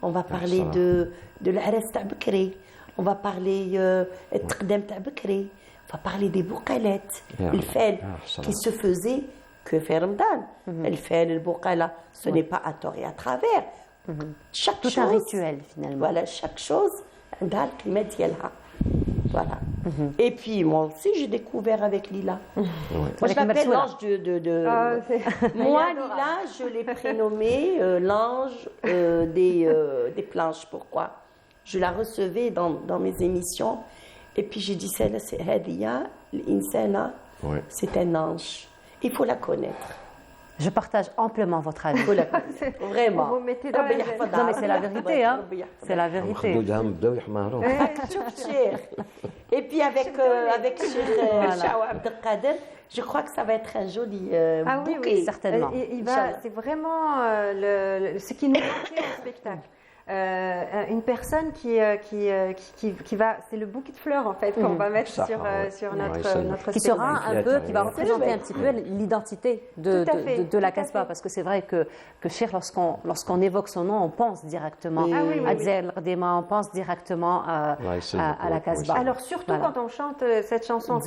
On va parler de l'Aras تاع بكري. On va parler التقدام تاع بكري. On va parler des bouqalettes. الفال qui se faisait que في رمضان. الفال البقالة. Ce n'est pas à tort et à travers. Chaque chose. Tout un rituel finalement. Voilà, chaque chose. Voilà. Et puis moi aussi j'ai découvert avec Lila. Moi je m'appelle l'ange Moi Lila je l'ai prénommé l'ange des planches. Pourquoi? Je la recevais dans mes émissions et puis j'ai dit celle-là c'est Hadia, l'insana, c'est un ange. Il faut la connaître. Je partage amplement votre avis. Vraiment. Vous mettez dans non mais c'est la vérité, hein. C'est la vérité. Et puis avec Chawa Abdelkader, je crois que ça va être un joli bouquet. Oui, certainement. C'est vraiment ce qui nous manquait au spectacle. Une personne qui va, c'est le bouquet de fleurs en fait qu'on va mettre sur notre qui sera un peu, qui va représenter un petit peu l'identité de la Casbah, parce que c'est vrai que Cheikh, lorsqu'on évoque son nom, on pense directement à Dzer Rdema, on pense directement à la Casbah. Alors surtout quand on chante cette chanson, moi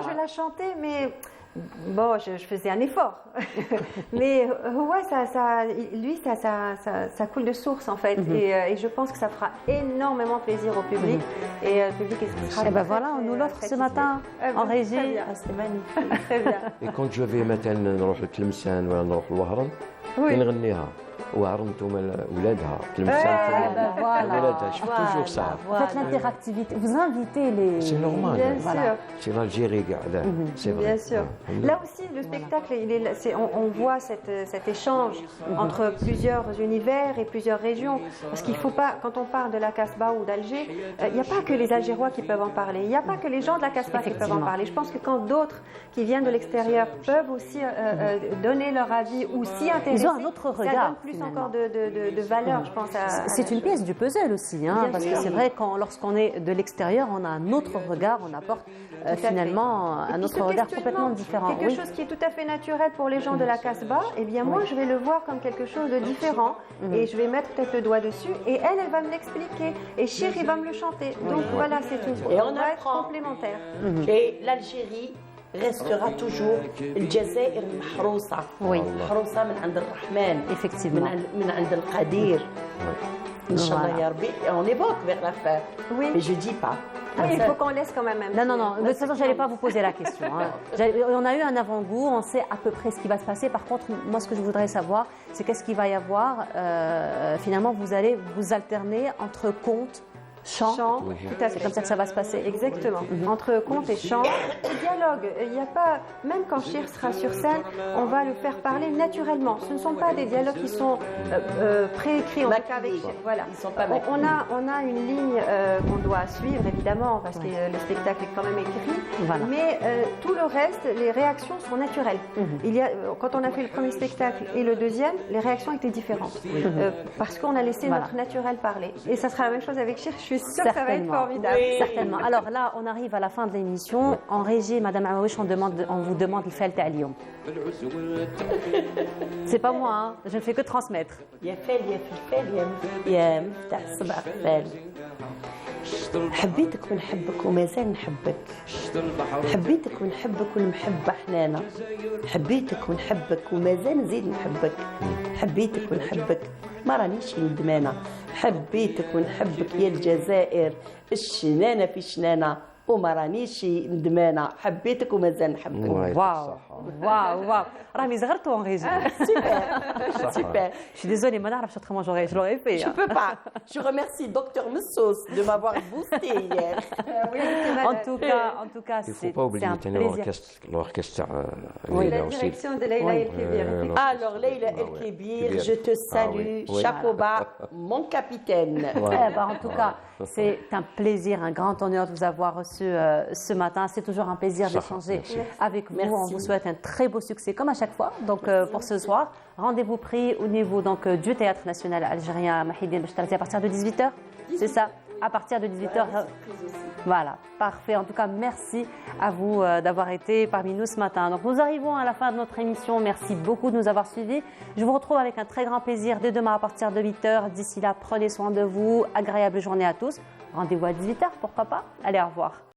je la chantais, mais bon, je faisais un effort, mais ouais, lui, ça coule de source en fait, et je pense que ça fera énormément plaisir au public, et le public sera. Et ben voilà, on nous l'offre ce matin en régie, c'est magnifique, très bien. Et quand je vais maintenant نروح لتلمسان ولا نروح لوهران كنغنيها وعرنتم ولادها تلمسان ولادها je fais toujours ça. Faites l'interactivité, vous invitez les. C'est normal. Voilà. C'est l'Algérie قاعدة. C'est vrai. Bien sûr. Là aussi, le spectacle, on voit cet échange entre plusieurs univers et plusieurs régions. Parce qu'il ne faut pas, quand on parle de la Casbah ou d'Alger, il n'y a pas que les Algérois qui peuvent en parler. Il n'y a pas que les gens de la Casbah qui peuvent en parler. Je pense que quand d'autres qui viennent de l'extérieur peuvent aussi donner leur avis ou s'y intéresser, ils ont un autre regard. Ça donne plus encore de valeur, je pense. C'est une pièce du puzzle aussi, hein, parce que c'est vrai que lorsqu'on est de l'extérieur, on a un autre regard, on apporte finalement un autre regard complètement différent. Quelque chose qui est tout à fait naturel pour les gens de la Casbah, eh bien moi je vais le voir comme quelque chose de différent et je vais mettre peut-être le doigt dessus et elle va me l'expliquer et Chéri va me le chanter. Donc voilà, c'est tout. Et on va être complémentaires. Et l'Algérie restera toujours الجزائر محروسة. محروسة من عند الرحمن. Effectivement. من عند القدير. إن شاء الله يا ربي. On évoque vers la fin. Oui. Mais je dis pas. Oui, il faut qu'on laisse quand même un Non, de toute façon, je n'allais pas vous poser la question. Hein. On a eu un avant-goût, on sait à peu près ce qui va se passer. Par contre, moi, ce que je voudrais savoir, c'est qu'est-ce qu'il va y avoir. Finalement, vous allez vous alterner entre contes, chant, c'est comme ça que ça va se passer. Exactement. Entre conte et chant, le dialogue. Il n'y a pas, même quand Chir sera sur scène, on va le faire parler naturellement. Ce ne sont pas des dialogues qui sont préécrits. En tout cas avec Chir. Voilà. On a une ligne qu'on doit suivre évidemment parce que le spectacle est quand même écrit. Voilà. Mais tout le reste, les réactions sont naturelles. Quand on a fait le premier spectacle et le deuxième, les réactions étaient différentes parce qu'on a laissé notre naturel parler. Et ça sera la même chose avec Chir. Je suis sûre que ça va être formidable. Oui. Certainement. Alors là, on arrive à la fin de l'émission. En régie, Madame Awawish, on vous demande le fait à Lyon. C'est pas moi, hein. Je ne fais que transmettre. حبيتك ونحبك ومازال نحبك حبيتك ونحبك والمحبة حنانة حبيتك ونحبك ومازال نزيد نحبك حبيتك ونحبك ما رانيش ندمانة حبيتك ونحبك يا الجزائر الشنانة في شنانة وما رانيش ندمانة حبيتك ومازال نحبك واو واو واو راهي زغرتو en régie super super je suis désolée ما نعرفش autrement je l'aurais fait je peux pas je remercie docteur Messos de m'avoir boosté hier en tout cas c'est un plaisir l'orchestre oui la direction de Leïla El Kébir alors Leïla El Kébir je te salue chapeau bas mon capitaine en tout cas c'est un plaisir un grand honneur de vous avoir reçu ce matin. C'est toujours un plaisir d'échanger avec vous. On vous souhaite un très beau succès comme à chaque fois. Donc pour ce soir, rendez-vous pris au niveau donc du Théâtre National Algérien Mahidine Bachtarzi à partir de 18h. C'est ça, à partir de 18h. Voilà, parfait. En tout cas, merci à vous d'avoir été parmi nous ce matin. Donc nous arrivons à la fin de notre émission. Merci beaucoup de nous avoir suivis. Je vous retrouve avec un très grand plaisir dès demain à partir de 8h. D'ici là, prenez soin de vous. Agréable journée à tous. Rendez-vous à 18h, pourquoi pas. Allez, au revoir.